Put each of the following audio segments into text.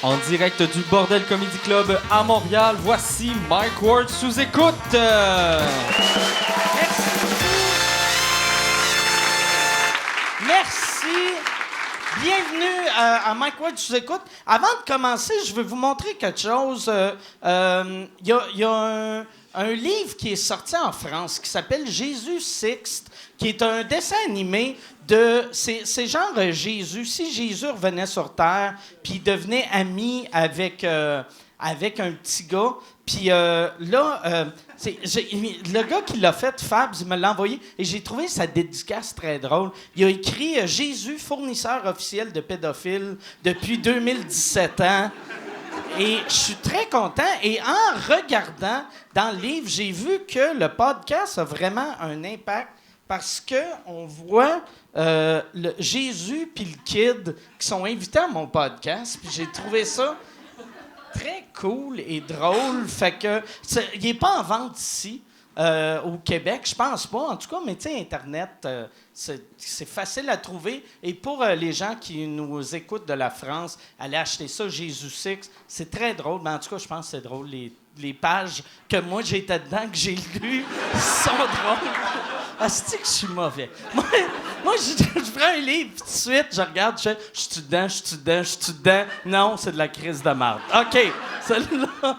En direct du Bordel Comedy Club à Montréal, voici Mike Ward sous écoute. Merci. Bienvenue à Mike Ward sous écoute. Avant de commencer, je veux vous montrer quelque chose. Il y a un livre qui est sorti en France qui s'appelle Jésus Sixte, qui est un dessin animé de... C'est genre Jésus. Si Jésus revenait sur Terre, puis il devenait ami avec un petit gars, puis le gars qui l'a fait, Fabs, il me l'a envoyé, et j'ai trouvé sa dédicace très drôle. Il a écrit « Jésus, fournisseur officiel de pédophiles depuis 2017 ans ». Et je suis très content. Et en regardant dans le livre, j'ai vu que le podcast a vraiment un impact parce qu'on voit le Jésus puis le kid qui sont invités à mon podcast. Puis j'ai trouvé ça très cool et drôle. Fait que il n'est pas en vente ici. Au Québec, je pense pas, en tout cas, mais tu sais, Internet, c'est facile à trouver. Et pour les gens qui nous écoutent de la France, allez acheter ça, Jésus Six. C'est très drôle, mais en tout cas, je pense que c'est drôle. Les pages que moi, j'étais dedans, que j'ai lues, sont drôles. Asti que je suis mauvais. Moi je prends un livre, tout de suite, je regarde, je suis dedans. Non, c'est de la crise de marde. OK, celle-là...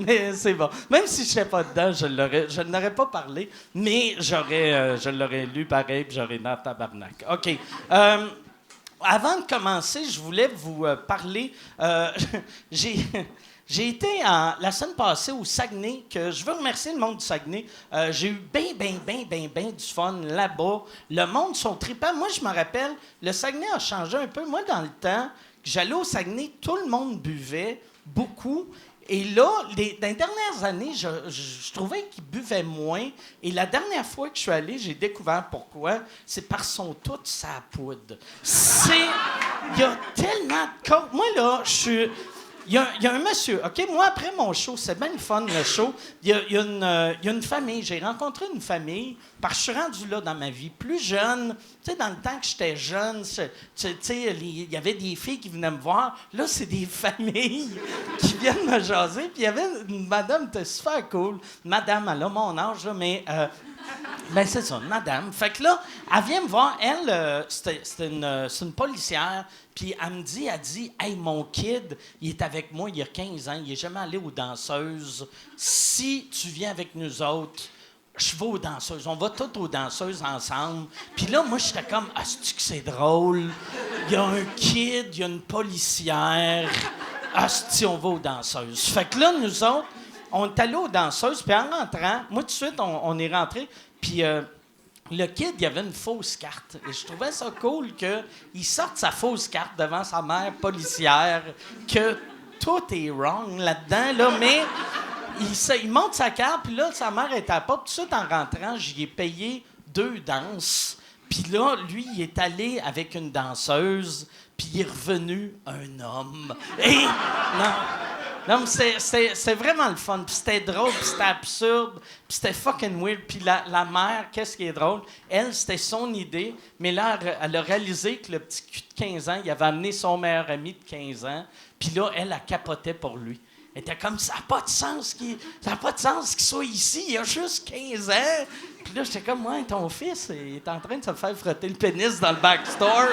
Mais c'est bon. Même si je n'étais pas dedans, je n'aurais pas parlé, mais je l'aurais lu pareil, puis j'aurais dans tabarnak. OK. Avant de commencer, je voulais vous parler. J'ai été la semaine passée au Saguenay, que je veux remercier le monde du Saguenay. J'ai eu bien du fun là-bas. Le monde sont tripants. Moi, je me rappelle, le Saguenay a changé un peu. Moi, dans le temps que j'allais au Saguenay, tout le monde buvait beaucoup. Et là, dans les dernières années, je trouvais qu'ils buvaient moins. Et la dernière fois que je suis allé, j'ai découvert pourquoi. C'est parce qu'ils sont tous sa poudre. Il y a tellement de coke. Moi, là, je suis... Il y a un monsieur, OK? Moi, après mon show, c'est bien le fun, le show. Il y a une famille. J'ai rencontré une famille parce que je suis rendu là dans ma vie. Plus jeune, tu sais, dans le temps que j'étais jeune, tu sais, il y avait des filles qui venaient me voir. Là, c'est des familles qui viennent me jaser. Puis il y avait une madame, qui était super cool. Madame, elle a mon âge, là, mais... Ben c'est ça, madame. Fait que là, elle vient me voir. Elle, c'est une policière. Puis elle me dit, hey, mon kid, il est avec moi il y a 15 ans. Il n'est jamais allé aux danseuses. Si tu viens avec nous autres, je vais aux danseuses. On va toutes aux danseuses ensemble. Puis là, moi, j'étais comme, c'est-tu que c'est drôle? Il y a un kid, il y a une policière. Si on va aux danseuses. Fait que là, nous autres, on est allés aux danseuses, puis en rentrant, moi, tout de suite, on est rentré, puis le kid, il avait une fausse carte. Et je trouvais ça cool qu'il sorte sa fausse carte devant sa mère policière, que tout est wrong là-dedans, là, mais il monte sa carte, puis là, sa mère est à la porte. Tout de suite, en rentrant, j'y ai payé 2 danses. Puis là, lui, il est allé avec une danseuse, puis il est revenu un homme. Et... Non, mais c'est vraiment le fun. Puis c'était drôle, puis c'était absurde, puis c'était fucking weird. Puis la mère, qu'est-ce qui est drôle? Elle, c'était son idée, mais là, elle a réalisé que le petit cul de 15 ans, il avait amené son meilleur ami de 15 ans, puis là, elle capotait pour lui. Elle était comme, ça n'a pas de sens qu'il soit ici, il a juste 15 ans. Puis là, j'étais comme, ouais, ton fils, il est en train de se faire frotter le pénis dans le backstore.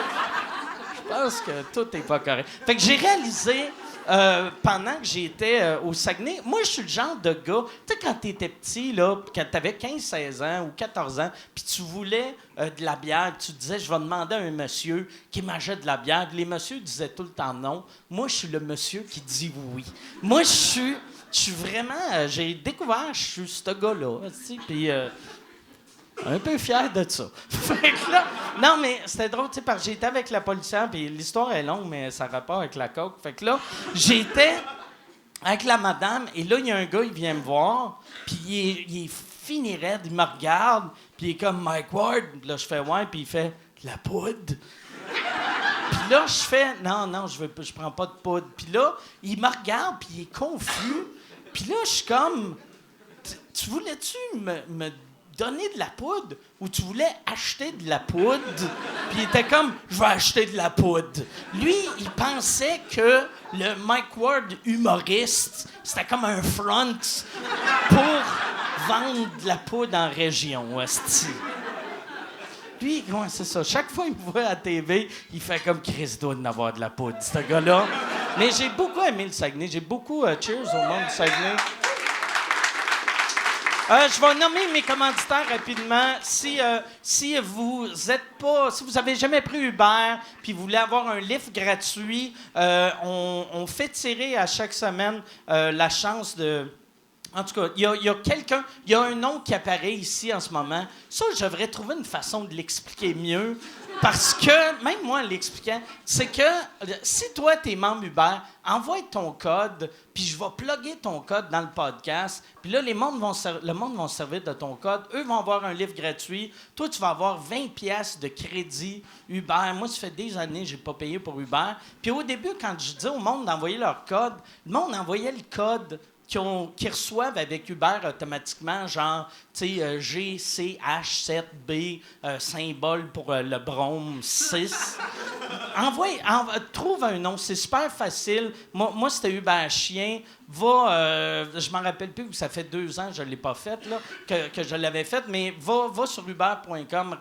Je pense que tout n'est pas correct. Fait que j'ai réalisé... pendant que j'étais au Saguenay, moi, je suis le genre de gars... Tu sais, quand t'étais petit, là, quand t'avais 15-16 ans ou 14 ans, puis tu voulais de la bière, tu disais, je vais demander à un monsieur qui m'achète de la bière. Les messieurs disaient tout le temps non. Moi, je suis le monsieur qui dit oui. Moi, je suis vraiment... j'ai découvert, je suis ce gars-là, puis... un peu fier de ça. Fait que là, non, mais c'était drôle, tu sais, parce que j'étais avec la policière, puis l'histoire est longue, mais ça rapport avec la coke. Fait que là, j'étais avec la madame, et là, il y a un gars, il vient me voir, puis il est fini raide, il me regarde, puis il est comme Mike Ward. Là, je fais ouais, puis il fait la poudre. Puis là, je fais non, je prends pas de poudre. Puis là, il me regarde, puis il est confus. Puis là, je suis comme, tu voulais-tu me donner de la poudre ou tu voulais acheter de la poudre? Puis il était comme, je vais acheter de la poudre. Lui, il pensait que le Mike Ward humoriste, c'était comme un front pour vendre de la poudre en région, hostie. Lui, ouais, c'est ça. Chaque fois qu'il me voit à la TV, il fait comme Chris doit en avoir de la poudre, ce gars-là. Mais j'ai beaucoup aimé le Saguenay. J'ai beaucoup cheers au monde du Saguenay. Je vais nommer mes commanditaires rapidement. Si vous avez jamais pris Uber puis vous voulez avoir un lift gratuit, on fait tirer à chaque semaine la chance de... En tout cas, il y a un nom qui apparaît ici en ce moment. Ça, je devrais trouver une façon de l'expliquer mieux. Parce que, même moi en l'expliquant, c'est que si toi, t'es membre Uber, envoie ton code, puis je vais plugger ton code dans le podcast. Puis là, le monde va se servir de ton code. Eux vont avoir un livre gratuit. Toi, tu vas avoir 20$ de crédit Uber. Moi, ça fait des années que je n'ai pas payé pour Uber. Puis au début, quand je disais au monde d'envoyer leur code, le monde envoyait le code qu'ils reçoivent avec Uber automatiquement, genre, tu sais, GCH7B, symbole pour le brome 6. Trouve un nom, c'est super facile. Moi c'était Uber Chien. Je m'en rappelle plus, ça fait 2 ans que je ne l'ai pas fait, là, que je l'avais fait, mais va sur uber.com,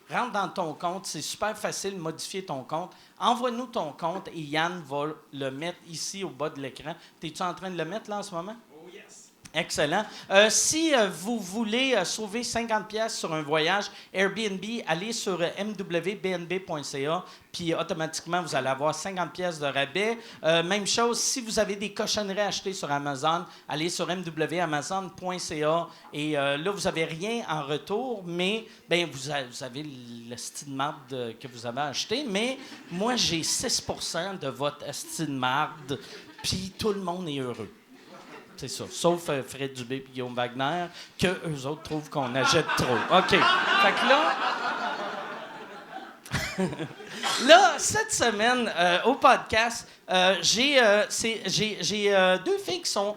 rentre dans ton compte, c'est super facile de modifier ton compte. Envoie-nous ton compte et Yann va le mettre ici au bas de l'écran. T'es-tu en train de le mettre là en ce moment? Oh yes! Excellent. Si vous voulez sauver 50$ sur un voyage Airbnb, allez sur mwbnb.ca, puis automatiquement, vous allez avoir 50$ de rabais. Même chose, si vous avez des cochonneries à acheter sur Amazon, allez sur mwamazon.ca et là, vous n'avez rien en retour, mais ben, vous avez le style de marde que vous avez acheté, mais moi, j'ai 6% de votre style de marde, puis tout le monde est heureux. C'est ça. Sauf Fred Dubé et Guillaume Wagner, qu'eux autres trouvent qu'on achète trop. OK. Fait que là, cette semaine, au podcast, j'ai 2 filles qui sont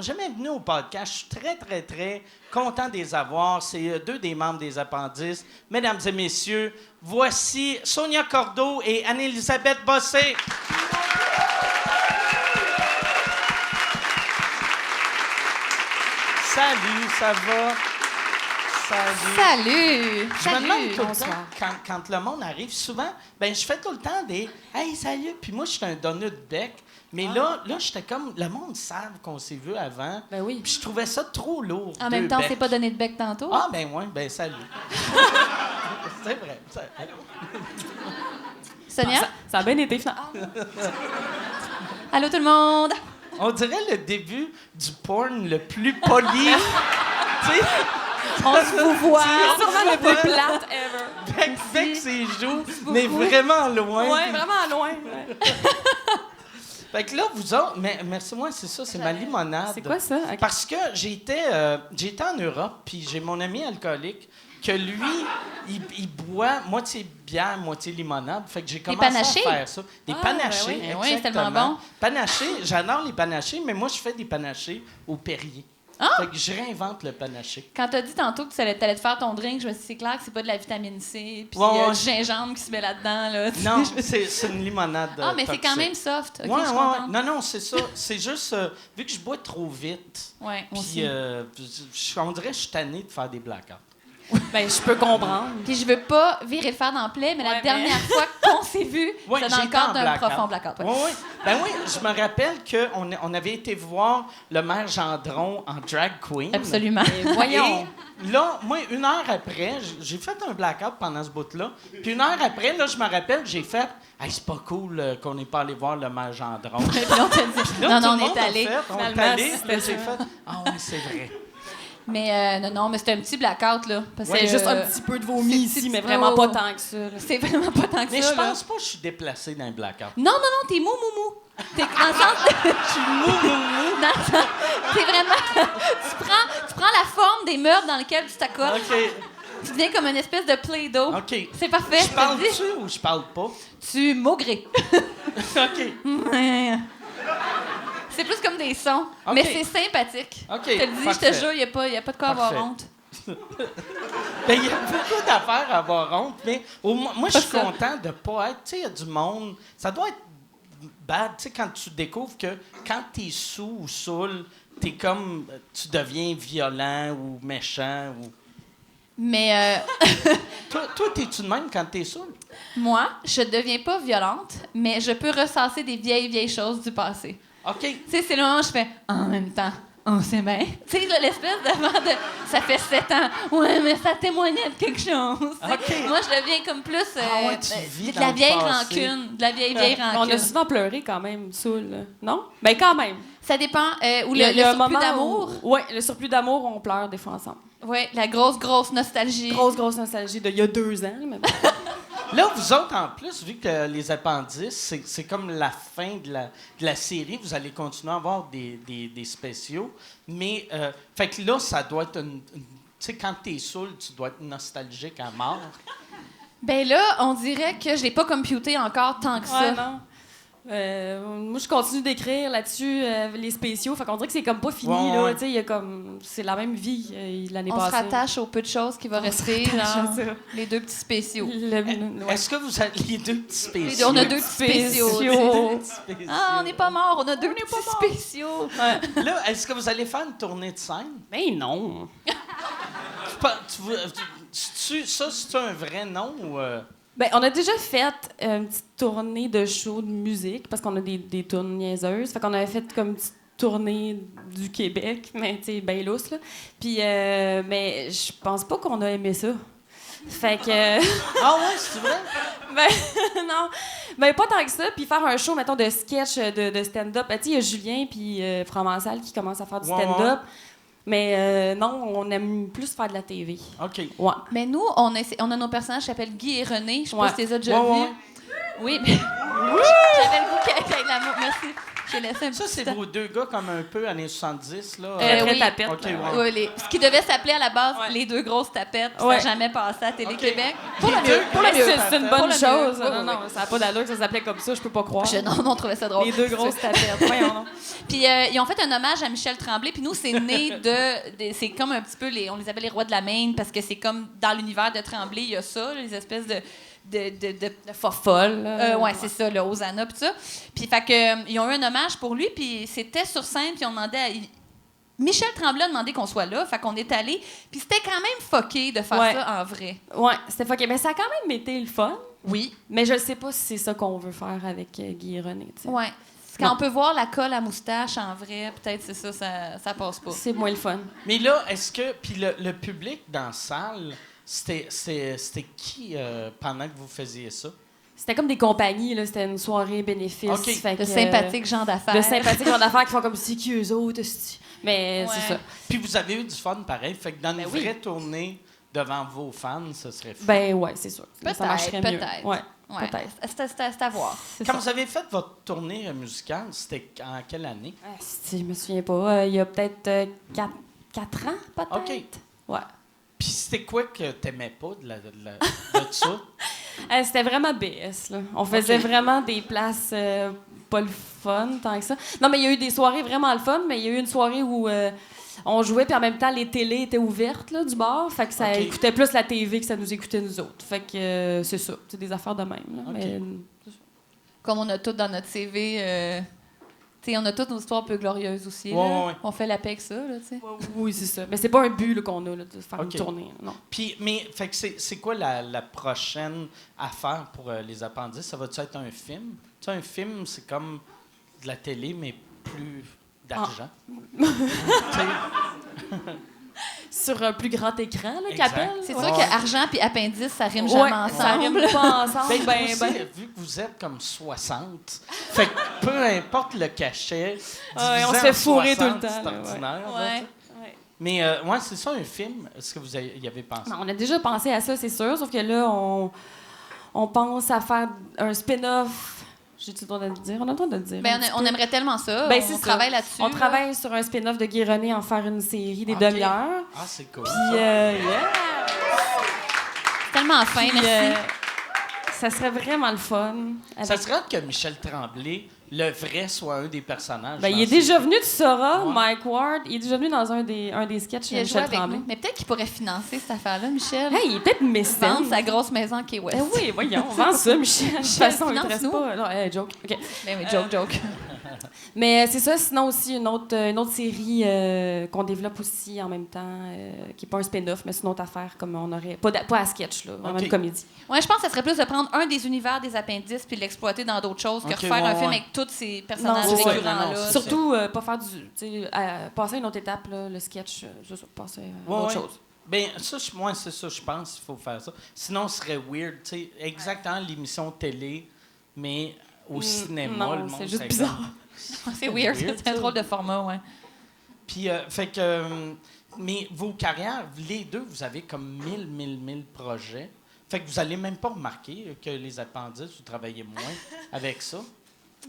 jamais venues au podcast. Je suis très, très, très content de les avoir. C'est 2 des membres des Appendices. Mesdames et messieurs, voici Sonia Cordeau et Anne-Élisabeth Bossé. Salut, ça va? Salut! Je me demande tout le temps, quand le monde arrive, souvent, ben je fais tout le temps des « Hey, salut! » Puis moi, je suis un donut de bec. Mais là, j'étais comme... Le monde savent qu'on s'est vu avant. Ben oui. Puis je trouvais ça trop lourd. En même temps, c'est pas donné de bec tantôt. Ah, ben oui, ben salut. C'est vrai. Sonia? Ça a bien été, finalement. Allô, tout le monde? On dirait le début du porn le plus poli. Tu sais? On se vous voit. C'est sûrement le plus plate ever. Bec ses joues, mais vraiment loin. Ouais, vraiment loin. Ouais. Fait que là, vous autres... Mais merci, moi, c'est ça, c'est ma limonade. C'est quoi ça? Okay. Parce que j'étais en Europe, puis j'ai mon ami alcoolique que lui, il boit moitié bière, moitié limonade. Fait que j'ai commencé panachés? à faire ça. Des panachés, ben oui, c'est exactement. tellement bon. Panachés, j'adore les panachés, mais moi, je fais des panachés au Perrier. Ah! Fait que je réinvente le panaché. Quand t'as dit tantôt que tu allais te faire ton drink, je me suis dit, c'est clair que c'est pas de la vitamine C, puis Ouais. du gingembre qui se met là-dedans. Là, Non, c'est une limonade. Ah, mais c'est quand toxique. même soft. OK, Ouais, je suis ouais. contente. Non, c'est ça. C'est juste, vu que je bois trop vite, Ouais, moi puis aussi. on dirait que je suis tanné de faire des blackouts. Ben, je peux comprendre. Puis je veux pas virer le fer dans le plaid, mais la Ouais, dernière fois qu'on s'est vu, Ouais, c'est dans le j'étais cadre en d'un blackout. profond blackout. Ouais. Oui. Ben oui, je me rappelle qu'on avait été voir le maire Gendron en drag queen. Absolument. Voyons. Et là, moi, 1 heure après, j'ai fait un blackout pendant ce bout-là. Puis 1 heure après, là, je me rappelle, j'ai fait « Hey, c'est pas cool qu'on n'ait pas allé voir le maire Gendron. » Puis on t'a dit, Là, non, tout on le monde est a allé. fait, on est Finalement, allé, c'était puis là, j'ai ça. fait « Ah oui, c'est vrai. » Mais non, mais c'était un petit blackout, là. Parce C'est que, juste un petit peu de vomi ici, c'est- mais vraiment oh. pas tant que ça. Là. C'est vraiment pas tant que Mais ça, je là. pense pas que je suis déplacé dans un blackout. Non, t'es mou. T'es dans le sens... Je suis mou. Dans le sens... T'es vraiment... tu prends la forme des meubles dans lesquels tu t'accotes. OK. Tu deviens comme une espèce de Play-Doh. OK. C'est parfait. Je parle-tu ou je parle pas? Tu maugré. OK. C'est plus comme des sons. OK. Mais c'est sympathique. OK, Je te le dis, parfait. je te jure, il n'y a pas de quoi avoir Parfait. honte. Ben, il y a beaucoup d'affaires à avoir honte, mais moi, je suis content de pas être... Tu sais, il y a du monde... Ça doit être bad, tu sais, quand tu découvres que quand t'es sous ou saoul, t'es comme... Tu deviens violent ou méchant ou... Mais Toi, t'es-tu de même quand t'es saoul? moi, je deviens pas violente, mais je peux ressasser des vieilles choses du passé. OK. Tu sais, c'est le moment où je fais « en même temps ». On sait bien. Tu sais, là, l'espèce d'avant de... Ça fait 7 ans. Ouais, mais ça témoignait de quelque chose. OK. Moi, je deviens comme plus... Ah ouais, tu vis de la dans le vieille passé. rancune. De la vieille On rancune. a souvent pleuré quand même, saoul, là. Non? Ben quand même. Ça dépend. Ou Il y a le un surplus moment d'amour. Oui, le surplus d'amour, on pleure des fois ensemble. Oui, la grosse nostalgie. Grosse nostalgie d'il y a 2 ans. Mais bon. Là, vous autres, en plus, vu que les appendices, c'est comme la fin de la série, vous allez continuer à avoir des spéciaux. Mais, fait que là, ça doit être tu sais, quand t'es saoul, tu dois être nostalgique à mort. Ben là, on dirait que je l'ai pas computé encore tant que ça. Ouais, non. Moi, je continue d'écrire là-dessus les spéciaux. Fait qu'on dirait que c'est comme pas fini, Ouais, là. ouais. Tu sais, il y a comme... C'est la même vie l'année On passée. se rattache aux peu de choses qui vont rester rattache dans à ça. les 2 petits spéciaux. Ouais. Est-ce que vous avez les 2 petits spéciaux? On a 2 petits spéciaux. Les deux petits spéciaux. Ah, on n'est pas mort, on a 2 petits spéciaux. Là, est-ce que vous allez faire une tournée de scène? Ben non. Ça, c'est un vrai nom ou... Ben, on a déjà fait une petite tournée de show de musique parce qu'on a des tournées niaiseuses. Fait qu'on avait fait comme une petite tournée du Québec, mais tu sais, ben lousse, là. Puis, mais je pense pas qu'on a aimé ça. Fait que... Ah ouais, c'est vrai? Ben, non. Ben, pas tant que ça. Puis faire un show, mettons, de sketch, de stand-up. Ben, tu sais, il y a Julien puis Fromental qui commencent à faire du Ouais, stand-up. Mais non, on aime plus faire de la TV. OK. Ouais. Mais nous, on a nos personnages qui s'appellent Guy et René. Je sais pas si tu les as déjà Ouais, vus. ouais. Oui, mais... J'avais le goût qu'il y ait de l'amour. Merci. J'ai laissé un Ça, petit c'est temps. vos 2 gars comme un peu années 70, là. Très oui. tapette. OK, là. ouais. Oui, ce qui devait s'appeler à la base Ouais. les 2 grosses tapettes, puis Ouais. ça n'a jamais passé à Télé-Québec. Pour le mieux. Pour le mieux. C'est une bonne Pour le mieux. chose. Oui, Non, oui, non, ça n'a pas d'allure que ça s'appelait comme ça, je peux pas croire. Non, on trouvait ça drôle. Les 2 grosses tapettes. Voyons donc. Puis ils ont fait un hommage à Michel Tremblay. Puis nous, c'est né c'est comme un petit peu on les appelle les rois de la Maine parce que c'est comme dans l'univers de Tremblay, il y a ça, les espèces de Fofolle. ouais, c'est ça, le Hosanna puis ça. Puis fait que ils ont eu un hommage pour lui. Puis c'était sur scène. Puis on demandait Michel Tremblay a demandé qu'on soit là. Fait qu'on est allé. Puis c'était quand même fucké de faire Ouais. ça en vrai. Ouais, c'était fucké. Mais ça a quand même été le fun. Oui. Mais je sais pas si c'est ça qu'on veut faire avec Guy et René. tu sais. Ouais. Quand Non. on peut voir la colle à moustache en vrai, peut-être c'est ça passe pas. C'est moins le fun. Mais là, est-ce que... Puis le public dans la salle, c'était qui pendant que vous faisiez ça? C'était comme des compagnies, là. C'était une soirée bénéfice. OK. Fait De que, sympathiques gens d'affaires. De sympathiques gens d'affaires qui font comme si qui eux autres. Mais Ouais. c'est ça. Puis vous avez eu du fun pareil. Fait que dans une oui. vraie tournée devant vos fans, ce serait fou. Ben ouais, c'est sûr. Peut-être, Ça marcherait mieux. peut-être. Ouais, Ouais. peut-être. C'est à voir. C'est Quand ça. vous avez fait votre tournée musicale, c'était en quelle année? Ah, si, je me souviens pas. Il y a peut-être 4 ans, peut-être. OK. Ouais. Puis c'était quoi que t'aimais pas de ça? C'était vraiment BS, là. On faisait OK. vraiment des places pas le fun, tant que ça. Non, mais il y a eu des soirées vraiment le fun, mais il y a eu une soirée où on jouait, puis en même temps, les télés étaient ouvertes, là, du bar. Fait que ça OK. écoutait plus la TV que ça nous écoutait nous autres. Fait que c'est ça. C'est des affaires de même, là. OK. Mais, Comme on a tout dans notre CV, tu sais, on a toutes nos histoires peu glorieuses aussi. Ouais, là. ouais. On fait la paix avec ça, là, tu sais. oui, c'est ça. Mais c'est pas un but là, qu'on a, là, de faire OK. une tournée. Non. Puis, mais, fait que c'est quoi la prochaine affaire pour les appendices? Ça va-tu être un film? Tu sais, un film, c'est comme de la télé, mais plus d'argent. Tu sais, Sur un plus grand écran, là, Exact. qu'appelle. C'est Ouais. sûr que argent puis appendice, ça rime Ouais, jamais ça ensemble. rime pas ensemble. ben, Ben, aussi, ben. vu que vous êtes comme 60, fait que peu importe le cachet, Ouais, on divisé se fait en fourrer tout le 60, temps, c'est là, ouais. ordinaire. là, Ouais. tu sais. Ouais. Mais, ouais, c'est ça un film. Est-ce que vous y avez pensé? Non, on a déjà pensé à ça, c'est sûr, sauf que là, on pense à faire un spin-off. J'ai-tu le droit de le dire? On a le droit de le dire. Ben, un petit on peu. aimerait tellement ça. Ben, on c'est ça. travaille là-dessus. On là. travaille sur un spin-off de Guy René, en faire une série des OK. demi-heures. Ah, c'est cool. Puis, ça. yeah. C'est tellement fin, Puis, merci. ça serait vraiment le fun. Ça avec- serait que Michel Tremblay le vrai soit un des personnages. Ben, dans il est ce- déjà venu, tu sauras, Ouais. Mike Ward. Il est déjà venu dans un des sketchs de Il a joué Michel avec Tremblay. nous. Mais peut-être qu'il pourrait financer cette affaire-là, Michel. Hey, il est peut-être mécène. Vendre sa grosse maison à Key West. Oui, voyons, vends ça, Michel. De toute façon, il ne finance-nous. pas. Non, joke. OK. Ben oui, joke. Mais c'est ça, sinon aussi une autre série qu'on développe aussi en même temps, qui n'est pas un spin-off, mais c'est une autre affaire, comme on aurait. Pas à sketch, là, vraiment OK. une comédie. Ouais, je pense que ça serait plus de prendre un des univers des appendices puis de l'exploiter dans d'autres choses que OK, refaire un ouais, film ouais. avec tous ces personnages Non, c'est ça. récurrents-là. Non, c'est Surtout, pas faire du. Tu sais, passer à une autre étape, là, le sketch, c'est ça, passer à Ouais, autre ouais. chose. Ben, ça, moi, c'est ça, je pense qu'il faut faire ça. Sinon, ce serait weird, tu sais, exactement l'émission télé, mais au cinéma, non, le monde... c'est juste ça bizarre. C'est weird, c'est un ça. drôle de format, ouais. Puis, fait que... mais vos carrières, les deux, vous avez comme 1000 projets. Fait que vous allez même pas remarquer que les appendices, vous travaillez moins avec ça.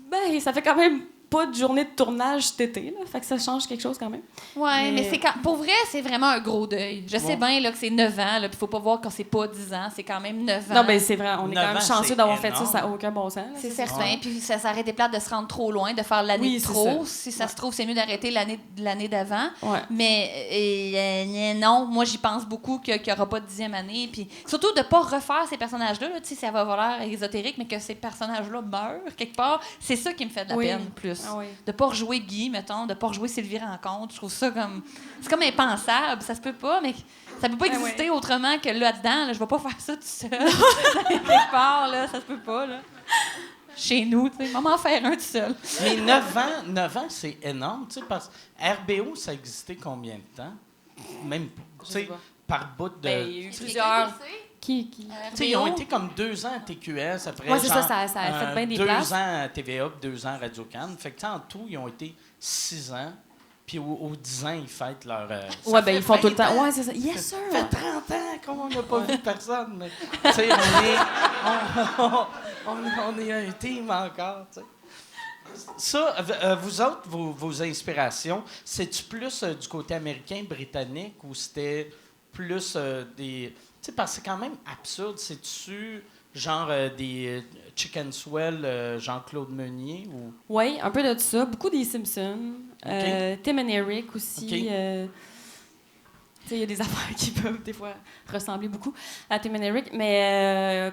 Ben, ça fait quand même pas de journée de tournage cet été, là. Fait que ça change quelque chose quand même. Ouais, mais Mais- c'est pour vrai, c'est vraiment un gros deuil. Je sais bien là, que c'est 9 ans, là, puis faut pas voir quand c'est pas 10 ans, c'est quand même 9 ans. Non, ben, c'est vrai, on est 9 quand même ans, chanceux c'est d'avoir fait ça, énorme. ça n'a aucun bon sens. là. C'est ça. certain, Ouais. puis ça aurait été plate de se rendre trop loin, de faire l'année Oui, de c'est trop. ça. Si ça se trouve, c'est mieux d'arrêter l'année d'avant. Ouais. Mais non, moi j'y pense beaucoup qu'il n'y aura pas de 10e année. Puis surtout de ne pas refaire ces personnages-là, là, tu sais, ça va avoir l'air ésotérique, mais que ces personnages-là meurent quelque part, c'est ça qui me fait de la Oui. peine plus. Ah oui. De ne pas rejouer Guy, mettons, de ne pas rejouer Sylvie Rencontre. Je trouve ça comme. C'est comme impensable, ça se peut pas, mais ça peut pas Ah exister ouais. autrement que là-dedans. Là, je vais pas faire ça tout seul. Quelque part, là, ça se peut pas. Là. Chez nous, tu sais, maman faire un tout seul. Mais 9 ans, c'est énorme, tu sais, parce que RBO, ça existait combien de temps? Même, tu sais, pas. par bout de... Ben, il y a eu plusieurs. Qui? Tu sais, ils ont été comme 2 ans à TQS, après Ouais, c'est ça, genre, ça a fait bien des 2 places. ans à TVA, puis 2 ans à Radio-Can. Fait que, tu sais, en tout, ils ont été 6 ans. Puis aux 10 ans, ils fêtent leur... ça Ouais, ben, fait ils font tout le 20 temps. ans. Ouais, c'est ça. Yes, sir! Ça fait 30 ans qu'on n'a pas vu personne. Mais, tu sais, on est un team encore, tu sais. Ça, vous autres, vos inspirations, c'est-tu plus du côté américain, britannique, ou c'était plus des... Tu sais, parce que c'est quand même absurde. C'est-tu genre des Chicken Swell, Jean-Claude Meunier, ou... Oui, un peu de ça. Beaucoup des Simpsons. Tim and Eric aussi. OK. Tu sais, il y a des affaires qui peuvent des fois ressembler beaucoup à Tim and Eric, mais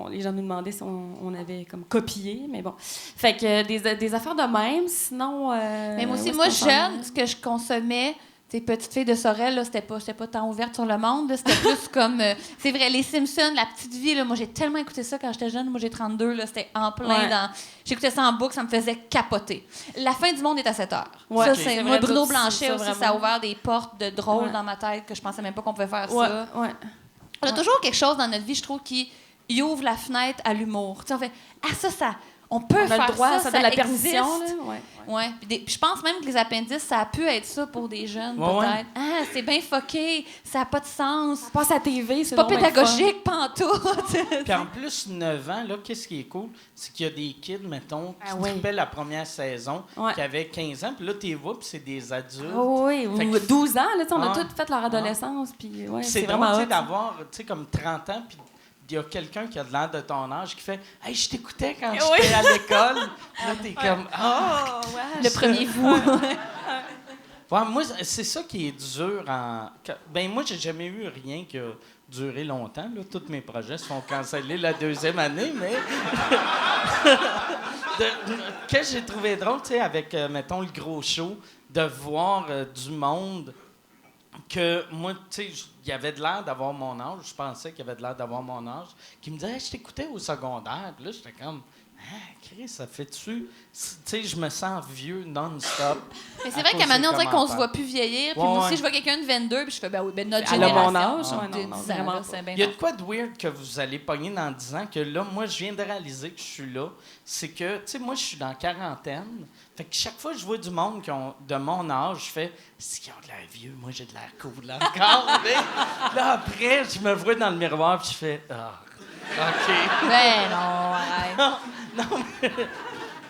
les gens nous demandaient si on avait comme copié, mais bon. Fait que des affaires de même, sinon... Mais moi aussi, où moi, est-ce qu'on s'en jeune, ce que je consommais, tu sais, petite fille de Sorel, là, c'était pas tant ouverte sur le monde. là, C'était plus comme... c'est vrai, les Simpsons, La Petite Vie, là, moi, j'ai tellement écouté ça quand j'étais jeune. Moi, j'ai 32, là, c'était en plein Ouais. dans... J'écoutais ça en boucle, ça me faisait capoter. La fin du monde est à 7 heures. Ouais, ça, ok. c'est... C'est Moi, vrai, Bruno tout, Blanchet ça, aussi, vraiment. ça a ouvert des portes de drôles Ouais. dans ma tête que je pensais même pas qu'on pouvait faire Ouais, ça. ouais. On a toujours quelque chose dans notre vie, je trouve, qui ouvre la fenêtre à l'humour. Tu sais, on fait « Ah, ça... On peut On a faire le droit, ça donne la existe. permission. Là. Ouais. Ouais. Puis je pense même que les appendices, ça a pu être ça pour des jeunes, Ouais, peut-être. ouais. Ah, c'est bien fucké, ça n'a pas de sens. Passe à la TV, C'est pas pédagogique, pantoute. Puis en plus, 9 ans, là, qu'est-ce qui est cool? C'est qu'il y a des kids, mettons, qui Ah oui. trippaient la première saison, Ouais. qui avaient 15 ans, puis là, tu les vois, puis c'est des adultes. Oh, oui, Fait ou que- 12 ans, là, tu sais, on a Ouais. tous fait leur adolescence. Puis, ouais, C'est c'est drôle, vraiment tu sais, hot. d'avoir, tu sais, comme 30 ans, puis il y a quelqu'un qui a de l'air de ton âge qui fait « Hey, je t'écoutais quand Oui. j'étais à l'école. » Là, t'es comme « Ah! Oh, Le premier vous. Ouais, moi, c'est ça qui est dur en... Ben moi, j'ai jamais eu rien qui a duré longtemps. Là. Tous mes projets se font canceller la 2e année, mais... que j'ai trouvé drôle, tu sais, avec, mettons, le gros show, de voir du monde que moi, tu sais, il y avait de l'air d'avoir mon âge. Je pensais qu'il y avait de l'air d'avoir mon âge. Qui me disait, hey, je t'écoutais au secondaire. Puis là, j'étais comme, ah, Chris, ça fait-tu. Tu sais, je me sens vieux non-stop. Mais c'est à vrai cause qu'à un moment des donné, on dirait qu'on se commentaires. voit plus vieillir. Puis Ouais, moi ouais. aussi, je vois quelqu'un de 22, puis je fais, ben oui, ben notre Elle a génération. mon âge. Ouais, de non, non, 10 ans, vraiment là, pas. c'est bien Il y a de bon. quoi de weird que vous allez pogner dans 10 ans, que là, moi, je viens de réaliser que je suis là. C'est que, tu sais, moi, je suis dans la quarantaine. Fait que chaque fois que je vois du monde qui ont de mon âge, je fais « Si qu'ils ont de l'air vieux, moi, j'ai de l'air cool encore. » Mais là, après, je me vois dans le miroir puis je fais « Ah, OK. » Ben non, arrête. Non,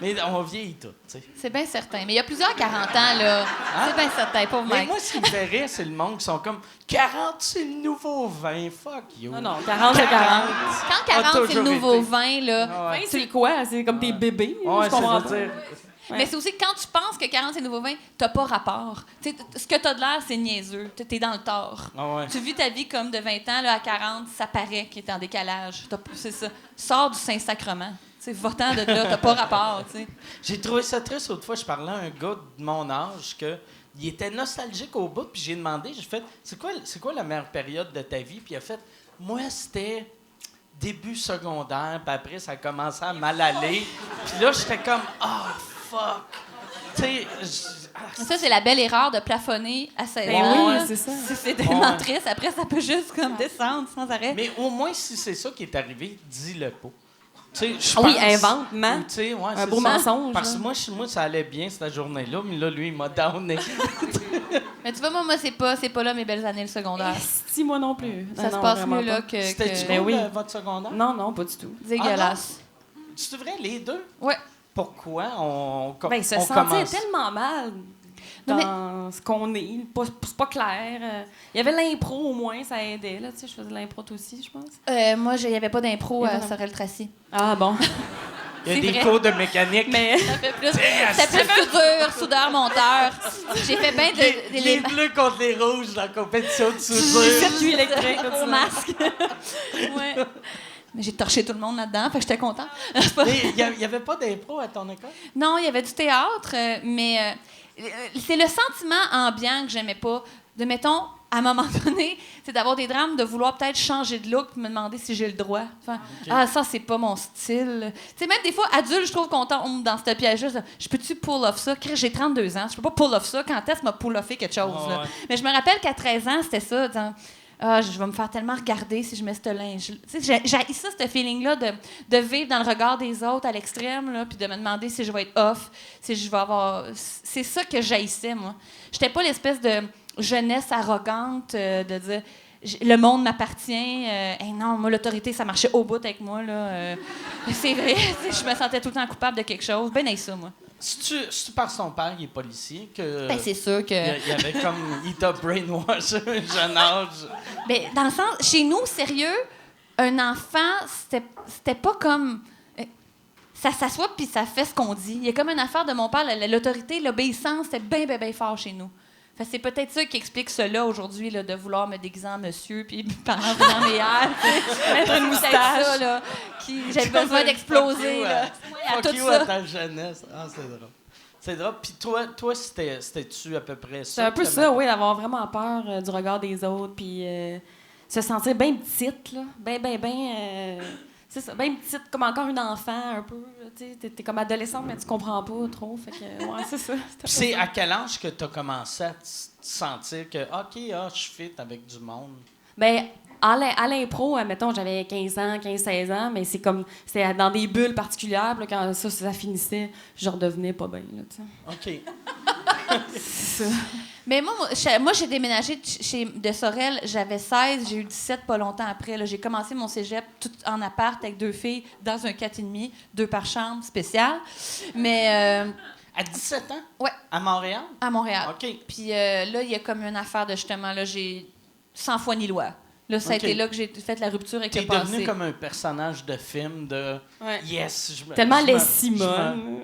Mais on vieillit tout, tu sais. C'est bien certain. Mais il y a plusieurs 40 ans, là. C'est bien certain, pauvre Mais Mike. moi, ce qui me fait rire, c'est le monde qui sont comme 40, c'est le nouveau 20. Fuck you. Non, 40, c'est 40. Quand 40, c'est le toujours nouveau été. 20, là. Ah ouais. C'est quoi? C'est comme tes bébés? Ouais, je comprends ça pas. veut dire. Mais c'est aussi que quand tu penses que 40, c'est le nouveau 20, t'as pas rapport. T'sais, ce que t'as de l'air, c'est niaiseux. T'es dans le tort. Ah ouais. Tu vis ta vie comme de 20 ans, là, à 40, ça paraît qu'il est en décalage. C'est ça. Sors du Saint-Sacrement. Va-t'en de là, t'as pas rapport, tu sais. J'ai trouvé ça triste l'autre fois. Je parlais à un gars de mon âge que il était nostalgique au bout. Puis j'ai demandé, j'ai fait, c'est quoi la meilleure période de ta vie? Puis il a fait, moi, c'était début secondaire. Puis après, ça a commencé à mal aller. Puis là, j'étais comme, fuck. Tu sais, Ça, c'est la belle erreur de plafonner à 16 Ben ans. oui, là. c'est ça. C'est tellement Ouais. triste. Après, ça peut juste comme descendre sans arrêt. mais au moins, si c'est ça qui est arrivé, dis-le pas. Tu sais, je Ah oui, pense- invente-ment. Tu sais, ouais, Un c'est beau ça. mensonge, Parce que là. moi, ça allait bien cette journée-là, mais là, lui, il m'a downé. Mais tu vois, moi c'est pas là mes belles années le secondaire. Si, moi non plus. Ça Non, se non, passe vraiment mieux là pas. que... C'était-tu Ben cool, oui. votre secondaire? Non, pas du tout. Dégueulasse. C'est vrai, les deux? Ouais. Pourquoi Ben, se on sentir commence? tellement mal Non, dans ce qu'on est. C'est pas clair. Il y avait l'impro au moins, ça aidait. Là, tu sais, je faisais de l'impro toi aussi, je pense. Moi, il n'y avait pas d'impro Et à voilà. Sorel-Tracy. Ah bon. Il y a c'est des vrai. cours de mécanique. Mais C'était plus soudure, soudeur-monteur. J'ai fait bien de... Les bleus contre les rouges dans la compétition de le soudure. circuit électrique, là, au tu masque. Ouais. Mais j'ai torché tout le monde là-dedans, fait que j'étais contente. C'est pas- Mais il n'y avait pas d'impro à ton école? Non, il y avait du théâtre, mais c'est le sentiment ambiant que j'aimais pas. De, mettons, à un moment donné, c'est d'avoir des drames, de vouloir peut-être changer de look, me demander si j'ai le droit. Enfin, ah, ça, c'est pas mon style. Tu sais, même des fois, adulte, je trouve qu'on tombe dans ce piège-là. Je peux-tu pull off ça? J'ai 32 ans, je peux pas pull off ça. Quand est-ce que m'a pull offé quelque chose? Ah là? ouais. Mais je me rappelle qu'à 13 ans, c'était ça. Disant, je vais me faire tellement regarder si je mets ce linge. Tu sais, j'ai ça, ce feeling-là de vivre dans le regard des autres à l'extrême, là, puis de me demander si je vais être off, si je vais avoir. C'est ça que j'haïssais, moi. J'étais pas l'espèce de jeunesse arrogante de dire le monde m'appartient. Hey, non, moi, l'autorité, ça marchait au bout avec moi. Là, c'est vrai, je me sentais tout le temps coupable de quelque chose. Ben, hey, ça, moi. Si tu par son père, il est policier, que. Ben, c'est sûr que. Il y avait comme. Il t'a brainwash à un jeune âge. Ben, dans le sens, chez nous, sérieux, un enfant, c'était pas comme. Ça s'assoit puis ça fait ce qu'on dit. Il y a comme une affaire de mon père, l'autorité, l'obéissance, c'était bien fort chez nous. Fait que c'est peut-être ça qui explique cela aujourd'hui, là, de vouloir me déguiser en monsieur puis pendant dans mes airs, mettre une moustache. Ça, là, j'avais besoin d'exploser. Là. À Fuck tout you ça. à ta jeunesse. Ah, c'est drôle. C'est drôle. Puis toi c'était-tu à peu près ça? c'est un peu que ça, oui, d'avoir vraiment peur du regard des autres, puis se sentir bien petite, là. C'est ça, bien petite, comme encore une enfant, un peu. Tu sais, t'es comme adolescente, mais tu comprends pas trop. Fait que, ouais, c'est ça. Puis c'est à quel âge que tu as commencé à te sentir que, OK, je suis fit avec du monde? Ben, à l'impro, mettons, j'avais 15 ans, 15-16 ans, mais c'est dans des bulles particulières. Puis là, quand ça finissait, je redevenais pas bien, là, tu sais. OK. C'est ça. Mais moi, j'ai déménagé de Sorel, j'avais 16, j'ai eu 17 pas longtemps après. Là. J'ai commencé mon cégep tout en appart avec 2 filles dans un 4,5, 2 par chambre spécial. Mais À 17 ans? Ouais. À Montréal? à Montréal. OK. Puis là, il y a comme une affaire de justement, là, j'ai sans foi ni loi. Là, ça a OK. été là que j'ai fait la rupture avec T'es le passé. devenu comme un personnage de film de Ouais. Yes, Tellement je les me- Simone.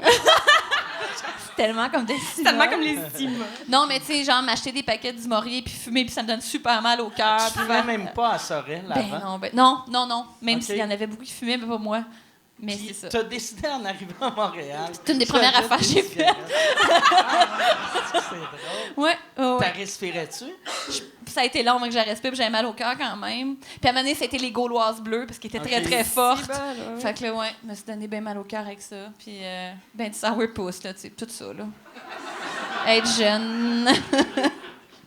Tellement comme des Tellement comme les Simone. Non, mais tu sais, genre m'acheter des paquets d'Ismorier puis fumer, puis ça me donne super mal au cœur. Tu puis fumais même pas à Sorel avant. non. Même OK. s'il y en avait beaucoup qui fumaient, mais pas moi. Mais Puis c'est ça. t'as décidé en arrivant à Montréal. C'est une des premières affaires que j'ai faites. C'est drôle. Ouais, T'as respirais-tu? Ça a été long, moi, que j'ai respiré, puis j'avais mal au cœur quand même. Puis à un moment donné, c'était les Gauloises bleues, parce qu'elles étaient OK. très fortes. Fait Fait que là, ouais, je me suis donné bien mal au cœur avec ça. Puis, ben, du sourpuss, là, tu sais, tout ça, là. Être jeune.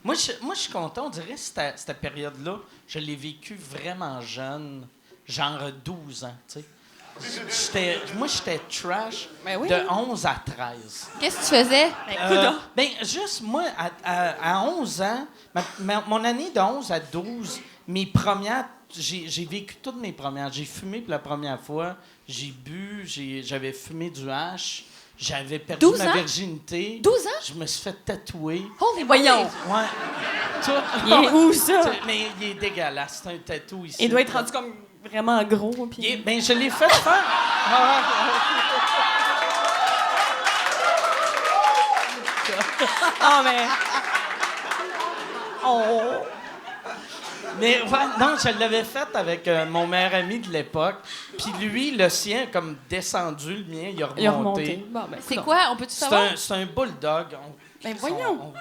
Moi, je suis content. On dirait que cette période-là, je l'ai vécue vraiment jeune, genre 12 ans, tu sais. Moi, j'étais trash Ben oui. de 11 à 13. Qu'est-ce que tu faisais? Juste, moi, à 11 ans, mon année de 11 à 12, mes premières... J'ai vécu toutes mes premières. J'ai fumé pour la première fois, j'ai bu, j'avais fumé du hash, j'avais perdu 12 ma ans? virginité. 12 ans? Je me suis fait tatouer. Holy Voyons. Ouais. Tout. Il est où, ça? Mais il est dégueulasse. C'est un tatou ici. Il doit être rendu comme vraiment gros. Puis... Ben, je l'ai fait faire. Ah, mais... Oh! Mais ouais, non, je l'avais fait avec mon meilleur ami de l'époque. Puis lui, le sien, comme descendu, le mien, il a remonté. Il a remonté. Bon, ben, C'est non. quoi? On peut-tu savoir? C'est un bulldog. Ben, voyons.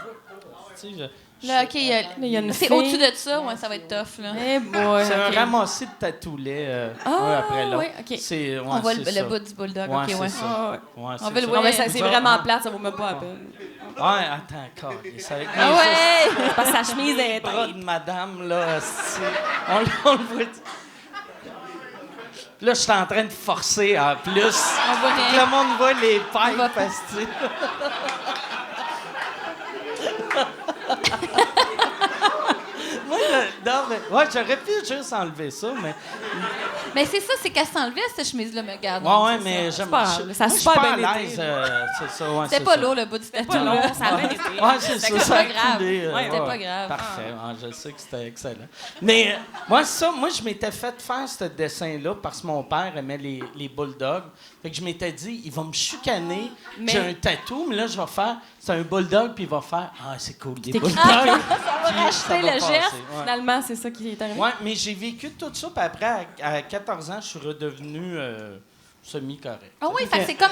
Tu sais, Là, OK, il y a une c'est fille. au-dessus de ça, ouais, ça va être tough, là. Eh boy, c'est un ok. ramassis de tatous-lait, Ah, un après l'autre. ouais, OK. C'est, ouais, On voit c'est le ça. bout du bulldog, Ouais, OK, c'est ouais. ça. Ah, ouais. Ouais, c'est On veut le ça. voir. Ah, ben, ça, c'est Ça, vraiment ouais. plate, ça vaut même pas la peine. Ouais, attends, encore. C'est avec Ah ouais! Parce que sa chemise est bras de madame, là, on le voit. Là, je suis en train de forcer en plus. On voit Tout rien. le monde voit les On voit pipes, pas. asti. Moi, non, mais, ouais, j'aurais pu juste enlever ça, mais. Mais c'est ça, c'est qu'elle s'enlevait, cette chemise-là, me garde. Ouais, mais j'aime pas grave, ça a moi, je suis super pas bien à été, l'aise. C'est ça, ouais, C'était c'est pas ça. lourd, le bout du tatou. pas long, là. ça a bien été. Ouais, c'est ça, C'était ça a pas grave. coulé. Ouais, c'était pas grave. Parfait, ouais, je sais que c'était excellent. Mais moi, je m'étais fait faire ce dessin-là parce que mon père aimait les bulldogs. Fait que je m'étais dit, il va me chicaner. Mais- J'ai un tatou, mais là, je vais faire, c'est un bulldog, puis il va faire, ah, c'est cool, des T'es bulldogs. Ça va Puis racheter va le passer, geste. ouais. Finalement, c'est ça qui est arrivé. Ouais, mais j'ai vécu tout ça, puis après, à 14 ans, je suis redevenu semi-correct. Ah oui, fait que c'est comme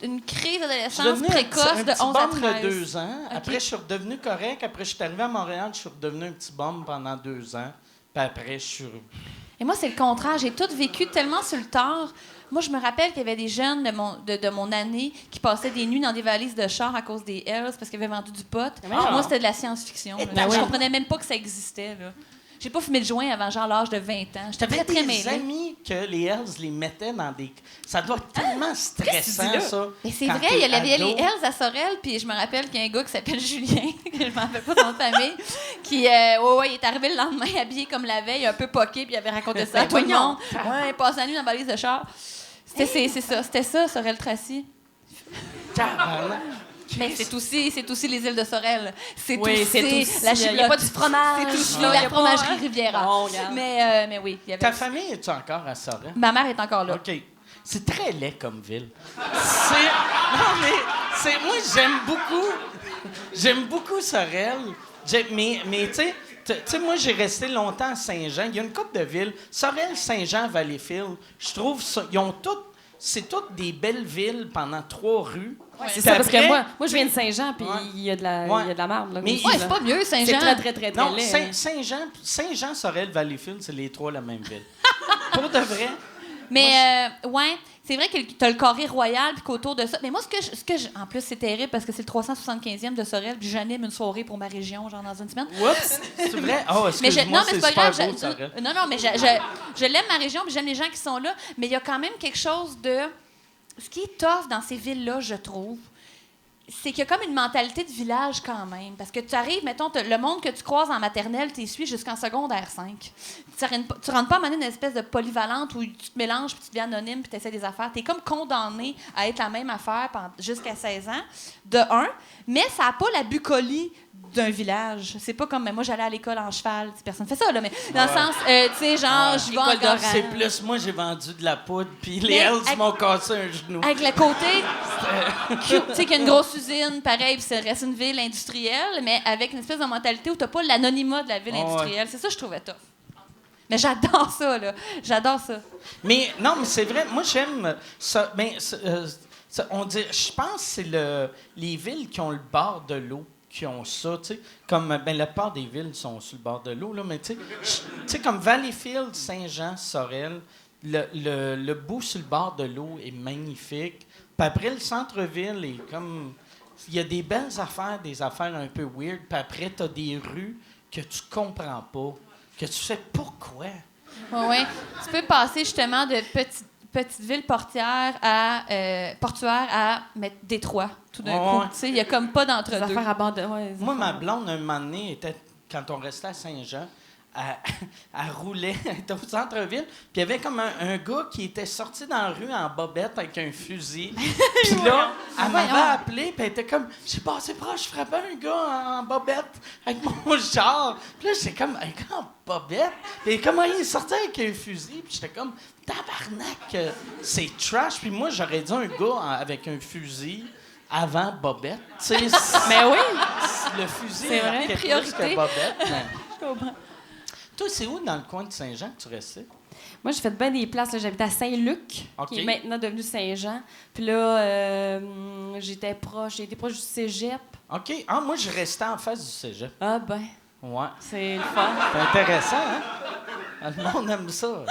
une crise Je suis d'adolescence devenu précoce un de petit 11 à bum 13. de 2 ans. OK. Après, je suis redevenu correct. Après, je suis arrivé à Montréal, je suis redevenu un petit bum pendant 2 ans. Puis après, je suis... Et moi, c'est le contraire. J'ai tout vécu tellement sur le tard. Moi, je me rappelle qu'il y avait des jeunes de mon année qui passaient des nuits dans des valises de char à cause des Hells parce qu'ils avaient vendu du pot. Moi, c'était de la science-fiction. là. ben Je oui. comprenais même pas que ça existait. Là. J'ai pas fumé de joint avant genre l'âge de 20 ans. J'étais T'avais très, très des mêlée. amis que les Hells les mettaient dans des... Ça doit être tellement stressant, ça. Mais c'est quand vrai, t'es il y avait ado. les Hells à Sorel, puis je me rappelle qu'il y a un gars qui s'appelle Julien, que je m'en rappelle pas son famille, qui il est arrivé le lendemain habillé comme la veille, un peu poqué, puis il avait raconté ça à tout le monde. Ouais, il passe la nuit dans la valise de char. C'était ça, Sorel-Tracy. Tabarnak. Mais c'est aussi les îles de Sorel. C'est Oui, aussi c'est aussi. la Il y a chiplotte. pas du fromage. C'est aussi Non, il y la a fromagerie pas- Riviera. Bon, regarde. Mais oui, il y avait... Ta famille, es-tu encore à Sorel? Ma mère est encore là. OK. C'est très laid comme ville. Non, mais moi, j'aime beaucoup Sorel. Mais tu sais, moi, j'ai resté longtemps à Saint-Jean. Il y a une couple de villes. Sorel, Saint-Jean, Valleyfield. Je trouve ça... Ils ont toutes... C'est toutes des belles villes pendant 3 rues. C'est Puis ça, parce que après- moi, je viens de Saint-Jean, puis Ouais. il y a de la, Ouais. il y a de la marde. Là, Mais aussi, Ouais, là. c'est pas mieux, C'est Saint-Jean. très, très, très, très Non, laid. Saint-Jean, Sorel, Valleyfield, c'est les 3 la même ville. Pour de vrai. Mais, ouais, c'est vrai que t'as le carré royal, puis qu'autour de ça. Mais moi, en plus, c'est terrible parce que c'est le 375e de Sorel, puis j'anime une soirée pour ma région, genre dans une semaine. Oups, c'est vrai? Oh, Mais excuse-moi, non, mais c'est pas super grave. beau, Sorel. Non, mais je l'aime ma région, puis j'aime les gens qui sont là. Mais il y a quand même quelque chose de. Ce qui est tough dans ces villes-là, je trouve, c'est qu'il y a comme une mentalité de village quand même. Parce que tu arrives, mettons, le monde que tu croises en maternelle, tu suis jusqu'en secondaire 5. Tu rentres pas à mener une espèce de polyvalente où tu te mélanges, puis tu deviens anonyme, puis tu essaies des affaires. Tu es comme condamné à être la même affaire jusqu'à 16 ans, de un. Mais ça n'a pas la bucolie d'un village. C'est pas comme moi, j'allais à l'école en cheval. Personne fait ça, là, mais dans le sens, tu sais, genre, je vais en École d'orange. C'est plus, moi, j'ai vendu de la poudre, puis les Mais Hells avec- m'ont cassé un genou. avec le côté, cute, tu sais, qu'il y a une grosse usine, pareil, puis ça reste une ville industrielle, mais avec une espèce de mentalité où t'as pas l'anonymat de la ville Ouais. industrielle. C'est ça que je trouvais tough. Mais j'adore ça, là. J'adore ça. Mais non, mais c'est vrai, moi, j'aime ça. On dit, je pense que c'est les villes qui ont le bord de l'eau qui ont ça, tu sais. Comme, la plupart des villes sont sur le bord de l'eau, là, mais tu sais, comme Valleyfield, Saint-Jean, Sorel, le bout sur le bord de l'eau est magnifique. Puis après, le centre-ville est comme... Il y a des belles affaires, des affaires un peu weird. Puis après, t'as des rues que tu comprends pas, que tu fais pourquoi. Ouais. Tu peux passer justement de petite ville portuaire à Détroit, tout d'un Ouais. coup. Tu sais, il y a comme pas Des d'entre-deux. affaires abandonnées. Ouais, des Moi, ma affaires- blonde, un moment donné, quand on restait à Saint-Jean, elle roulait, elle était au centre-ville, puis il y avait comme un gars qui était sorti dans la rue en bobette avec un fusil. Puis là, elle m'avait appelé, puis elle était comme, j'ai passé proche, je frappais un gars en bobette avec mon char. Puis là, j'étais comme, un gars en bobette? Puis comment il sortait avec un fusil? Puis j'étais comme, tabarnak, c'est trash. Puis moi, j'aurais dit un gars avec un fusil avant bobette. Tu sais, Mais oui! le fusil C'est vrai. marquait plus Priorité. que bobette. Mais... Je comprends. Toi, c'est où dans le coin de Saint-Jean que tu restais? Moi, j'ai fait bien des places. Là. J'habitais à Saint-Luc, OK. qui est maintenant devenu Saint-Jean. Puis là, j'ai été proche du cégep. OK. Ah, moi, je restais en face du cégep. Ah ben, Ouais. c'est le fun. C'est intéressant, hein? Ah, le monde aime ça.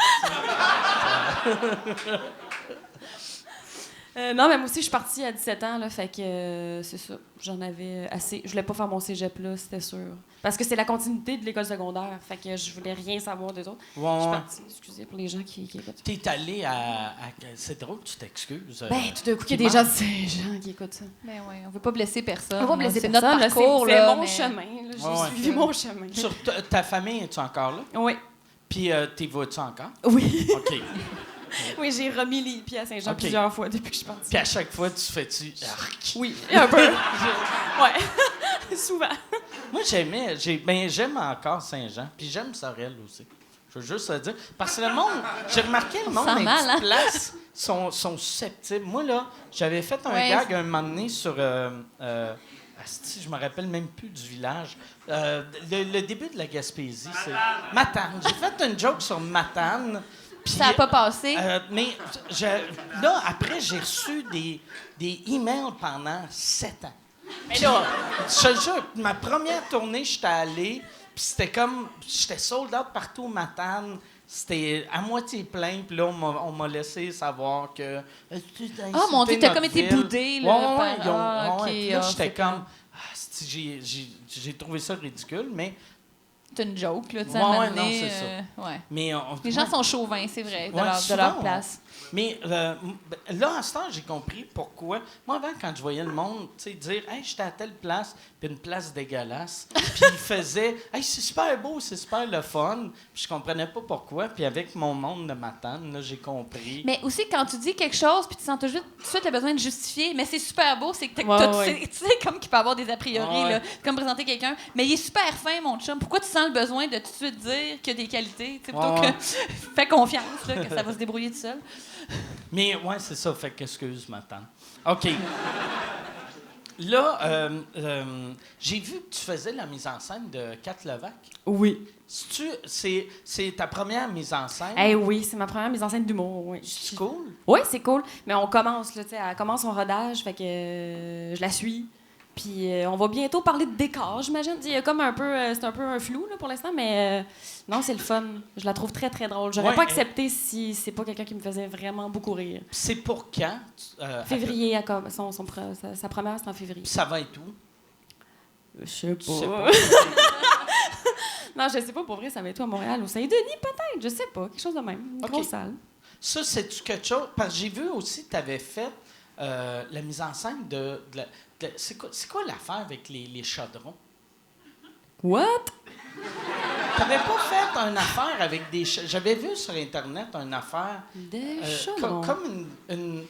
Non, mais moi aussi, je suis partie à 17 ans, là, fait que c'est ça. J'en avais assez. Je voulais pas faire mon cégep là, c'était sûr. Parce que c'est la continuité de l'école secondaire, fait que je voulais rien savoir des autres. Ouais, Je suis ouais. partie, excusez pour les gens qui écoutent. T'es allé à... C'est drôle, tu t'excuses. Ben, tout d'un coup, il y a des gens de Saint-Jean qui écoute ça. Ben oui, on veut pas blesser personne. On va blesser C'est personne, notre là, parcours, c'est là, mon mais- chemin. Là, j'ai Ouais, ouais. suivi mon chemin. Sur ta famille, es-tu encore là? Oui. Puis, t'y vas-tu encore? Oui. OK. Oui, j'ai remis les pieds à Saint-Jean OK. plusieurs fois depuis que je suis partie. Puis à chaque fois, tu fais-tu... Arc. Oui, un peu. Ouais, souvent. Moi, j'aime encore Saint-Jean, puis j'aime Sorel aussi. Je veux juste le dire. Parce que le monde, j'ai remarqué, le monde sent des mal, petites hein? places sont susceptibles. Moi, là, j'avais fait un Ouais, gag un moment donné sur... asti, je me rappelle même plus du village. Le début de la Gaspésie, c'est... Matane. J'ai fait une joke sur Matane. puis, Ça n'a pas passé. mais là, après, j'ai reçu des emails pendant 7 ans. Mais là, je te jure, ma première tournée, j'étais allé, puis c'était comme... J'étais sold out partout au Matane. C'était à moitié plein, puis là, on m'a laissé savoir que... Ah, mon Dieu, t'as comme été boudé, là. Ouais, par- Ah, OK, Puis là, ah, j'étais c'est comme... j'ai trouvé ça ridicule, mais... C'est une joke, là, tu sais, Ouais, à un moment ouais, non, donné, c'est ça. ouais. mais Les gens sont chauvins, c'est vrai, de, Ouais, leur, de souvent, leur place. Mais là, à ce temps, j'ai compris pourquoi. Moi, avant, quand je voyais le monde dire « Hey, j'étais à telle place, puis une place dégueulasse. » Puis ils faisaient « Hey, c'est super beau, c'est super le fun. » Puis je comprenais pas pourquoi. Puis avec mon monde de Matane, là, j'ai compris. Mais aussi, quand tu dis quelque chose, puis tu sens tout de suite le besoin de justifier, mais c'est super beau, c'est que Ouais. tu sais comme qu'il peut avoir des a priori, Ouais. là, comme présenter quelqu'un, mais il est super fin, mon chum. Pourquoi tu sens le besoin de tout de suite dire qu'il y a des qualités, tu sais, plutôt Ouais. que fais confiance, là, que ça va se débrouiller tout seul. Mais ouais, c'est ça. Fait qu'excuse, Matane. OK. Là, j'ai vu que tu faisais la mise en scène de Kat Levac. Oui. C'est ta première mise en scène? Eh oui, c'est ma première mise en scène d'humour, oui. C'est cool? Oui, c'est cool. Mais on commence, là, tu sais, elle commence son rodage, fait que je la suis. Puis on va bientôt parler de décor, j'imagine. Il y a comme un peu, c'est un peu un flou là, pour l'instant, mais non, c'est le fun. Je la trouve très, très drôle. J'aurais Ouais, pas accepté si c'est pas quelqu'un qui me faisait vraiment beaucoup rire. C'est pour quand? Février, sa première, c'est en février. Puis ça va être où? Je sais Tu sais pas. pas. Non, je sais pas, pour vrai, ça va être où à Montréal, au Saint-Denis, peut-être, je sais pas. Quelque chose de même. Une OK. grosse salle. Ça, c'est-tu quelque chose? Parce que j'ai vu aussi que tu avais fait la mise en scène c'est quoi l'affaire avec les chaudrons? What? T'avais pas fait une affaire avec des... J'avais vu sur Internet une affaire... Des comme chaudrons. une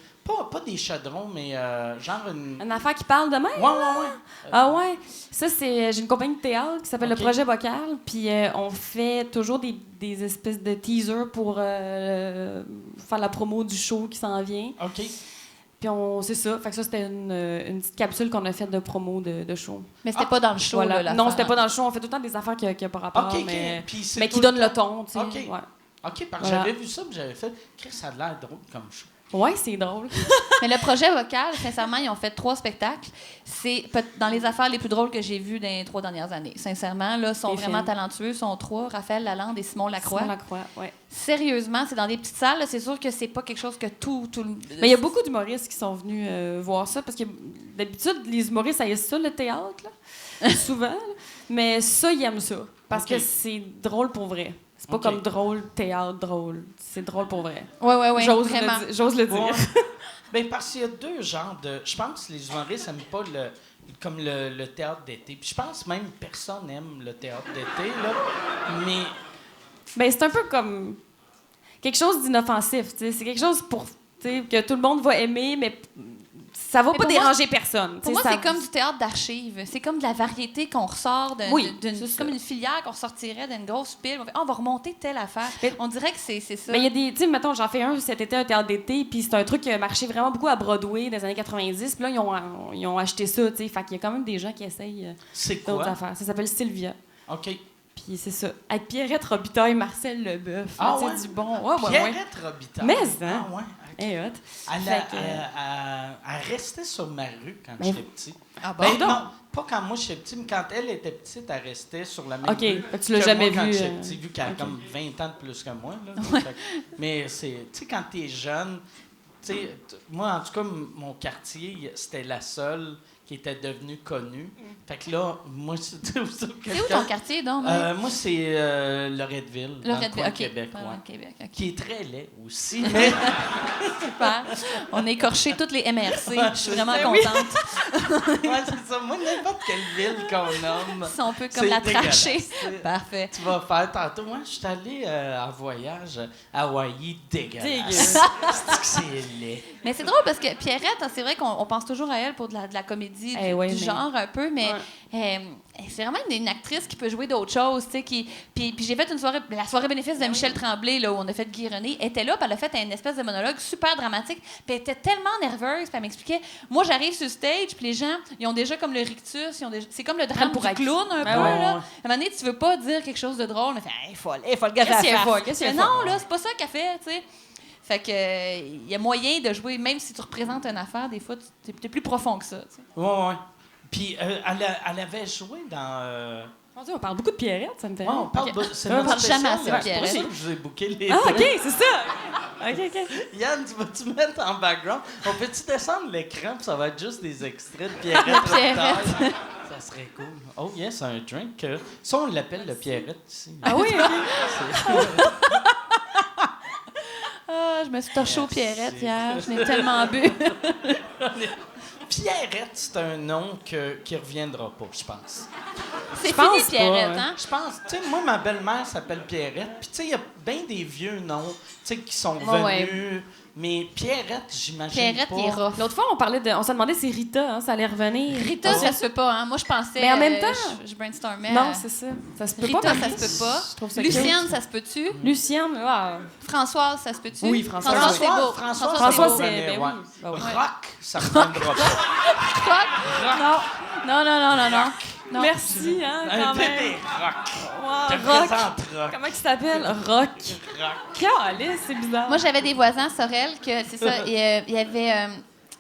pas des chaudrons, mais genre une... Une affaire qui parle de même? Ouais. Ah ouais, ça c'est j'ai une compagnie de théâtre qui s'appelle OK. Le Projet Bocal, puis on fait toujours des espèces de teasers pour faire la promo du show qui s'en vient. OK. Puis c'est ça, fait que ça c'était une petite capsule qu'on a faite de promo de show. Mais c'était pas dans le show, Voilà. là, Non, c'était pas dans le show, on fait tout le temps des affaires qui n'ont pas rapport, OK. mais Puis c'est qui tout donnent le temps- ton, tu sais. OK. Ouais. OK, parce que Voilà. j'avais vu ça, puis j'avais fait... Chris, ça a l'air drôle comme show. Ouais, c'est drôle. Mais le projet vocal, sincèrement, ils ont fait 3 spectacles. C'est dans les affaires les plus drôles que j'ai vues dans les 3 dernières années. Sincèrement, là, sont Les vraiment films. talentueux. Ils sont 3, Raphaël Lalande et Simon Lacroix. Simon Lacroix, ouais. Sérieusement, c'est dans des petites salles. là, C'est sûr que c'est pas quelque chose que tout le... Mais il y a beaucoup d'humoristes qui sont venus voir ça, parce que d'habitude, les humoristes haïssent ça, le théâtre, là, souvent. Là. Mais ça, ils aiment ça, parce OK. que c'est drôle pour vrai. C'est pas OK. comme drôle, théâtre, drôle. C'est drôle pour vrai. Ouais, J'ose vraiment. le dire. Ben parce qu'il y a deux genres de... Je pense que les humoristes n'aiment pas le théâtre d'été. Puis je pense même que personne n'aime le théâtre d'été, là. Mais... Ben, c'est un peu comme quelque chose d'inoffensif, tu sais. C'est quelque chose pour, tu sais, que tout le monde va aimer, mais ça va Mais pas pour moi, déranger personne. Pour moi, c'est comme du théâtre d'archives. C'est comme de la variété qu'on ressort c'est comme une filière qu'on sortirait d'une grosse pile. On fait, on va remonter telle affaire. Mais- on dirait que c'est ça. Mais il y a des, tu sais, mettons, j'en fais un cet été, un théâtre d'été, puis c'est un truc qui a marché vraiment beaucoup à Broadway dans les années 90, puis là, ils ont acheté ça, tu sais. Fait qu'il y a quand même des gens qui essayent C'est d'autres quoi? affaires. Ça s'appelle Sylvia. OK. Puis c'est ça. Avec Pierrette Robitaille, Marcel Leboeuf. Ah tu sais, ouais? du bon. Ouais, ouais, ouais. Pierrette Robitaille. Mais, hein? Ah ouais. Eh, hot. Elle, Fait que- elle restait sur ma rue quand Ben, j'étais petit. Ah bon? Ben non, pas quand moi j'étais petit, mais quand elle était petite, elle restait sur la même OK. rue Fait que tu l'as que jamais moi quand vu, j'étais petit, vu qu'elle a OK. comme 20 ans de plus que moi. Là, Fait que- mais c'est, tu sais, quand t'es jeune, tu sais, moi en tout cas, mon quartier, c'était la seule qui était devenue connue. Fait que là, moi, c'est où C'est où ton quartier, donc? moi, c'est Loretteville, dans le coin de OK. Québec, Ah, ouais. Québec, OK. Qui est très laid aussi, mais... Super. On a écorché toutes les MRC. Je suis vraiment Ben oui. contente. ouais, c'est ça. Moi, n'importe quelle ville qu'on nomme... Si on peut comme C'est la dégueulasse, tracher. c'est- Parfait. Tu vas faire tantôt. Moi, je suis allé en voyage à Hawaï, dégueulasse. Dégueu. C'est que c'est laid. Mais c'est drôle parce que Pierrette, c'est vrai qu'on pense toujours à elle pour de la comédie Eh ouais, du mais- genre un peu, mais Ouais. c'est vraiment une actrice qui peut jouer d'autres choses, tu sais. Puis j'ai fait une soirée, la soirée bénéfice de Michel Tremblay, là, où on a fait Guy René. Elle était là, puis elle a fait une espèce de monologue super dramatique. Puis elle était tellement nerveuse, puis elle m'expliquait. Moi, j'arrive sur le stage, puis les gens, ils ont déjà comme le rictus, c'est comme le drame pour du acquis. clown un Ouais, peu, ouais, là. À ouais. un moment donné, tu veux pas dire quelque chose de drôle, mais fait, hey, folle, le gars Qu'est-ce à qu'elle la est face. folle? Qu'est-ce qu'elle Mais est non, folle? là, c'est pas ça qu'elle fait, tu sais. Fait que il y a moyen de jouer, même si tu représentes une affaire, des fois, t'es plus profond que ça. Tu sais. Ouais, ouais. Puis elle avait joué dans... Mon Dieu, on parle beaucoup de Pierrette, ça me fait. Ouais, on parle OK. c'est On notre parle jamais spécial, assez de là. C'est pour Pierrette. ça que je vous ai booké les Ah, deux. OK, c'est ça. OK, OK. Yann, tu vas-tu mettre en background? On peut-tu descendre l'écran, puis ça va être juste des extraits de Pierrette Pierrette. Robitaille? Ça serait cool. Oh yes, un drink. Ça, on l'appelle le Pierrette ici. Ah oui, OK. Ah, je me suis torchée aux Merci. Pierrette hier. Je n'ai tellement bu. Pierrette, c'est un nom qui reviendra pas, je pense. C'est pense fini, pas, Pierrette, ouais. hein? Je pense, tu sais, moi, ma belle-mère s'appelle Pierrette. Puis, tu sais, il y a bien des vieux noms, tu sais, qui sont venus. Ouais. Mais Pierrette, j'imagine Pierrette, pas. il est rough. L'autre fois, on s'est demandé si Rita, hein, ça allait revenir. Rita, ça se peut pas, hein? Moi, je pensais. Mais en même temps- je brainstormais. Non, c'est ça. Ça se peut Rita, pas. ça Marie. se peut pas. Je trouve ça Lucienne, cute. ça se peut-tu? Lucienne, ah. Françoise, ça se peut-tu? Oui, Françoise. Françoise, c'est beau. François, François, beau. c'est- ben Ouais. oui. Ben oui. Rock, ça reviendra pas. Rock? Non. Non. Non. Merci, hein, Un quand même. bébé rock. Wow, Te Rock. présente rock. Comment il s'appelle? Rock. Calisse, c'est bizarre. Moi, j'avais des voisins à Sorel que, c'est ça, il y avait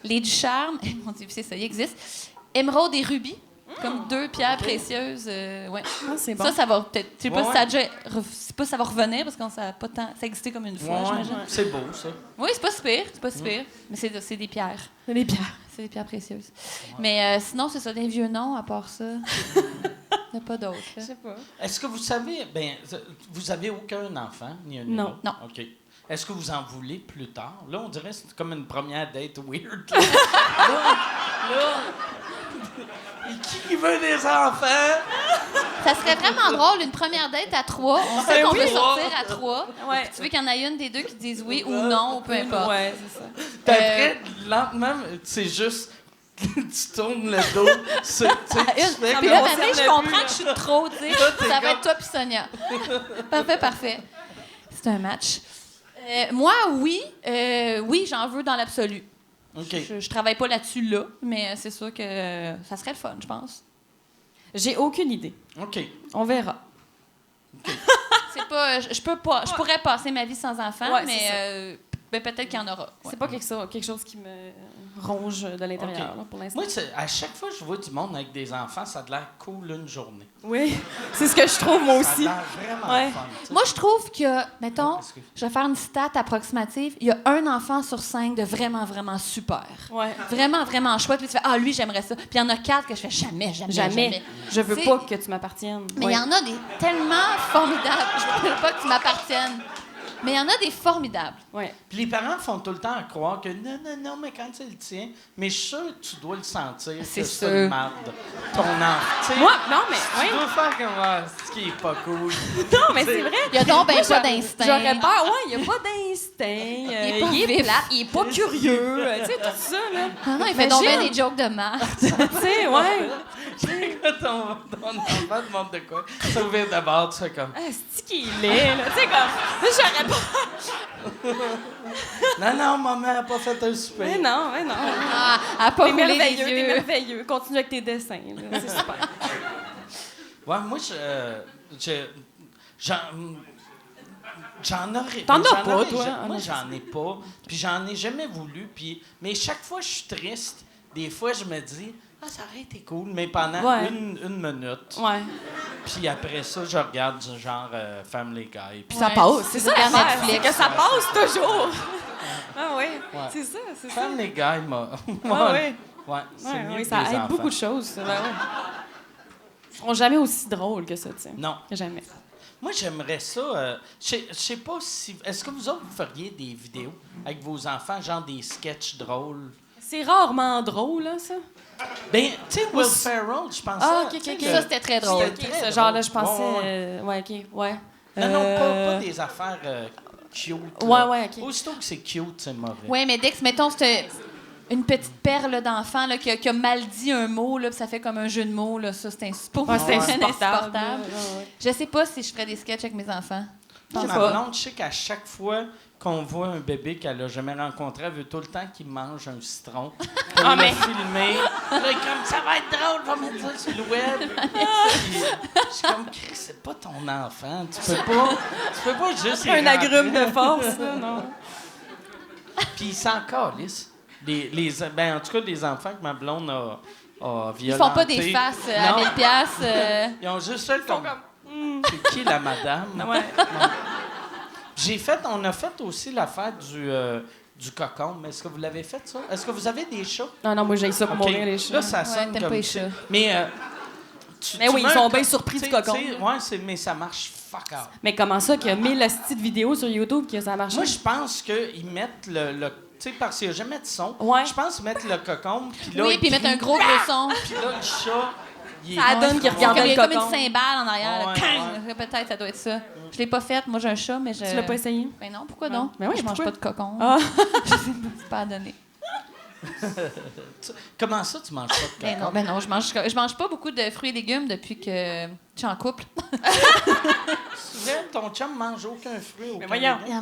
les Ducharme, mon Dieu, c'est ça, il existe, émeraude et rubis, comme deux pierres précieuses. Ouais. Ah, c'est bon. Ça va peut-être. Je sais pas Ouais, si ça a déjà. Je sais pas si ça va revenir parce que ça a pas tant. Ça existait comme une fois, Ouais, j'imagine. c'est beau, ça. Oui, c'est pas si pire. C'est pas si pire. Mais c'est des pierres. C'est des pierres. C'est des pierres précieuses. Mais sinon, c'est ça, des vieux noms, à part ça. Il n'y a pas d'autres. là. Je sais pas. Est-ce que vous savez, vous avez aucun enfant, ni un ni Non. l'autre? Non. OK. Est-ce que vous en voulez plus tard? Là, on dirait que c'est comme une première date weird. Là. Et qui veut des enfants? Ça serait vraiment drôle, une première date à 3. On sait Ben qu'on oui. peut sortir à 3. Ouais. Tu veux qu'il y en a une des deux qui dise oui ou non, ou peu importe. Ouais, c'est ça. Puis après, lentement, c'est juste... tu tournes le dos. Tu sais, tu fais Puis comme- là, on maintenant, je s'aime comprends plus, que je suis trop, tu sais. t'es Ça va comme- être toi puis Sonia. Parfait. C'est un match. Moi, oui, j'en veux dans l'absolu. OK. Je travaille pas là-dessus, là, mais c'est sûr que ça serait le fun, je pense. J'ai aucune idée. OK. On verra. C'est pas... Je peux pas... Je pourrais passer ma vie sans enfant, Ouais, c'est mais ça. ben, peut-être qu'il y en aura. Ouais. C'est pas quelque chose qui me ronge de l'intérieur, OK. là, pour l'instant. Moi, à chaque fois que je vois du monde avec des enfants, ça a l'air cool une journée. Oui, c'est ce que je trouve, moi Ça a aussi. l'air vraiment Ouais. fun. tu sais. Moi, je trouve que, mettons, Qu'est-ce que- je vais faire une stat approximative, il y a un enfant sur 5 de vraiment, vraiment super. Ouais. Vraiment, vraiment chouette. Puis tu fais, ah, lui, j'aimerais ça. Puis il y en a 4 que je fais jamais. Jamais. Je veux Tu sais, pas que tu m'appartiennes. Mais il Ouais. y en a des tellement formidables. Je veux pas que tu m'appartiennes. Mais il y en a des formidables. Ouais. Puis les parents font tout le temps croire que non, mais quand c'est le tien, mais je suis sûr que tu dois le sentir. C'est que sûr. une marde. Ton enfant. Tu sais, Moi, non, mais. tu Ouais. dois faire comme ce qui est pas cool. Non, mais c'est vrai. Il y a donc ben Moi, pas d'instinct. J'aurais peur. Ouais, il n'y a pas d'instinct. Il est pas il est vif. plate, il est pas curieux. Tu sais, tout ça, là. Ah non, il fait donc ben Imagine. des jokes de marde. Tu sais, ouais. Ton enfant te montre de quoi. Ça ouvre d'abord, tu fais comme. Ah, c'est qu'il est, là. Tu sais, comme. J'aurais pas. Non, maman n'a pas fait un souper. Mais non, mais non. Ah, à pas T'es rouler les merveilleux, t'es yeux. merveilleux. Continue avec tes dessins, là. C'est super. Ouais, moi, j'en aurais. T'en as j'en pas, aurais toi? ja- Ah, Moi, non, j'en ai pas. Puis j'en ai jamais voulu. Mais chaque fois, je suis triste. Des fois, je me dis, ça aurait été cool. Mais pendant Ouais. une minute. Ouais. Puis après ça, je regarde du genre Family Guy. Puis Ça Ouais. passe. C'est ça Regarde l'affaire. Netflix. C'est que ça passe toujours. Ah oui. Ouais. C'est ça, c'est ça. Family Guy m'a. Ah oui. Ouais, c'est Ouais, mieux oui, que ça les aide enfants. beaucoup de choses. Ça, ben ouais. Ils seront jamais aussi drôles que ça, tu sais. Non. Jamais. Moi, j'aimerais ça. Je sais pas si. Est-ce que vous autres, vous feriez des vidéos avec vos enfants, genre des sketchs drôles? C'est rarement drôle, là, ça. Ben, tu sais, Will Ferrell, je pense. Ah, ok, ok, tu sais, ok. Ça, c'était très drôle. C'était Ok, très ce genre-là, je drôle. pensais. Ouais, Ouais, ok, ouais. Non, pas des affaires cute. Ouais, là. ouais, ok. Aussitôt que c'est cute, c'est mauvais. Oui, mais dès que, mettons, c'est une petite perle d'enfant là, qui a mal dit un mot, là, puis ça fait comme un jeu de mots, là, ça, c'est insupportable. Ouais, c'est insupportable. insupportable. Ouais, ouais. Je sais pas si je ferais des sketchs avec mes enfants. Moi, sais ma pas. blonde, je sais qu'à chaque fois qu'on voit un bébé qu'elle n'a jamais rencontré, elle veut tout le temps qu'il mange un citron. Pour Ah, le mais- filmer. Là, comme, ça va être drôle, va mettre ça sur le web. Puis, je suis comme, Chris, c'est pas ton enfant. Tu peux pas juste y Un rentrer. agrume de force, là, non. Puis ils s'en calissent. Ben, en tout cas, les enfants que ma blonde a violentés. Ils font pas des faces à Non. 1000 piastres. Ils ont juste fait comme... C'est qui la madame? Ouais. On a fait aussi l'affaire du cocon. Mais est-ce que vous l'avez fait, ça? Est-ce que vous avez des chats? Non, non, moi, j'ai ça pour OK. mourir, les chats. Là, ça sonne t'aimes comme pas les ça. chats. Mais, Mais oui, mets ils sont un bien co- surpris du t'sais- cocon, t'sais, là. ouais, mais ça marche fuck out. Mais comment ça qu'il y a 1000 hosties de vidéos sur YouTube que ça marche? Moi, je pense qu'ils mettent le tu sais, parce qu'il n'y a jamais de son. Ouais. Je pense qu'ils mettent le cocon, puis là, Oui, ils puis mettre un crient. gros son. Puis là, le chat, il est... Ça donne qu'il regarde Il y le a comme une cocon. cymbale en arrière. là. Ouais, Kang! Peut-être, ça doit être ça. Je l'ai pas faite. Moi, j'ai un chat, mais je... Tu l'as pas essayé? Ben non, pourquoi Ouais. non? Ben oui, je mange pourquoi? pas de cocon. Ah. Je sais pas, c'est pas à donner. Comment ça, tu manges pas de Ben cocon? non, ben non, je mange pas beaucoup de fruits et légumes depuis que je suis en couple. Souvent, ton chum mange aucun fruit, aucun voyons. légume.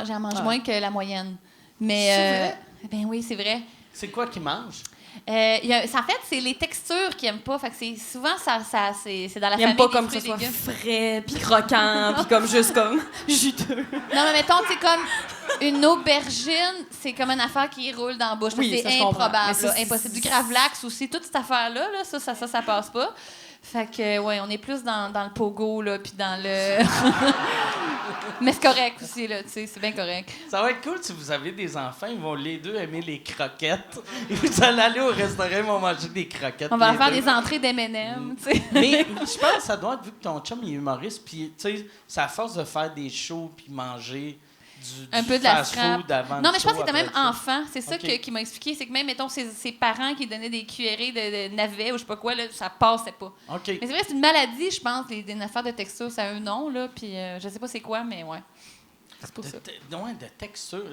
J'en mange Ah. moins que la moyenne. Mais, C'est vrai? ben oui, c'est vrai. C'est quoi qu'il mange? En fait, c'est les textures qu'ils aiment pas. Fait que souvent, c'est dans la Ils famille aiment pas des comme que fruits ce et soit légumes. frais, puis croquant, puis comme juste comme juteux. Non, mais mettons, c'est comme une aubergine, c'est comme une affaire qui roule dans la bouche. Oui, c'est ça, je comprends. improbable, Mais ça, là, c'est- impossible. Du gravlax aussi, toute cette affaire-là, là, ça passe pas. Fait que, ouais, on est plus dans le pogo, là, puis dans le... Mais c'est correct aussi, là, tu sais, c'est bien correct. Ça va être cool si vous avez des enfants, ils vont les deux aimer les croquettes. Et vous allez aller au restaurant, ils vont manger des croquettes. On va les faire deux. des entrées d'M&M, tu sais. Mais je pense que ça doit être, vu que ton chum il est humoriste, puis tu sais, c'est à force de faire des shows puis manger Un du peu de la fast-food avant Non, le mais je pense show, que c'était même après le show. enfant. C'est ça OK. qui m'a expliqué. C'est que même, mettons, ses parents qui donnaient des cuillerées de navet ou je sais pas quoi, là, ça passait pas. OK. Mais c'est vrai, c'est une maladie, je pense, une affaire de texture, ça a un nom, là, puis je sais pas c'est quoi, mais ouais. C'est pour ça. De texture.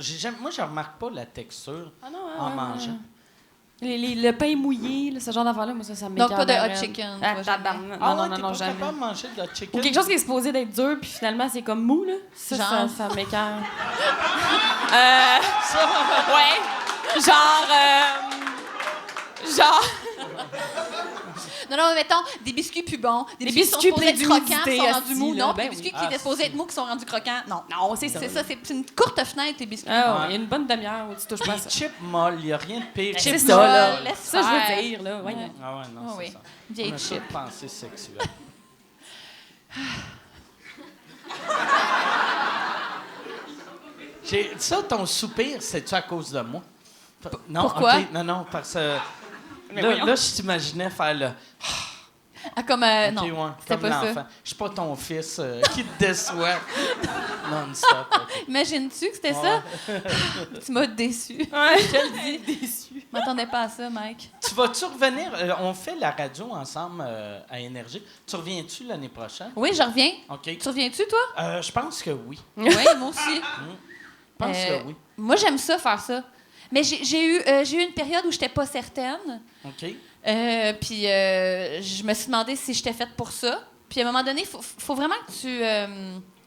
Moi, je remarque pas la texture Ah non, en mangeant. Le pain mouillé, là, ce genre d'affaire-là, moi, ça m'écoeure. Donc, pas de hot bien, chicken, Ah, toi, tabarnak. Ah Non, ouais, non, t'es non, pas jamais. capable de manger de la chicken? Ou quelque chose qui est supposé d'être dur, puis finalement, c'est comme mou, là. Genre? Ça m'écoeure. Ouais. Genre... Non, non, mais mettons, des biscuits plus bons, des Des biscuits qui sont biscuits supposés être pleins croquants, qui d'humidité, sont rendus asti, mous, là. non. Ben Des oui. biscuits qui étaient supposés être mous, qui sont rendus croquants, non. Non, c'est ça. C'est ça, c'est une courte fenêtre, les biscuits. Ah Ouais. ouais, il y a une bonne demi-heure où tu touches pas à Les ça. chips molles, il n'y a rien de pire. C'est chips ça, là. molles, laisse Ça, je faire. veux dire, là. Voyons. Ah ouais, non, Ah c'est oui. ça. Vieille On a chip. toutes pensée sexuelle. Ça, ton soupir, c'est-tu à cause de moi? Non, Pourquoi? ok, non, parce que... Mais Là, voyons. là, je t'imaginais faire le... Ah, comme, Ok, non, ouais, c'était comme pas l'enfant. ça. Je suis pas ton fils qui te déçoit. Non-stop. OK. Imagines-tu que c'était ça? Tu m'as déçu. Ouais. Je te le dis. Déçu. Je m'attendais pas à ça, Mike. Tu vas-tu revenir? On fait la radio ensemble à Énergie. Tu reviens-tu l'année prochaine? Oui, je reviens. OK. Tu reviens-tu, toi? Je pense que oui. Oui, moi aussi. Je pense que oui. Moi, j'aime ça, faire ça. Mais j'ai eu une période où j'étais pas certaine. OK. Puis je me suis demandé si j'étais faite pour ça. Puis à un moment donné, il faut vraiment que tu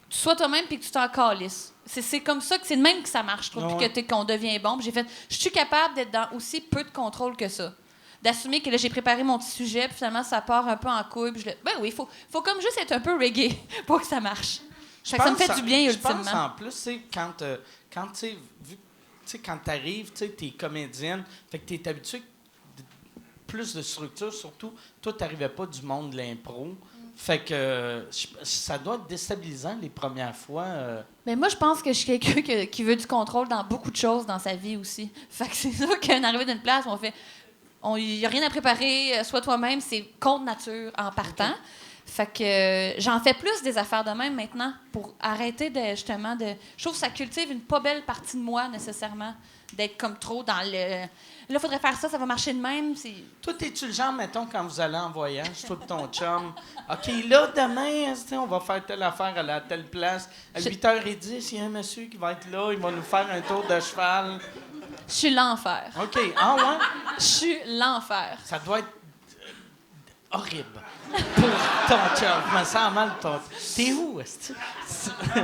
sois toi-même puis que tu t'en calisses. C'est comme ça, que c'est de même que ça marche, je trouve, puis qu'on devient bon. Puis j'ai fait, je suis capable d'être dans aussi peu de contrôle que ça. D'assumer que là, j'ai préparé mon petit sujet, puis finalement, ça part un peu en couille. Puis ben oui, faut comme juste être un peu reggae pour que ça marche. Fait que ça me fait du bien, ultimement. Je pense en plus, c'est quand tu arrives, tu es comédienne, fait que tu es habitué plus de structure, surtout, toi, tu n'arrivais pas du monde de l'impro. Fait que ça doit être déstabilisant les premières fois. Mais moi, je pense que je suis quelqu'un qui veut du contrôle dans beaucoup de choses dans sa vie aussi. Fait que c'est sûr qu'un arrivé d'une place, il n'y a rien à préparer, sois toi-même, c'est contre nature en partant. Okay. Fait que j'en fais plus des affaires de même maintenant pour arrêter justement de... Je trouve que ça cultive une pas belle partie de moi, nécessairement, d'être comme trop dans le... Là, il faudrait faire ça, ça va marcher de même. Toi, es-tu le genre, mettons, quand vous allez en voyage, toi et ton chum, OK, là, demain, on va faire telle affaire à telle place. À 8h10, il y a un monsieur qui va être là, il va nous faire un tour de cheval. Je suis l'enfer. OK. Ah ouais? Je suis l'enfer. Ça doit être horrible pour ton chum. Je me sens mal. T'es où, est-ce que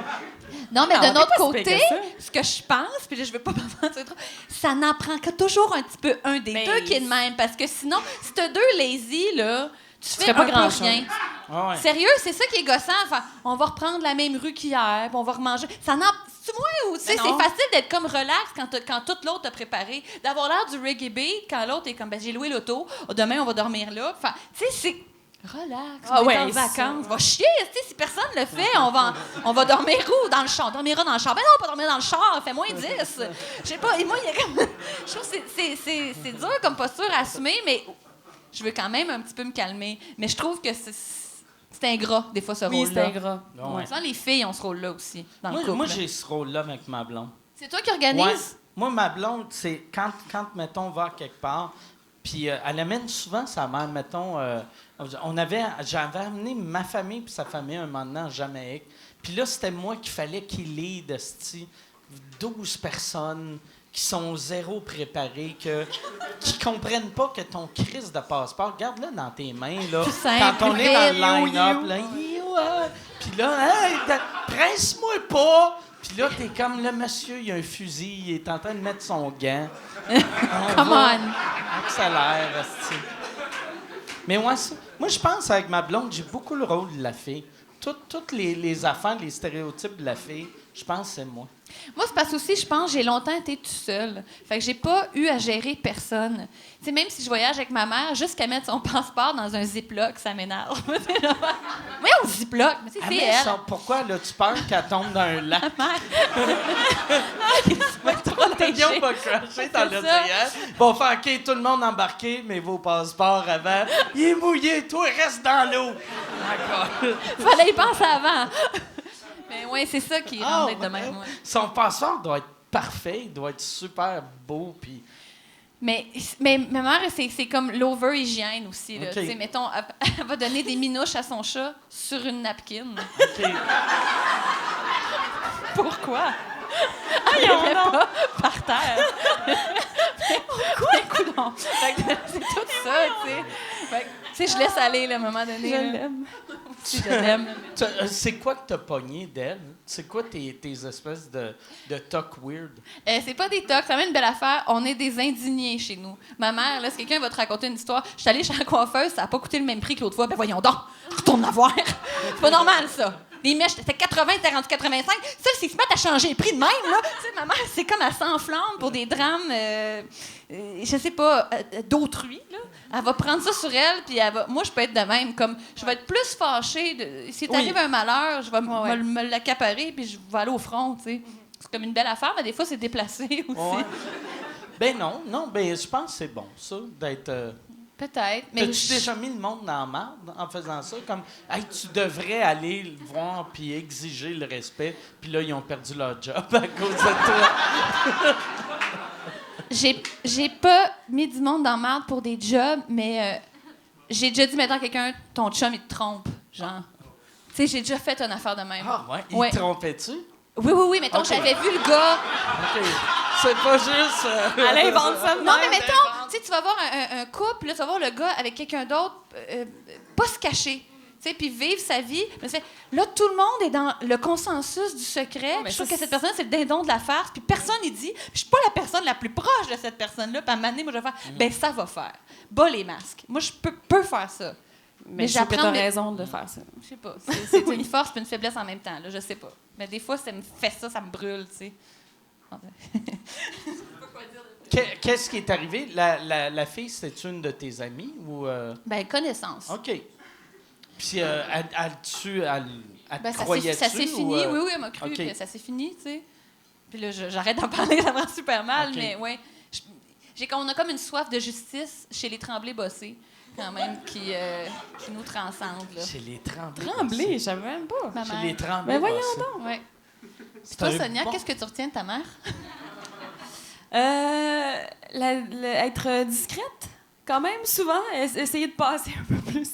Non, mais d'un autre côté, ça. ce que je pense, puis là, je vais pas penser trop, ça n'en prend que toujours un petit peu un des deux qui est de même. Parce que sinon, si t'as deux lazy, là, tu fais pas un peu grand-chose. rien. Ah ouais. Sérieux, c'est ça qui est gossant. Enfin, on va reprendre la même rue qu'hier, puis on va remanger. Ça n'en... C'est moi ou tu sais, c'est facile d'être comme relax quand tout l'autre t'a préparé, d'avoir l'air du reggae beat quand l'autre est comme ben j'ai loué l'auto, demain on va dormir là. Enfin, tu sais, c'est relax, on est en vacances, va chier, si personne le fait, on va dormir où? Dans le char, on dormira dans le char. Ben non, pas dormir dans le char, il fait moins 10. Je sais pas, et moi, il y a comme... Je trouve que c'est dur comme posture à assumer, mais je veux quand même un petit peu me calmer. Mais je trouve que c'est ingrat, des fois, ce rôle-là. Oui, c'est ingrat. Ouais. Souvent, les filles ont ce rôle-là aussi, dans le couple. Moi, j'ai ce rôle-là avec ma blonde. C'est toi qui organises? Ouais. Moi, ma blonde, c'est quand mettons, on va quelque part, puis elle amène souvent sa mère, mettons... j'avais amené ma famille puis sa famille un moment donné en Jamaïque. Puis là, c'était moi qu'il fallait qu'il lead 12 personnes qui sont zéro préparées, qui comprennent pas que ton crise de passeport, garde-le dans tes mains, là. Quand on est dans le line-up, là, puis là, hey, presse-moi pas! Puis là, t'es comme le monsieur, il a un fusil, il est en train de mettre son gant. Come on! Accélère, esti. Mais moi, je pense avec ma blonde, j'ai beaucoup le rôle de la fille. Toutes les affaires, les stéréotypes de la fille, je pense que c'est moi. Moi, c'est parce que aussi, je pense que j'ai longtemps été toute seule. Fait que j'ai pas eu à gérer personne. Tu sais, même si je voyage avec ma mère, juste qu'à mettre son passeport dans un Ziploc, ça m'énerve. Oui, au Ziploc, mais c'est elle. Pourquoi, là, tu peur qu'elle tombe dans un lac? Ma mère. L'oignon va crasher dans l'océan. Bon, faire OK, tout le monde embarqué, mais vos passeports avant. Il est mouillé, toi, reste dans l'eau. D'accord. Fallait y penser avant. Mais oui, c'est ça qui rend d'être de même. Ouais. Son passeport doit être parfait, il doit être super beau, puis... Mais ma mère, c'est comme l'over-hygiène aussi. Là. Okay. Mettons, elle va donner des minouches à son chat sur une napkin. OK. Pourquoi? Ah, il en a pas par terre. Pourquoi? C'est tout ça, tu sais. Tu sais, je laisse aller, là, à un moment donné. Je l'aime. Si je l'aime. C'est quoi que t'as pogné d'elle? C'est quoi tes espèces de tocs weird? C'est pas des tocs, c'est vraiment une belle affaire. On est des indignés chez nous. Ma mère, là, si quelqu'un va te raconter une histoire, je suis allée chez la coiffeuse, ça a pas coûté le même prix que l'autre fois. Ben voyons donc, retourne la voir. C'est pas normal, ça. Les mèches, c'était 80, t'es rendu 85. Ça, s'ils se mettent à changer les prix de même, là. Tu sais, ma mère, c'est comme elle s'enflamme pour des drames, je sais pas, d'autrui, là. Elle va prendre ça sur elle, puis elle va... Moi, je peux être de même, comme... Je vais être plus fâchée. S'il t'arrive un malheur, je vais me l'accaparer, puis je vais aller au front, tu sais. C'est comme une belle affaire, mais des fois, c'est déplacé aussi. Ouais. Ben non, ben je pense que c'est bon, ça, d'être... Peut-être. Mais T'as-tu déjà mis le monde dans la merde en faisant ça? Comme, hey, tu devrais aller le voir puis exiger le respect, puis là, ils ont perdu leur job à cause de toi. J'ai pas mis du monde dans la merde pour des jobs, mais j'ai déjà dit, mettons, à quelqu'un, ton chum, il te trompe, genre. Tu sais, j'ai déjà fait une affaire de même. Ah ouais? Ouais. Ils te trompaient-tu? Oui, mettons, Ok. j'avais vu le gars. OK. C'est pas juste... Elle invente ça de Non, mais même. mettons, tu sais, tu vas voir un couple, là, tu vas voir le gars avec quelqu'un d'autre, pas se cacher, tu sais, puis vivre sa vie. Mais là, tout le monde est dans le consensus du secret. mais Je trouve ça, que cette personne, c'est le dindon de la farce, puis personne n'y dit. Puis je suis pas la personne la plus proche de cette personne-là. Puis à un moment donné, moi, je vais faire, ben ça va faire. Bas les masques. Moi, je peux faire ça. Mais je trouve que j'apprends t'as de- raison de faire ça. Je sais pas. C'est une force puis une faiblesse en même temps, là, je sais pas. Mais des fois, ça me fait ça me brûle, tu sais. Qu'est-ce qui est arrivé? La fille, c'était une de tes amies ou... Ben, connaissance. OK. Puis, elle Ben, te croyait-tu? ça s'est fini, ou, oui, elle m'a cru, OK. puis ça s'est fini, tu sais. Puis là, j'arrête d'en parler, ça me rend super mal, OK. mais ouais. On a comme une soif de justice chez les Tremblay-Bossé, quand même, qui nous transcende, là. Chez les Tremblay. Tremblay, je savais même pas. Ma Chez mère. les Tremblay. Mais voyons donc. Ouais. C'est Toi, un Sonia, bon- qu'est-ce que tu retiens de ta mère? Être discrète, quand même, souvent. Essayer de passer un peu plus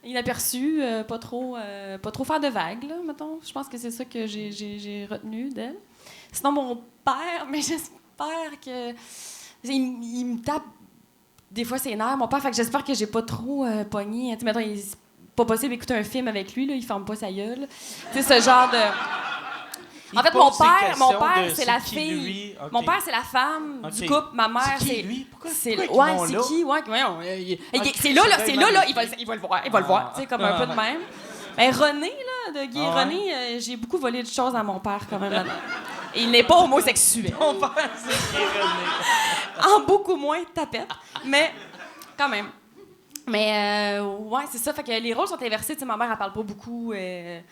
inaperçue, pas trop faire de vagues, là, mettons. Je pense que c'est ça que j'ai retenu d'elle. Sinon, mon père, mais j'espère que... Il me tape des fois ses nerfs, mon père, fait que j'espère que j'ai pas trop pogné. Tu sais, mettons, c'est pas possible d'écouter un film avec lui, là, il ferme pas sa gueule. Tu sais, ce genre de... En fait, mon père, c'est la fille. Okay. Mon père, c'est la femme OK. du couple. Ma mère, C'est qui, c'est... lui? Pourquoi C'est ils ouais, vont c'est là? qui? Ouais, voyons, OK, c'est là, c'est il va le voir, il va le voir. Tu sais, comme un peu de même. Mais René, là, de Guy Ah ouais? René, j'ai beaucoup volé de choses à mon père, quand même. Là-dedans. Et il n'est pas homosexuel. Mon père, c'est qui, René? En beaucoup moins tapette, mais quand même. Mais ouais, c'est ça. Fait que les rôles sont inversés. Tu sais, ma mère, elle parle pas beaucoup. C'est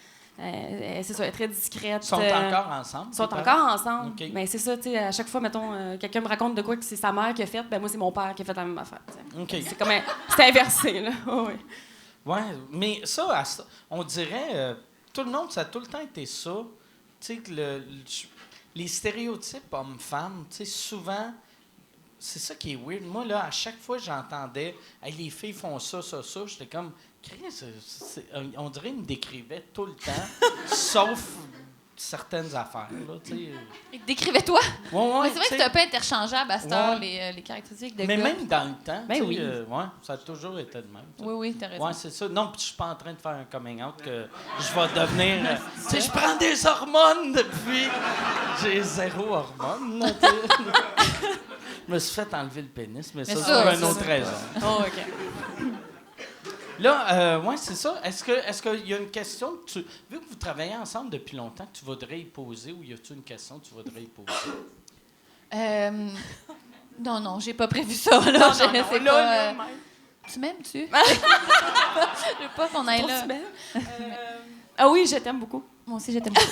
ça, elle est très discrète. Ils sont encore ensemble? Ils sont tes parents? encore ensemble. OK. Mais c'est ça, tu sais, à chaque fois, mettons, quelqu'un me raconte de quoi que c'est sa mère qui a fait, ben moi, c'est mon père qui a fait la même affaire. Tu sais. OK. C'est comme c'est inversé, là. Oui. Oui, mais ça, on dirait, tout le monde, ça a tout le temps été ça. Tu sais, que les stéréotypes hommes-femmes, tu sais, souvent, c'est ça qui est weird. Moi, là, à chaque fois que j'entendais, hey, les filles font ça, j'étais comme, Chris, on dirait qu'ils me décrivaient tout le temps, sauf certaines affaires, là, tu sais. Décrivez-toi. Ouais, Mais c'est vrai que c'est un peu interchangeable à cette heure, Ouais. les caractéristiques de Mais gars. même dans le temps, Ben tu sais, oui. ouais, ça a toujours été de même. tu sais. Oui, t'as raison. Oui, c'est ça. Non, puis je suis pas en train de faire un coming out que je vais devenir... tu sais, je prends des hormones depuis... J'ai 0 hormones, là, tu sais. Je me suis fait enlever le pénis, mais ça, c'est ça, pour c'est une autre ça. raison. Oh, OK. Là, ouais, c'est ça. Est-ce qu'il y a une question que tu... Vu que vous travaillez ensemble depuis longtemps, que tu voudrais y poser, ou y a-t-il une question que tu voudrais y poser? Non, j'ai pas prévu ça, là. Je sais pas, tu m'aimes-tu? Je veux pas qu'on aille là. Ah oui, je t'aime beaucoup. Moi aussi, je t'aime beaucoup.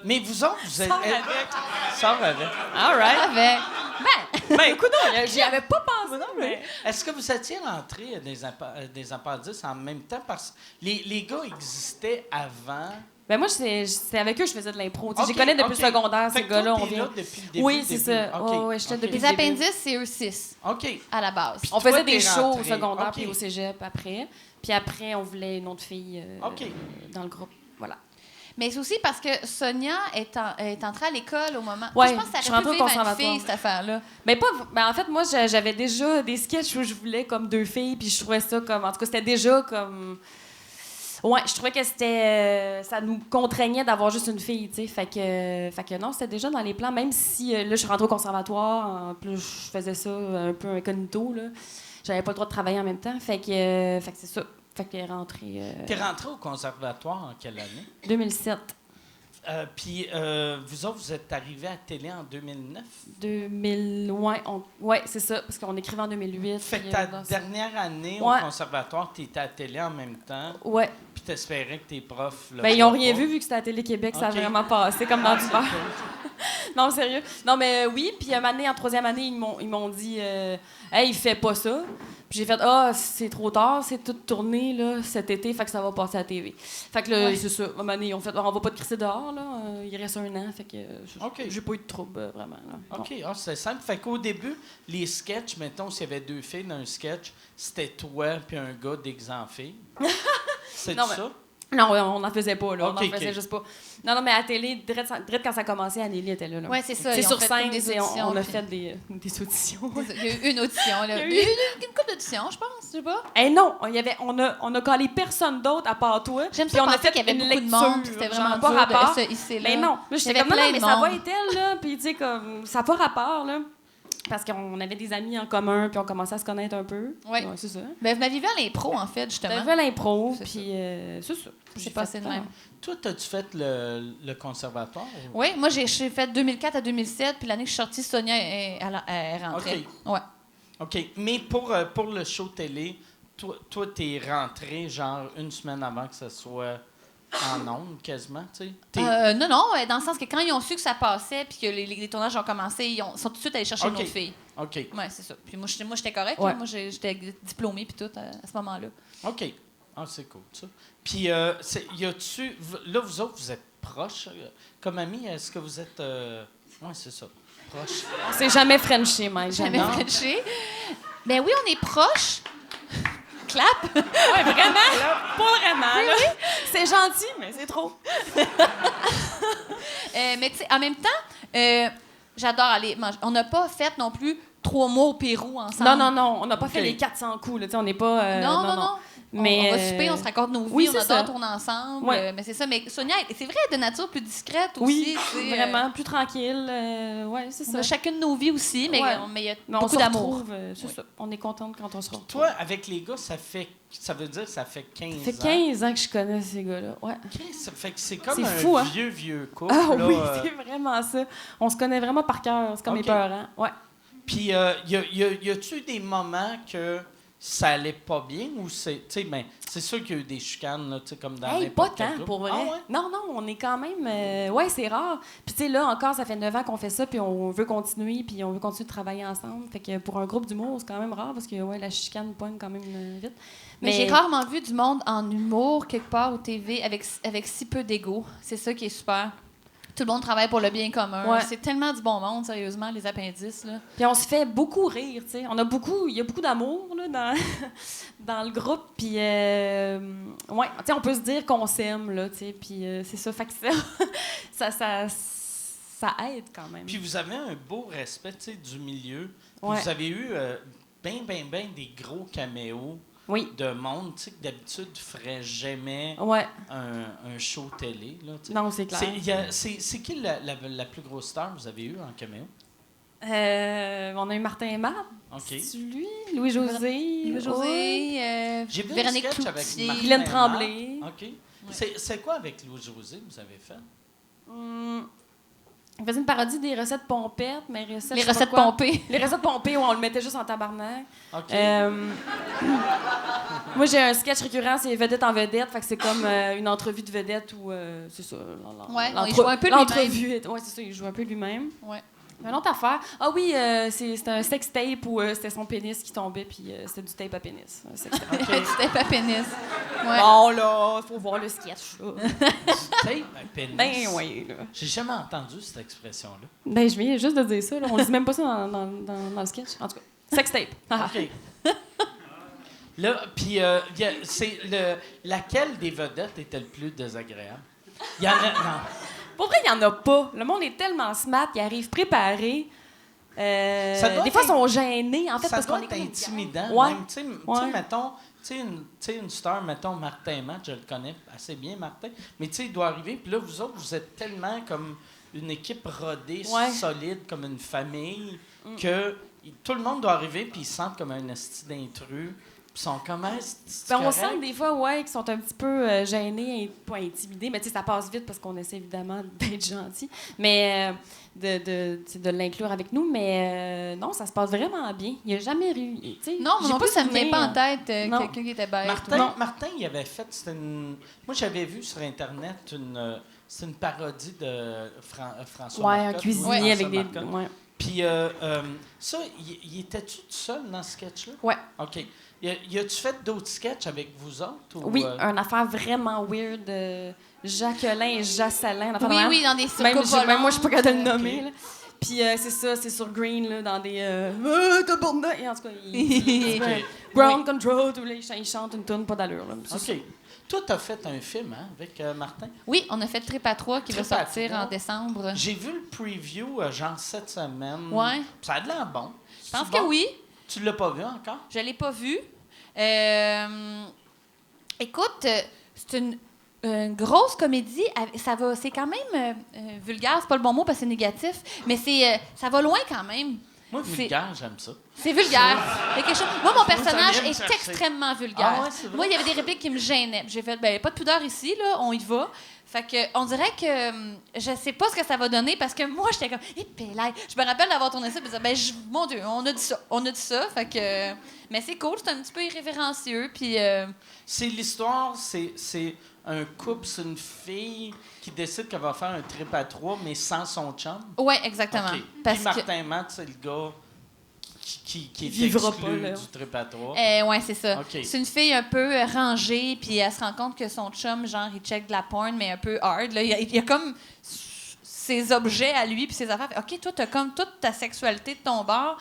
Mais vous autres, vous êtes... Sors avec. Sors avec. All right. Avec. Ben, écoute, j'y avais pas pensé, mais... Est-ce que vous étiez rentrés des appendices en même temps? Parce que les gars existaient avant... Ben moi, c'est avec eux que je faisais de l'impro. Tu sais, OK, je les connais depuis OK. le secondaire, Fait ces que toi, gars-là, on t'es vient... là depuis le début, Oui, c'est ça. OK. Ouais, j'étais OK. depuis Les le début. appendices, c'est eux 6, OK. à la base. On Toi, faisait des t'es shows au rentré. secondaire OK. puis au cégep après. Puis après, on voulait une autre fille OK. dans le groupe. Voilà. Mais c'est aussi parce que Sonia est entrée à l'école au moment... Ouais, je pense que je ça suis aurait pu rentrée au vivre à une conservatoire. fille, cette affaire-là. Ben en fait, moi, j'avais déjà des sketchs où je voulais comme 2 filles, puis je trouvais ça comme... En tout cas, c'était déjà comme... Ouais, je trouvais que c'était... ça nous contraignait d'avoir juste une fille, tu sais. Fait que non, c'était déjà dans les plans, même si là, je suis rentrée au conservatoire, en plus, je faisais ça un peu incognito, là. J'avais pas le droit de travailler en même temps, fait que c'est ça. Fait qu'elle est rentrée... T'es rentré au conservatoire en quelle année? 2007. Puis vous autres, vous êtes arrivés à la télé en 2009? 2000... Ouais, c'est ça, parce qu'on écrivait en 2008. Fait que puis, ta dans ça. dernière année Ouais. au conservatoire, t'étais à la télé en même temps, Ouais. puis t'espérais que tes profs... le Ben, ils ont voient rien pas. vu que c'était à Télé-Québec, ça a OK. vraiment passé comme dans du beurre. Non, sérieux. Non, mais oui. Puis, une année, en troisième année, ils m'ont dit Hey, fais pas ça. Puis j'ai fait c'est trop tard, c'est tout tourné là, cet été, fait que ça va passer à la TV. Fait que là, c'est ça. À un moment donné, ils ont fait on va pas te crisser dehors, là. Il reste un an, fait que j'ai pas eu de trouble, vraiment. Là. OK, c'est simple. Fait qu'au début, les sketchs, mettons, s'il y avait 2 filles dans un sketch, c'était toi puis un gars déguisé en fille. C'est Non, ça? Non, on n'en faisait pas, là. OK, on n'en faisait juste pas. Non, mais à la télé, direct quand ça a commencé, Anneli était là. Oui, c'est ça. C'est ils ont sur fait scène, comme des auditions, on a puis- fait des auditions. Il y a eu une audition, là. Il y a eu une couple d'auditions, je pense, je sais pas. Non, on a collé personne d'autre à part toi. J'aime puis ça on a penser fait qu'il y avait une beaucoup de lecture, monde, puis c'était vraiment genre, pas dur rapport. de se hisser là. Mais non, là, Il y j'étais avait comme, non, plein mais de ça va monde. être elle, là. Puis, tu sais, comme, ça n'a pas rapport, là. Parce qu'on avait des amis en commun, puis on commençait à se connaître un peu. Ouais. C'est ça. Ben, vous m'aviez vu à l'impro, en fait, justement. J'avais fait l'impro, C'est puis c'est ça. C'est J'ai passé fait de même. Toi, as-tu fait le conservatoire? Ou... Oui, moi, j'ai fait 2004 à 2007, puis l'année que je suis sortie, Sonia est rentrée. Ouais. OK. Mais pour le show télé, toi, t'es rentré genre une semaine avant que ça soit en ondes, quasiment, tu sais? Non, dans le sens que quand ils ont su que ça passait, puis que les tournages ont commencé, ils sont tout de suite allés chercher une OK. autre fille. OK. Oui, c'est ça. Puis moi, j'étais correcte. Ouais. Là. Moi, j'étais diplômée, puis tout, à ce moment-là. OK. Ah, c'est cool, ça. Puis, y a-tu... Là, vous autres, vous êtes proches, comme amis. Est-ce que vous êtes... Oui, c'est ça. Proches. On s'est jamais frenché, Mike. Jamais Non. frenché. Ben oui, on est proches. Clap. Ouais, vraiment? Pas vraiment, là. C'est gentil, mais c'est trop. Mais tu sais, en même temps, j'adore aller manger. On n'a pas fait non plus 3 mois au Pérou ensemble. Non. On n'a pas fait OK. les 400 coups, là. Tu sais, on n'est pas... Non. Mais, on va souper, on se raconte nos vies, oui, on c'est adore ça. tourner ensemble. Ouais. Mais c'est ça. Mais Sonia, c'est vrai, de nature plus discrète aussi. Oui, tu sais, vraiment, plus tranquille. Ouais, c'est On ça. a chacune nos vies aussi, mais Ouais. mais il y a Mais on beaucoup se d'amour. retrouve, c'est ça. On est contente quand on se retrouve. Toi, avec les gars, ça veut dire que ça fait 15 Ça fait 15 ans que je connais ces gars-là. Ouais. OK, ça fait que c'est comme C'est un fou, hein? vieux couple. Ah là, oui, c'est vraiment ça. On se connaît vraiment par cœur. C'est comme OK. mes parents. Ouais. Puis, y a-tu des moments que ça allait pas bien ou c'est... Tu sais, ben, c'est sûr qu'il y a eu des chicanes, là, tu sais, comme dans Hey, pas n'importe quel tant, groupe. pour vrai. Ah ouais? Non, on est quand même... ouais, c'est rare. Puis, tu sais, là, encore, ça fait 9 ans qu'on fait ça, puis on veut continuer, puis on veut continuer de travailler ensemble. Fait que pour un groupe d'humour, c'est quand même rare, parce que, ouais, la chicane pogne quand même vite. Mais j'ai rarement vu du monde en humour quelque part au TV avec si peu d'ego. C'est ça qui est super. Tout le monde travaille pour le bien commun. Ouais. C'est tellement du bon monde, sérieusement, les appendices. Là. Puis on se fait beaucoup rire, tu sais. Il y a beaucoup d'amour là, dans, dans le groupe. Puis, ouais, tu sais, on peut se dire qu'on s'aime, là, tu sais. Puis c'est ça, fait que ça aide quand même. Puis vous avez un beau respect, tu sais, du milieu. Puis Ouais. vous avez eu ben des gros caméos Oui, de monde, tu sais, que d'habitude ne ferait jamais ouais. un show télé, là, tu sais. Non, c'est clair. C'est qui la plus grosse star que vous avez eue en caméo? On a eu Martin et Matt. OK. C'est lui? Louis-José. Louis-José, J'ai vu Véronique un sketch avec Cloutier. Martin Guylaine Matt. Tremblay. OK. C'est quoi avec Louis-José que vous avez fait? Il faisait une parodie des recettes pompettes, mais Les je sais pas recettes quoi. pompées. Les recettes pompées, où on le mettait juste en tabarnak. OK. Moi, j'ai un sketch récurrent, c'est vedette en vedette. Fait que c'est comme une entrevue de vedette où c'est ça. Ouais, il joue un peu lui-même. l'entrevue. Ouais, c'est ça, il joue un peu lui-même. Ouais. Une autre affaire. Ah oui, c'était un sex tape où c'était son pénis qui tombait, puis c'était du tape à pénis. Un sex tape. C'était pas pénis. Ouais. Bon, là, faut voir le sketch. Là. Tape à pénis. Ben oui, là. J'ai jamais entendu cette expression-là. Ben, je viens juste de dire ça. Là. On dit même pas ça dans le sketch. En tout cas, sex tape. OK. Là, puis, laquelle des vedettes était le plus désagréable? Il y en a... Non. Pour vrai, il n'y en a pas. Le monde est tellement smart, il arrive préparé. Ça doit Des fois, ils être- sont gênés, en fait, Ça parce qu'on doit est être comme une intimidant. Ouais. Même, tu sais, Ouais. mettons, tu sais, une star, mettons Martin Matt, je le connais assez bien, Martin, mais tu sais, il doit arriver, puis là, vous autres, vous êtes tellement comme une équipe rodée, Ouais. solide, comme une famille, que tout le monde doit arriver, puis ils se sentent comme un esti d'intrus, puis ils sont comme, c'est Ben, on correct? sent des fois, ouais, qu'ils sont un petit peu gênés, et pas intimidés. Mais tu sais, ça passe vite parce qu'on essaie évidemment d'être gentil, mais de l'inclure avec nous. Mais non, ça se passe vraiment bien. Il n'y a jamais eu. tu sais, Non, j'ai non plus, ça me vient souvenir. pas en tête Non. quelqu'un qui était bête. Martin, Non. Martin, il avait fait, c'était une... Moi, j'avais vu sur Internet c'est une parodie de François Ouais, un Marcotte. cuisinier avec des. Marcotte. Ouais. Puis ça, il était-tu tout seul dans ce sketch-là? Ouais. OK. Y a-tu fait d'autres sketchs avec vous autres? Ou, Oui, une affaire vraiment weird. Jacqueline et Jacqueline. Oui, dans des Même, circos même moi, je suis pas capable de le Ok. nommer. Là. Puis c'est ça, c'est sur Green, là, dans des... tabarnak! Et en tout cas, il... OK. Ground Control, tout, là, il chante une tune pas d'allure. Là. C'est ça. OK. Toi, t'as fait un film, hein, avec Martin? Oui, on a fait Trip à 3 qui va Trip à sortir 3. en décembre. J'ai vu le preview, genre, cette semaine. Ouais. Ça a de l'air bon. Je pense que oui. Tu l'as pas vu encore? Je l'ai pas vu. Écoute, c'est une grosse comédie. C'est quand même vulgaire, c'est pas le bon mot parce que c'est négatif, mais ça va loin quand même. Moi, C'est- vulgaire, j'aime ça. C'est vulgaire. Il y a quelque chose... Moi, mon personnage vient me est chercher. extrêmement vulgaire. Ah ouais, c'est vrai? Moi, il y avait des répliques qui me gênaient. J'ai fait, pas de pudeur ici, là, on y va. Fait que, on dirait que je sais pas ce que ça va donner parce que moi, j'étais comme, je me rappelle d'avoir tourné ça et de dire, mon Dieu, on a dit ça. Fait que, mais c'est cool, c'est un petit peu irrévérencieux. Puis, C'est l'histoire, c'est un couple, c'est une fille qui décide qu'elle va faire un trip à 3, mais sans son chum. ouais, exactement. OK. Parce Puis que, Martin Matt, c'est le gars qui est vivra exclu pas, là. du trip à 3. ouais, c'est ça. OK. C'est une fille un peu rangée, puis elle se rend compte que son chum, genre, il check de la porn, mais un peu hard. Là. Il y a comme ses objets à lui, puis ses affaires. Fait, OK, toi, t'as comme toute ta sexualité de ton bord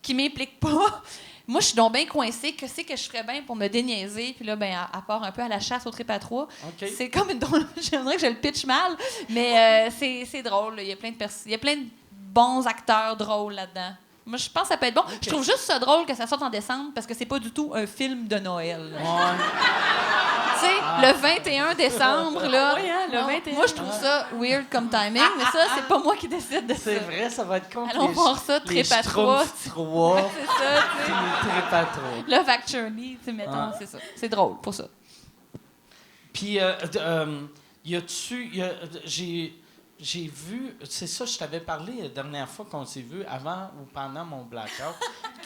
qui m'implique pas. Moi, je suis donc bien coincée. Que c'est que je ferais bien pour me déniaiser? Puis là, à part un peu à la chasse au trip à 3. OK. C'est comme une drôle. J'aimerais que je le pitch mal, mais c'est drôle. Là. Il y a plein de bons acteurs drôles là-dedans. Moi, je pense que ça peut être bon. Je trouve juste ça drôle que ça sorte en décembre parce que c'est pas du tout un film de Noël. Ouais. Tu sais, le 21 décembre, là. Oui, hein, le non, 21. Moi, je trouve ça weird comme timing, mais ça, c'est pas moi qui décide de ça. C'est vrai, ça va être contre Allons voir ça, les trip à 3. Schtroumpfs 3. C'est ça, tu sais. Puis les trip à 3. Love Actually, tu sais, mettons, Ah. c'est ça. C'est drôle pour ça. Puis, j'ai vu, c'est ça, je t'avais parlé la dernière fois qu'on s'est vu, avant ou pendant mon blackout,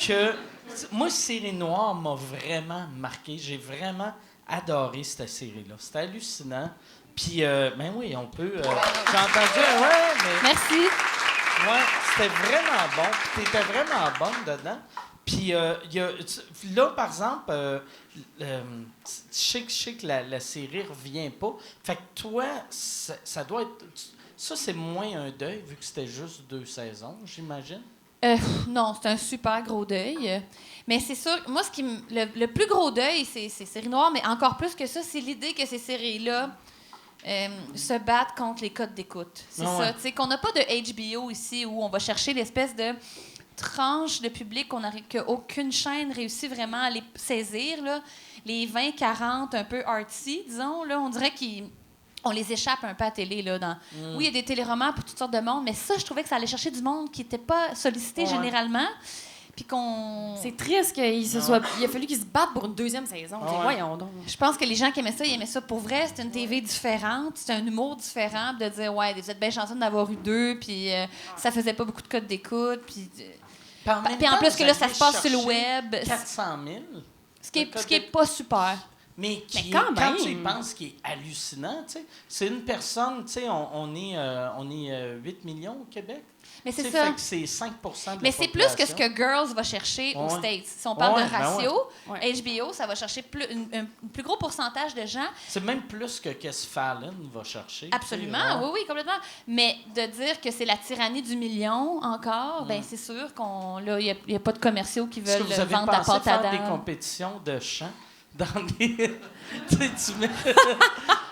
que moi, Série Noire m'a vraiment marqué. J'ai vraiment adoré cette série-là. C'était hallucinant. Puis, ben oui, on peut... j'ai entendu, ouais, mais... Merci. Ouais, c'était vraiment bon. Puis t'étais vraiment bonne dedans. Puis là, par exemple, je sais que la série revient pas. Fait que toi, ça doit être... Ça, c'est moins un deuil, vu que c'était juste 2 saisons, j'imagine. Non, c'est un super gros deuil. Mais c'est sûr, moi, le plus gros deuil, c'est Série Noire, mais encore plus que ça, c'est l'idée que ces séries-là se battent contre les codes d'écoute. C'est Ah ça. ouais. Tu sais, qu'on n'a pas de HBO ici où on va chercher l'espèce de tranche de public qu'aucune chaîne réussit vraiment à les saisir. Là. Les 20-40 un peu artsy, disons, là, on dirait qu'on les échappe un peu à la télé. Là, Oui, il y a des téléromans pour toutes sortes de monde, mais ça, je trouvais que ça allait chercher du monde qui n'était pas sollicité Ouais. généralement. Puis qu'on... C'est triste qu'il a fallu qu'ils se battent pour une deuxième saison. Ah ouais. Voyons donc. Je pense que les gens qui aimaient ça, ils aimaient ça pour vrai. C'est une TV différente, c'est un humour différent. De dire, ouais, vous êtes bien chanceux d'avoir eu 2, puis ça faisait pas beaucoup de codes d'écoute. Puis puis en plus que là, ça se passe sur le web. 400 000. Ce qui est pas super. Mais quand quand même. tu y penses, qui est hallucinant, tu sais, c'est une personne, tu sais, on est 8 millions au Québec. Mais c'est Tu sais, ça. fait que c'est 5 de la Mais c'est plus que ce population. que Girls va chercher aux Ouais. States. Si on parle Ouais, de ben ratio, ouais. HBO, ça va chercher un plus gros pourcentage de gens. C'est même plus que qu'est-ce Fallon va chercher. Absolument, tu sais, ouais. oui, complètement. Mais de dire que c'est la tyrannie du million encore, ben c'est sûr qu'il n'y a pas de commerciaux qui Est-ce veulent que vous avez vendre la pensé pâte à faire des dents. compétitions de chant dans des... tu sais, tu mets...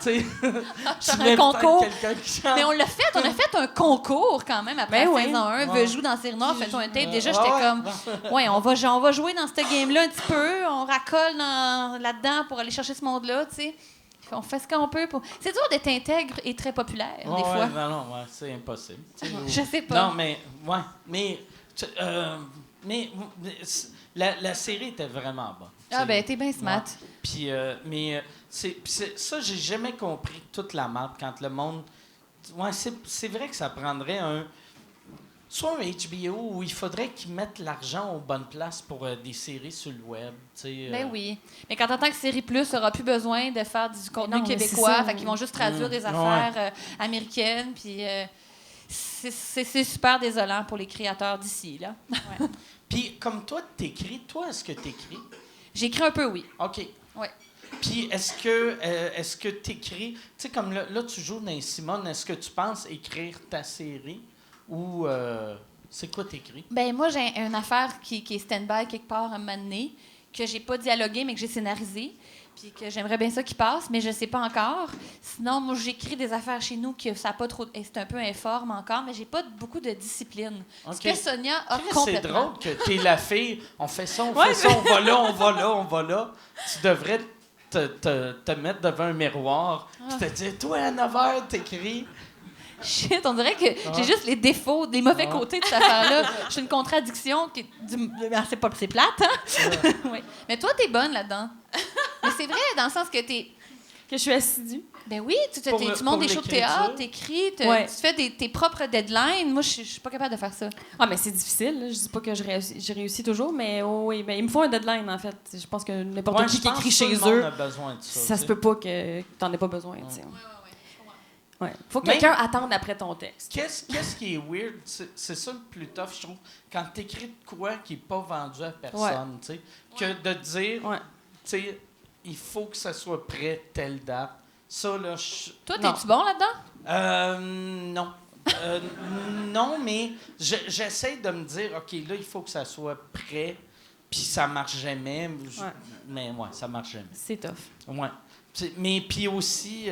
tu Faire mets un concours. peut-être quelqu'un qui chante. Mais on a fait un concours quand même après Ben la oui. saison 1. Ouais. Veut jouer dans Série Noire, fais-toi un tape. Déjà, Ouais, j'étais ouais. comme, ouais, on va jouer dans ce game-là un petit peu. On racole là-dedans pour aller chercher ce monde-là, tu sais. On fait ce qu'on peut pour... C'est dur d'être intègre et très populaire, des Ouais, fois. non, ouais, c'est impossible. Tu sais, Je sais pas. Non, mais... Ouais, mais la série était vraiment bonne. Ah ben, t'es bien smart. Ouais. Puis, ça, j'ai jamais compris toute la merde quand le monde... Ouais, c'est vrai que ça prendrait un... soit un HBO où il faudrait qu'ils mettent l'argent aux bonnes places pour des séries sur le web. Ben oui. Mais quand t'entends que Série Plus n'aura plus besoin de faire du contenu non, mais québécois, c'est ça. fait qu'ils vont juste traduire des affaires américaines, puis c'est super désolant pour les créateurs d'ici, là. Puis, comme toi, est-ce que t'écris? J'écris un peu, oui. OK. Ouais. Puis, est-ce que t'écris... Tu sais, comme là, tu joues dans Simone, est-ce que tu penses écrire ta série? Ou c'est quoi t'écris? Ben moi, j'ai une affaire qui est stand-by quelque part à un moment donné, que j'ai pas dialogué, mais que j'ai scénarisé, puis que j'aimerais bien ça qu'il passe, mais je sais pas encore. Sinon, moi, j'écris des affaires chez nous que ça a pas trop... C'est un peu informe encore, mais j'ai pas beaucoup de discipline. OK. Ce que Sonia a Chris, complètement. c'est drôle que t'es la fille, on fait ça, on fait ça, on va là, on va là, on va là. Tu devrais te mettre devant un miroir puis te dire, toi, à 9h, t'écris. Shit, on dirait que j'ai juste les défauts, les mauvais côtés de cette affaire-là. Je suis une contradiction qui c'est plate, hein? Oui. Mais toi, t'es bonne là-dedans. Mais c'est vrai, dans le sens que t'es... Que je suis assidue. Ben oui, tu Pour montes des shows de théâtre, l'écriture. t'écris, Ouais. tu fais tes propres deadlines. Moi, je suis pas capable de faire ça. Ah, mais c'est difficile. Là. Je dis pas que je réussis toujours, mais oui, mais il me faut un deadline, en fait. Je pense que n'importe Ouais, qui je qui pense écrit que chez tout le monde eux, a besoin de ça. ça tu se sais. peut pas que t'en aies pas besoin. Tu sais. Ouais. Faut que Mais- quelqu'un attende après ton texte. Qu'est-ce qui est weird? C'est ça le plus tough, je trouve. Quand t'écris de quoi qui n'est pas vendu à personne, tu sais, que de dire, Ouais. tu sais, il faut que ça soit prêt telle date. Ça, là, Toi, non. t'es-tu bon là-dedans? Non. Non, mais j'essaie de me dire, OK, là, il faut que ça soit prêt, puis ça marche jamais. Mais ouais, ça marche jamais. C'est tough. Ouais. Mais puis aussi,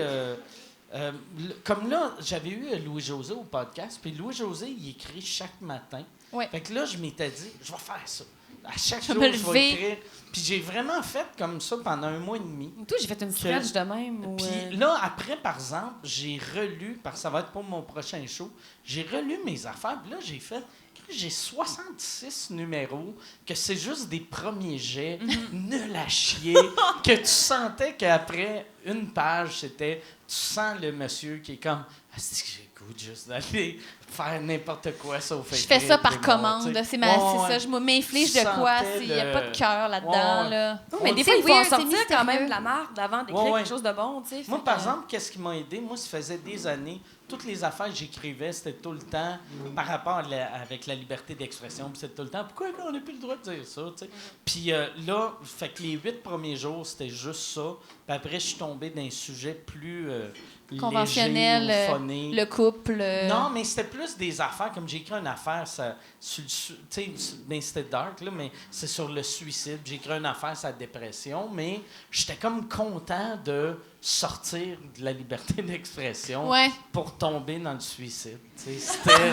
comme là, j'avais eu Louis-José au podcast, puis Louis-José, il écrit chaque matin. Ouais. Fait que là, je m'étais dit, je vais faire ça. À chaque Je jour, vais me je vais lever. écrire. Puis j'ai vraiment fait comme ça pendant 1 mois et demi. Toi, j'ai fait une sketch de même. Où, Puis là, après, par exemple, j'ai relu, parce que ça va être pour mon prochain show, j'ai relu mes affaires, puis là, j'ai 66 numéros, que c'est juste des premiers jets, nuls à chier, que tu sentais qu'après une page, c'était, tu sens le monsieur qui est comme, ah, c'est que j'ai le goût juste d'aller faire n'importe quoi sauf Je écrire fais ça par des mots, commande. tu sais. C'est Ouais, ça. Je m'inflige de Tu quoi sentais s'il n'y a le- pas de cœur là-dedans. Ouais. Là. Non, mais des C'est fois, il faut en weird, c'est sortir quand mystérieux. même de la marde avant d'écrire Ouais. quelque chose de bon. Tu sais. Moi, Fait par que- exemple, qu'est-ce qui m'a aidé? Moi, ça faisait des années, toutes les affaires que j'écrivais, c'était tout le temps par rapport avec la liberté d'expression. Puis c'était tout le temps, pourquoi on n'a plus le droit de dire ça? Tu sais? Puis là, fait que les 8 premiers jours, c'était juste ça. Puis après, je suis tombé dans un sujet plus Conventionnel, léger, ou funny. le couple. Non, mais c'était plus des affaires. Comme j'ai écrit une affaire, ça, tu sais, ben, c'était dark, là, mais c'est sur le suicide. J'ai écrit une affaire sur la dépression, mais j'étais comme content de sortir de la liberté d'expression Ouais. pour tomber dans le suicide. Tu sais, c'était...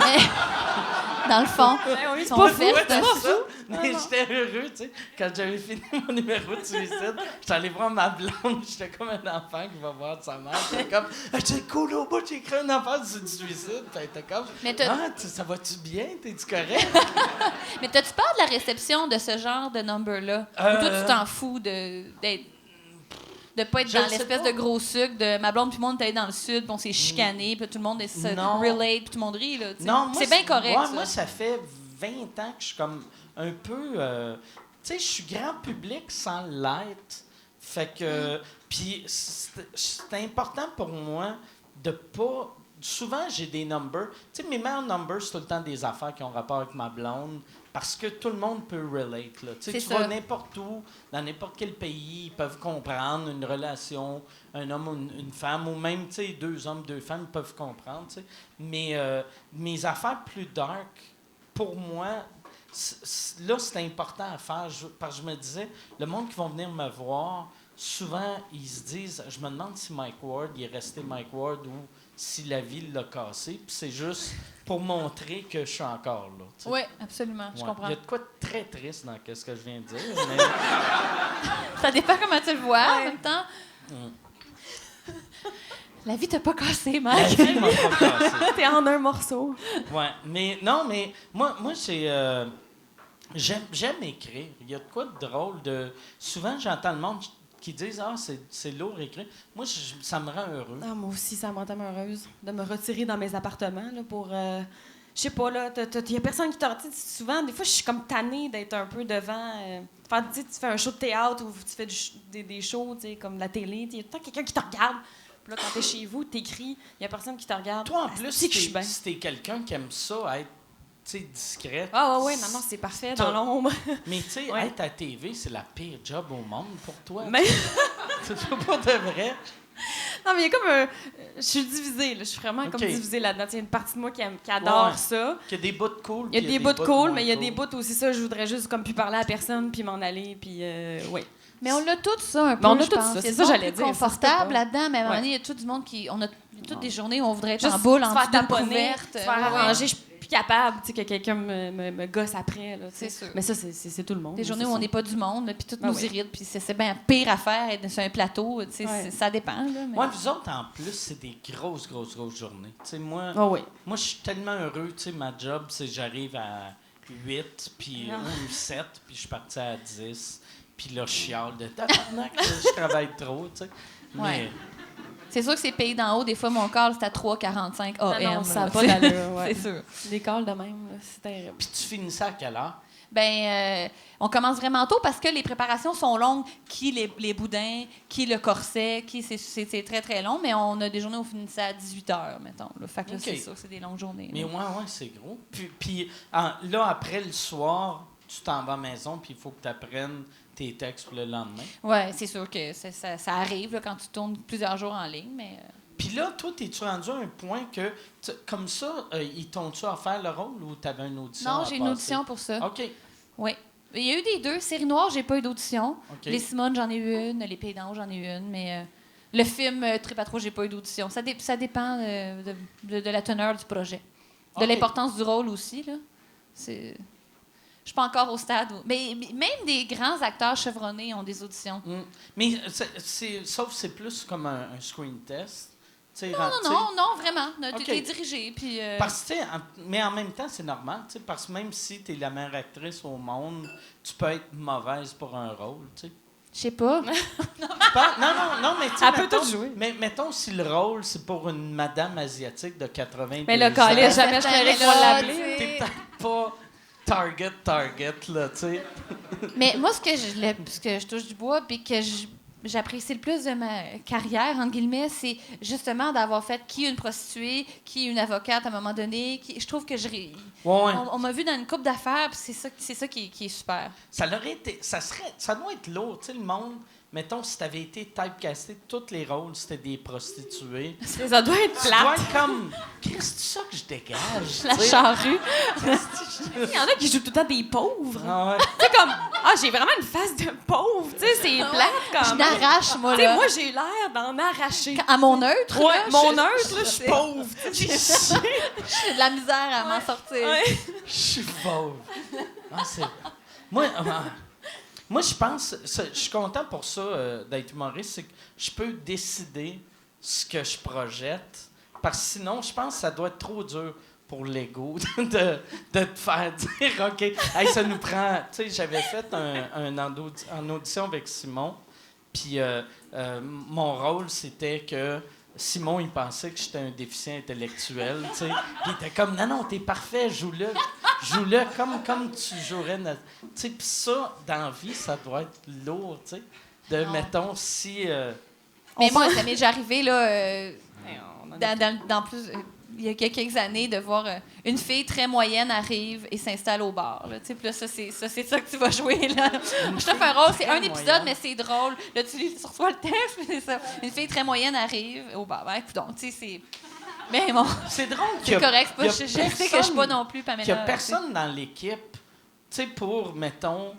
Dans le fond. oui, Ils sont Ouais, faits, c'est c'est ça. Mais j'étais heureux, tu sais. Quand j'avais fini mon numéro de suicide, j'étais allé voir ma blonde. J'étais comme un enfant qui va voir sa mère. J'étais comme, j'étais cool au bout, j'ai écrit un affaire sur le suicide. Puis elle était comme, Mais ça va-tu bien? T'es-tu correct? Mais t'as-tu peur de la réception de ce genre de number-là? Ou toi, tu t'en fous de pas être Je dans le sais l'espèce pas. de gros sucre de ma blonde, puis tout le monde est allé dans le sud, puis on s'est chicané, puis tout le monde se Non. relate, puis tout le monde rit. Là, tu sais. Non, moi, c'est bien correct. ouais, ça. moi, ça fait 20 ans que je suis comme un peu... tu sais, je suis grand public sans l'être. Fait que... Puis c'est important pour moi de pas... Souvent, j'ai des numbers. Tu sais, mes meilleurs numbers, c'est tout le temps des affaires qui ont rapport avec ma blonde. Parce que tout le monde peut relate. Là. Tu sais, C'est tu ça. vas n'importe où, dans n'importe quel pays, ils peuvent comprendre une relation, un homme ou une femme, ou même, tu sais, 2 hommes, 2 femmes, ils peuvent comprendre. Tu sais. Mais mes affaires plus dark, pour moi, là, c'est important à faire. Parce que je me disais, le monde qui vont venir me voir, souvent, ils se disent, je me demande si Mike Ward, il est resté Mike Ward ou si la vie l'a cassé. Puis c'est juste pour montrer que je suis encore là. tu sais. Oui, absolument, je Ouais. comprends. Il y a de quoi de très triste dans ce que je viens de dire. Mais... Ça dépend comment tu le vois en même temps. Mm. La vie t'a pas cassé, La Mike. vie m'a pas cassé. T'es en un morceau. Ouais, mais non, mais moi c'est j'aime écrire. Il y a de quoi de drôle de. Souvent, j'entends le monde qui disent c'est lourd écrire. Moi, ça me rend heureux. Ah, moi aussi, ça me rend tellement heureuse de me retirer dans mes appartements là, pour. Je je sais pas, là, il y a personne qui t'a... Tu sais, souvent, des fois, je suis comme tannée d'être un peu devant... Enfin, tu sais, tu fais un show de théâtre ou tu fais des shows, tu sais, comme la télé, il y a tout le temps quelqu'un qui te regarde. Puis là, quand t'es chez vous, t'écris, il y a personne qui te regarde. Toi, en plus, si que je suis bien. si t'es quelqu'un qui aime ça, être discrète. Ah ouais, non, c'est parfait, dans l'ombre. Mais tu sais, Ouais. être à TV, c'est la pire job au monde pour toi. Mais... C'est pas de vrai. Non, mais il y a comme un... Je suis divisée, là. Je suis vraiment comme divisée là-dedans. Il y a une partie de moi qui adore ça. Il y a des bouts de cool. Il y a des bouts de cool, mais il y a moins des bouts aussi ça. Je voudrais juste comme plus parler à personne puis m'en aller, puis ouais. Mais on l'a tout ça un peu. Mais on a je tout pense. ça, Il y a c'est du ça monde j'allais plus dire, ça, confortable c'est pas- là-dedans, mais à un moment Ouais. donné, il y a tout du monde qui. On a toutes des journées où on voudrait être Juste en boule, en se faire dessous d'une taponner, couverte. se faire arranger, je suis plus capable, tu sais, que quelqu'un me gosse après, là, tu sais. C'est sûr. Mais ça, c'est tout le monde. Des journées c'est où on ça. n'est pas du monde, puis tout Ah nous ouais. irrite, puis c'est bien pire à faire être sur un plateau. Tu sais, Ouais. ça dépend. Là, mais... Ouais, vous autres, en plus, c'est des grosses journées. Tu sais, moi, Ah oui. moi je suis tellement heureux. Tu sais, ma job, c'est j'arrive à 8, puis Ah. ou 7, puis je suis parti à 10. Puis là, je chiale de tabarnak, je travaille trop, tu sais. Mais Ouais. C'est sûr que c'est payé d'en haut. Des fois, mon call, c'est à 3,45 AM. non, ça là, n'a pas tu sais. d'allure, ouais. C'est sûr. Les calls de même, là, c'est terrible. puis tu finissais à quelle heure? On commence vraiment tôt parce que les préparations sont longues. Qui les boudins, qui le corset, qui c'est très, très long. Mais on a des journées où on finissait à 18 h, mettons. Là. Fait que là, OK. c'est sûr que c'est des longues journées. Mais là. ouais, c'est gros. Puis là, après le soir, tu t'en vas à la maison, puis il faut que tu apprennes tes textes pour le lendemain. Ouais, c'est sûr que ça arrive là, quand tu tournes plusieurs jours en ligne, mais... Puis là, toi, t'es-tu rendu à un point que, comme ça, ils t'ont-tu offert le rôle ou t'avais une audition? Non, à j'ai une passer? audition pour ça. OK. Oui. Il y a eu des deux. Série Noire, j'ai pas eu d'audition. OK. Les Simones, j'en ai eu une. Les Pays d'en haut, j'en ai eu une. Mais le film Trip à trois, j'ai pas eu d'audition. Ça dépend de la teneur du projet. De OK. l'importance du rôle aussi, là. Je suis pas encore au stade où... Mais même des grands acteurs chevronnés ont des auditions. Mm. Mais sauf que c'est plus comme un screen test. Tu sais, Non, vraiment. OK. T'es dirigé, puis... Parce que, tu sais, mais en même temps, c'est normal, tu sais, parce que même si tu es la meilleure actrice au monde, tu peux être mauvaise pour un rôle, tu sais. Je sais pas. Non, mais tu sais, Elle peut mettons- tout jouer. Mais mettons si le rôle, c'est pour une madame asiatique de 82 Mais le ans. calais, jamais je Ben ferais là, qu'on l'appeler. tu sais. T'es peut-être pas target, là, tu sais. Mais moi, ce que je touche du bois, puis que j'apprécie le plus de ma carrière, entre guillemets, c'est justement d'avoir fait qui une prostituée, qui une avocate à un moment donné. Je trouve que Ouais. on m'a vu dans une couple d'affaires, puis c'est ça qui est super. Ça doit être lourd, tu sais, le monde. Mettons, si t'avais été typecasté, tous les rôles, c'était des prostituées. Ça doit être Tu dois plate. être comme, Christ, c'est ça que je dégage. La tu sais? charrue. Il y en a qui jouent tout le temps des pauvres. Ah ouais. Tu sais, comme, j'ai vraiment une face de pauvre. Tu sais, c'est plate Je comme. n'arrache, moi, Tu sais, là. moi, j'ai l'air d'en arracher. À mon neutre, Ouais, là, mon je- neutre, là, je suis pauvre. j'ai de la misère à m'en sortir. Ouais. Je suis pauvre. Ah, moi, je pense, je suis content pour ça d'être humoriste, c'est que je peux décider ce que je projette. Parce que sinon, je pense que ça doit être trop dur pour l'ego de te faire dire, OK, hey, ça nous prend. Tu sais, j'avais fait en audition avec Simon, puis mon rôle, c'était que Simon, il pensait que j'étais un déficient intellectuel, tu sais. Puis il était comme, non, t'es parfait, joue-le comme tu jouerais. Tu sais, puis ça, dans la vie, ça doit être lourd, tu sais. De, Non. mettons, si... Mais moi, ça m'est déjà arrivé, là, On en a dans plus... il y a quelques années, de voir une fille très moyenne arrive et s'installe au bar. Là, tu sais, puis là, c'est ça que tu vas jouer. Là. Je te fais un rôle, c'est un épisode, moyenne. mais c'est drôle. Là, tu reçois le texte, puis c'est ça. Une fille très moyenne arrive au bar. Ben, écoute, donc, tu sais, c'est... Mais bon, C'est drôle qu'il y c'est a, correct. il y a Je sais que je suis pas non plus Pamela. qu'il y a personne dans l'équipe, tu sais, pour, mettons,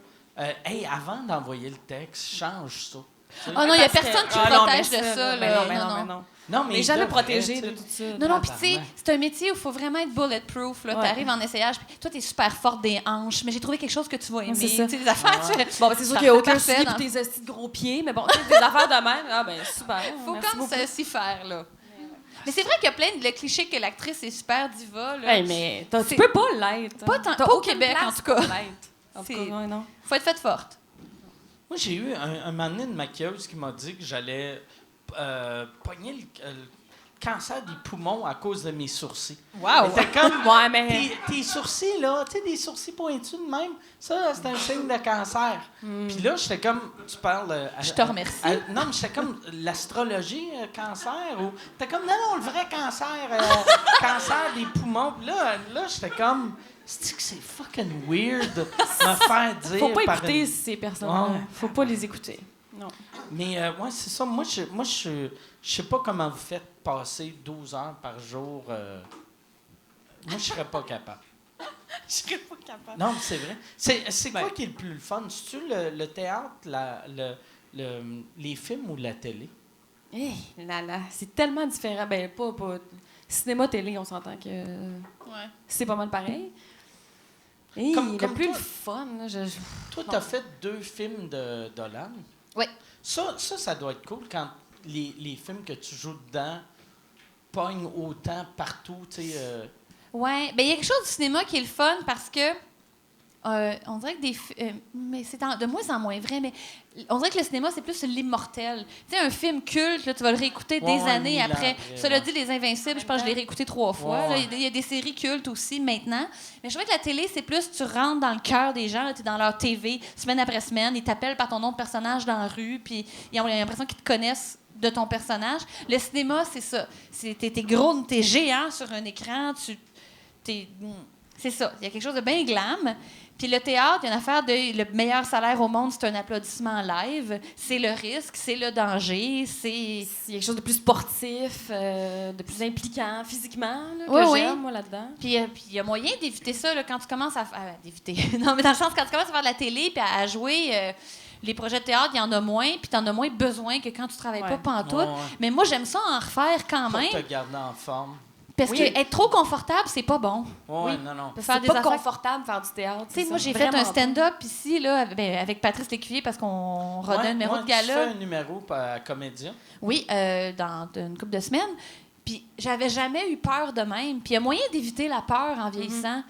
hey, avant d'envoyer le texte, change ça. Tu sais. Oh non, il y a Parce que- personne qui Ah non, protège mais de ça. mais là. non, mais non, Non. mais non. Non, On mais n'est il jamais devrait, protégé tu de sais. tout ça. Non, puis tu sais, Tabarnak. c'est un métier où il faut vraiment être bulletproof. Là. Ouais. Tu arrives en essayage, puis toi, tu es super forte des hanches, mais j'ai trouvé quelque chose que tu vas aimer. c'est ça. Tu sais, des affaires, tu fais- Bon, ben, c'est sûr Ça qu'il n'y a fait aucun parfait suivi dans- pour tes hosties de gros pieds, mais bon, tu sais, des affaires de même. Ah, ben, super. faut merci comme beaucoup. s'y faire, là. Mais c'est vrai qu'il y a plein de clichés que l'actrice est super diva. Là. Hey, mais tu C'est- peux pas l'être. Pas T'as au aucune Québec, place en tout cas. pour l'être. En tout C'est- cas, ouais, non. Faut être faite forte. Moi, j'ai eu un moment donné une maquilleuse qui m'a dit que j'allais pogner cancer des poumons à cause de mes sourcils. Wow! C'était comme, Ouais, mais... tes sourcils, là, tu sais, des sourcils pointus de même, ça, c'est un signe de cancer. Puis là, j'étais comme, tu parles... Je te remercie. Non, mais j'étais comme, l'astrologie, cancer, ou... T'es comme, non, le vrai cancer, cancer des poumons. Puis là j'étais comme, c'est fucking weird de me faire dire... Faut pas par écouter une- ces personnes-là. Ouais. Faut pas les écouter. Non. Mais ouais, c'est ça. Moi, je sais pas comment vous faites passer 12 heures par jour. Moi, je serais pas capable. Je serais pas capable. Non, mais c'est vrai. C'est quoi qui est le plus le fun? C'est-tu le théâtre, les films ou la télé? Hé, là, là, c'est tellement différent. Ben, pas... Cinéma, télé, on s'entend que c'est pas mal pareil. Hey, Comme le plus toi. le fun, là, Toi, t'as fait 2 films de Dolan. Oui. Ça doit être cool quand les films que tu joues dedans pognent autant partout, tu sais. Ouais, ben il y a quelque chose du cinéma qui est le fun parce que on dirait que mais c'est de moins en moins vrai, mais on dirait que le cinéma c'est plus l'immortel. Tu sais, un film culte, là, tu vas le réécouter des Ouais, années 1000 ans après. après, Cela ouais. dit, Les Invincibles, je pense que je l'ai réécouté 3 fois. Ouais, Là. ouais. Il y a des séries cultes aussi maintenant. Mais je trouvais que la télé, c'est plus tu rentres dans le cœur des gens, tu es dans leur TV semaine après semaine, ils t'appellent par ton nom de personnage dans la rue, puis ils ont l'impression qu'ils te connaissent de ton personnage. Le cinéma, c'est ça. T'es gros, t'es géant sur un écran, c'est ça. Il y a quelque chose de bien glam. Puis le théâtre, il y a une affaire de le meilleur salaire au monde, c'est un applaudissement live. C'est le risque, c'est le danger, c'est... Il y a quelque chose de plus sportif, de plus impliquant physiquement, là, que Oui, j'aime, oui. moi, là-dedans. Puis il y a moyen d'éviter ça là, quand tu commences à... d'éviter. Non, mais dans le sens, quand tu commences à faire de la télé puis à jouer... les projets de théâtre, il y en a moins, puis tu en as moins besoin que quand tu travailles pas pantoute. Ouais. Mais moi, j'aime ça en refaire quand Pour même, te garder en forme. parce que être trop confortable, c'est pas bon. Ouais, Oui. non. De faire C'est des pas affaires... confortable de faire du théâtre. Tu sais, c'est moi, ça, j'ai fait un vraiment pas. stand-up ici, là, avec Patrice Lécuyer, parce qu'on rodait un numéro de Tu gala. fais un numéro à Comédia. Oui, dans une couple de semaines. Puis j'avais jamais eu peur de même. Puis il y a moyen d'éviter la peur en vieillissant.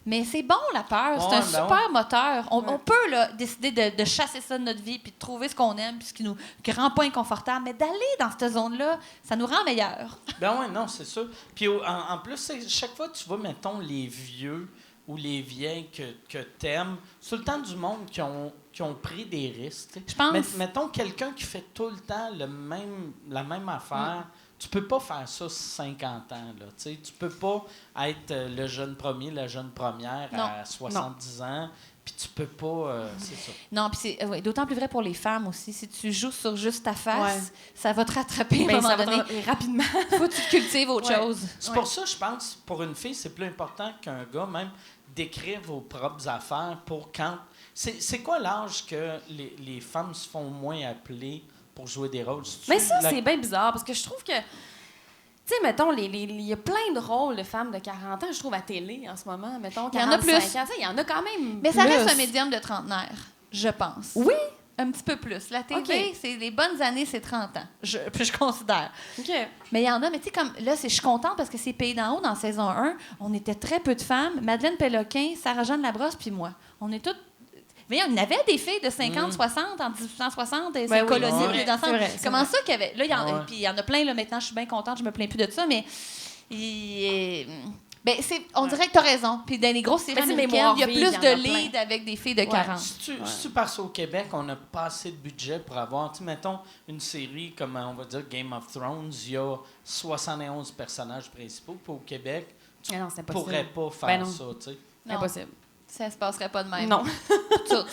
Mais c'est bon, la peur. C'est Ouais, un ben super moteur. On Ouais. peut là, décider de chasser ça de notre vie puis de trouver ce qu'on aime puis ce qui nous rend pas inconfortable. Mais d'aller dans cette zone-là, ça nous rend meilleurs. Ben oui, non, c'est ça. Puis en plus, chaque fois que tu vois, mettons, les vieux ou les vieilles que t'aimes, c'est tout le temps du monde qui ont pris des risques. Tu sais. Je pense. Mettons quelqu'un qui fait tout le temps la même affaire. Tu peux pas faire ça 50 ans. Là, tu sais. Tu peux pas être le jeune premier, la jeune première Non. à 70 ans. Puis tu peux pas... c'est ça. Non, puis c'est d'autant plus vrai pour les femmes aussi. Si tu joues sur juste ta face, Ouais. ça va te rattraper à un Ben, moment ça va donné. rapidement. Faut que tu cultives autre Ouais. chose. C'est Ouais. pour ça, je pense, pour une fille, c'est plus important qu'un gars, même, d'écrire vos propres affaires pour quand... C'est quoi l'âge que les femmes se font moins appeler pour jouer des rôles? C'est-tu Mais ça, la- c'est bien bizarre parce que je trouve que, tu sais, mettons, il y a plein de rôles de femmes de 40 ans, je trouve, à télé en ce moment. Mettons, Il y en a 45 plus. ans, tu sais, il y en a quand même. Mais ça plus. reste un médium de trentenaire, je pense. Oui. Un petit peu plus. La TV, OK. c'est les bonnes années, c'est 30 ans. Puis je considère. OK. Mais il y en a, mais tu sais, comme là, je suis contente parce que c'est Pays d'en haut dans saison 1. On était très peu de femmes. Madeleine Péloquin, Sarah-Jeanne Labrosse, puis moi. On est toutes. Mais on avait des filles de 50, 60, en 1860, et Ben c'est oui. colonie, Ouais. puis les enfants. C'est vrai, c'est Comment vrai. ça qu'il y avait. Là, Ouais. puis il y en a plein, là, maintenant, je suis bien contente, je me plains plus de ça, mais. Ben, on dirait que tu as raison. Puis dans les grosses séries Mais c'est américaines, Mémoire il y a vive, plus il y en de a plein. leads avec des filles de 40. C'est-tu parce qu'au Québec, on n'a pas assez de budget pour avoir... Tu sais, mettons, une série comme, on va dire, Game of Thrones, il y a 71 personnages principaux. Puis au Québec, tu Ah non, c'est ne impossible. pourrais pas Ben faire non. ça, tu sais. Non, Impossible. ça se passerait pas de même. Non. Tout.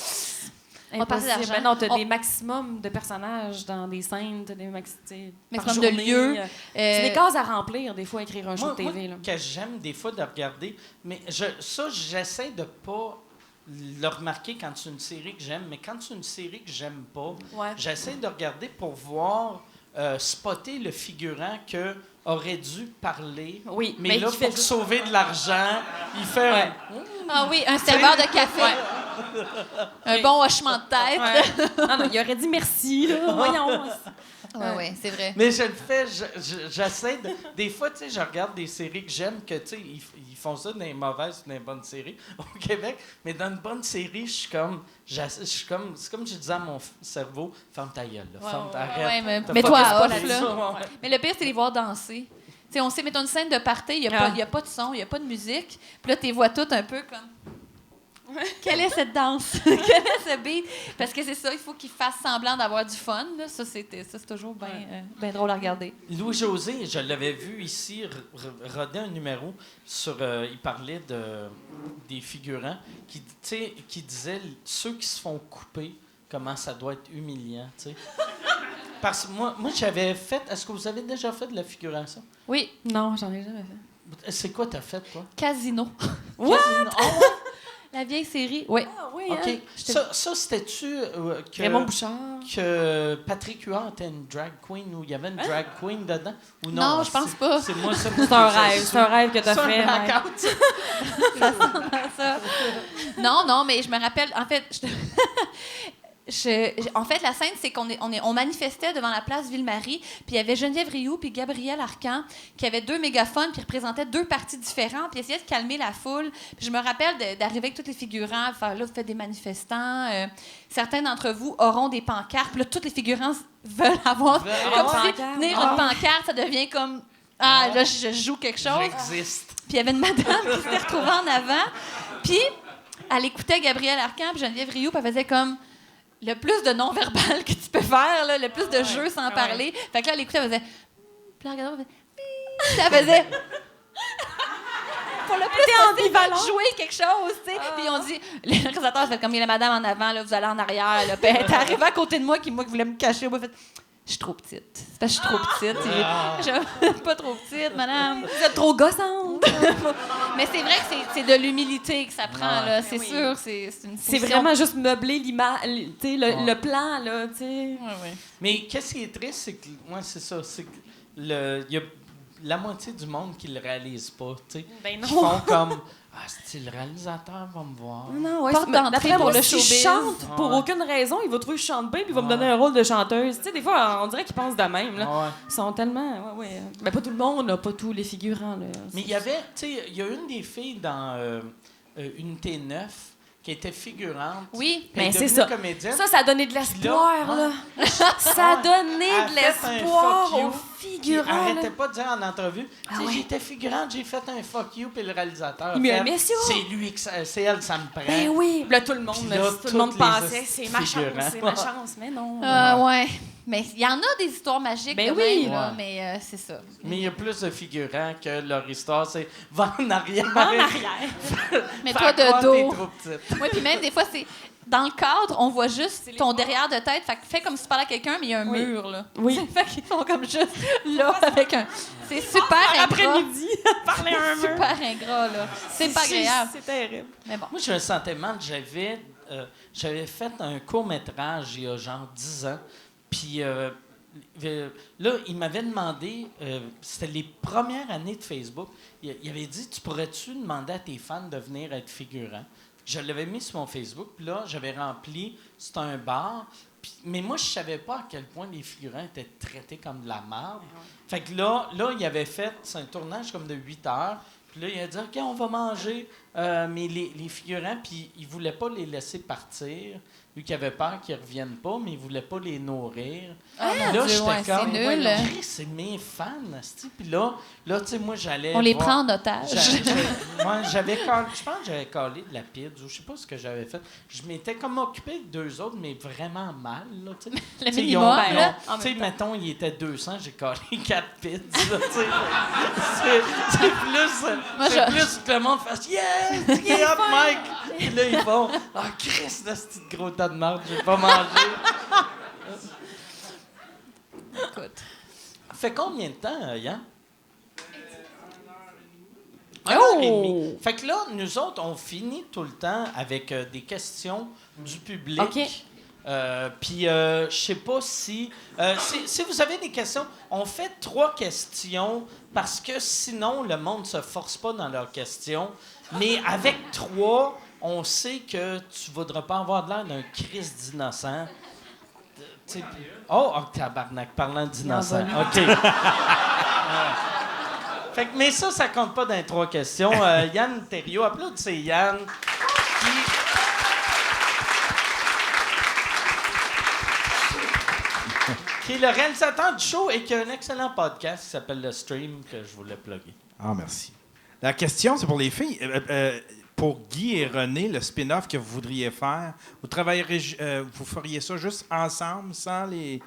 On va parler Impossible. d'argent. Ben non, t'as On- des maximums de personnages dans des scènes, t'as des Maximum de lieux. C'est des cases à remplir, des fois, écrire un show de TV. Là. que j'aime des fois de regarder, mais j'essaie de pas le remarquer quand c'est une série que j'aime, mais quand c'est une série que j'aime pas, Ouais. j'essaie de regarder pour voir, spotter le figurant que aurait dû parler, Oui, mais là, qui fait pour juste- sauver de l'argent, il fait Ouais. Ah oui, un serveur de café. Un bon hochement de tête. Ouais. Non, il aurait dit merci, là. Voyons. Oui, c'est vrai. Mais je le fais, j'essaie de... Des fois, tu sais, je regarde des séries que j'aime, que, tu sais, ils font ça dans les mauvaises ou dans les bonnes séries au Québec, mais dans une bonne série, je suis comme... C'est comme je disais à mon cerveau, ferme ta gueule, là, ferme ta Ouais, arrête. mets-toi focus à pas off, là-dessus. là. Ouais. Mais le pire, c'est les voir danser. sais, on sait, mettons une scène de party, il n'y a pas de son, il n'y a pas de musique. Puis là, tu les vois toutes un peu comme... Quelle est cette danse? Quel est ce beat? Parce que c'est ça, il faut qu'ils fassent semblant d'avoir du fun. Là. Ça, c'est toujours bien drôle à regarder. Louis-José, je l'avais vu ici roder un numéro sur... il parlait des figurants qui disaient ceux qui se font couper, comment ça doit être humiliant, tu sais. Parce que moi, j'avais fait... Est-ce que vous avez déjà fait de la figuration? Oui. Non, j'en ai jamais fait. C'est quoi t'as fait, toi? Casino. What? Oh, ouais? La vieille série. Oui. Ah oui, OK. hein? Ça c'était-tu Raymond Bouchard. que Patrick Huard était une drag queen ou il y avait une drag queen dedans? Ou Non, je pense pas. C'est moi, C'est un rêve. C'est un rêve que t'as fait. un Mike. blackout. Ça. Non, mais je me rappelle, en fait, en fait, la scène, c'est on manifestait devant la place Ville-Marie, puis il y avait Geneviève Rioux puis Gabriel Arcan qui avaient 2 mégaphones puis représentaient 2 partis différents puis essayaient de calmer la foule. Puis je me rappelle d'arriver avec tous les figurants, faire là, vous faites des manifestants. Certains d'entre vous auront des pancartes. Puis là, tous les figurants veulent avoir comme si tenir une pancarte, ça devient comme là, je joue quelque chose. J'existe. Puis il y avait une madame qui s'était retrouvée en avant. Puis elle écoutait Gabriel Arcan puis Geneviève Rioux, puis elle faisait comme le plus de non-verbal que tu peux faire, là, le plus de jeux sans parler. Fait que là, elle écoutait, elle faisait... Puis elle regardait, elle faisait... Pour le plus possible, jouer quelque chose, tu sais. Puis on dit... Les réalisateurs fait comme il y a la madame en avant, là, vous allez en arrière. Là. Puis elle est arrivée à côté de moi, qui voulait me cacher. Moi, fait... Je suis trop petite. C'est parce que je suis trop petite. Je suis pas trop petite, madame. Vous êtes trop gossante. Mais c'est vrai que c'est de l'humilité que ça prend, là. C'est sûr, c'est une C'est position... vraiment juste meubler l'image, le plan, là, tu sais. Mais qu'est-ce qui est triste, c'est que... Ouais, c'est ça. C'est que il y a la moitié du monde qui le réalise pas, tu sais. Ben non. Qui font comme... le réalisateur va me voir. Non, ouais, Porte d'entrée d'après pour moi, le s'il showbiz. chante pour aucune raison, il va trouver que je chante bien puis il va me donner un rôle de chanteuse. Tu sais, des fois, on dirait qu'ils pensent de même, là. Ouais. Ils sont tellement... Ouais. Mais pas tout le monde, là, pas tous les figurants, là. Mais il y avait... Tu sais, il y a une des filles dans Unité 9 qui était figurante. Oui, puis elle est mais c'est devenue ça. comédienne. Ça a donné de l'espoir, là. Ça a donné Elle de a fait un l'espoir fuck you, aux puis figurants, elle là. arrêtait pas de dire en entrevue, tu sais, ouais. j'étais figurante, j'ai fait un fuck you, puis le réalisateur Il a me fait, dit, c'est lui, c'est elle, ça me prend. Ben oui, là, tout le monde, Puis là, tout le monde toutes pensait, les c'est ma chance, figurants. c'est ma chance, mais non. Ouais. Mais il y en a des histoires magiques Ben de oui. même, là, Ouais. mais c'est ça. Mais il y a plus de figurants que leur histoire, c'est va en arrière. En arrière. Mets-toi Faire croire de que t'es dos. trop petite. Oui, puis même des fois, c'est... Dans le cadre, on voit juste ton derrière de tête. Fait que fais comme si tu parlais à quelqu'un, mais il y a un mur, là. Oui. Fait qu'ils font comme juste là, avec un... C'est super ingrat. Après-midi, parler à un mur. Super ingrat, là. C'est pas agréable. C'est terrible. Mais bon. Moi, j'ai un sentiment que j'avais fait un court-métrage il y a genre 10 ans. Puis là, il m'avait demandé, c'était les premières années de Facebook, il avait dit, tu pourrais-tu demander à tes fans de venir être figurants? Je l'avais mis sur mon Facebook, puis là, j'avais rempli, c'était un bar, mais moi, je savais pas à quel point les figurants étaient traités comme de la merde. Fait que là, il avait fait, c'est un tournage comme de 8 heures, puis là, il a dit, OK, on va manger, mais les figurants, puis il voulait pas les laisser partir, lui qui avait peur qu'ils reviennent pas, mais il voulait pas les nourrir. Ah, Puis mon là, Dieu, j'étais ouais, comme, c'est nul. Chris, c'est mes fans, asti. Puis là, tu sais, moi, j'allais On les voir- prend en otage. Moi, je pense que j'avais collé de la pizza, ou je sais pas ce que j'avais fait. Je m'étais comme occupé de 2 autres, mais vraiment mal, là, tu sais. Le Tu sais, minimum, ils ont- là. Tu sais, mettons, il était 200, j'ai collé 4 pizzas, tu sais. C'est plus... Moi, c'est plus que le monde fasse « Yeah! Yeah, up, Mike! » Puis là, ils font « Ah, Chris, de ce petit gros tas de marde, j'ai pas mangé. » Écoute. Fait combien de temps, Yann? Oh! 1h30. Fait que là, nous autres, on finit tout le temps avec des questions du public. OK. Puis, je sais pas si vous avez des questions, on fait 3 questions parce que sinon, le monde se force pas dans leurs questions. Mais avec 3, on sait que tu voudras pas avoir de l'air d'un Christ d'innocent. Tu sais, oh, tabarnak, parlant d'innocent. OK. Fait que, mais ça compte pas dans les 3 questions. Yann Thériault, applaudissez Yann. qui est le réalisateur du show et qui a un excellent podcast qui s'appelle Le Stream, que je voulais plugger. Ah, merci. La question, c'est pour les filles. Pour Guy et René, le spin-off que vous voudriez faire, vous feriez ça juste ensemble, sans les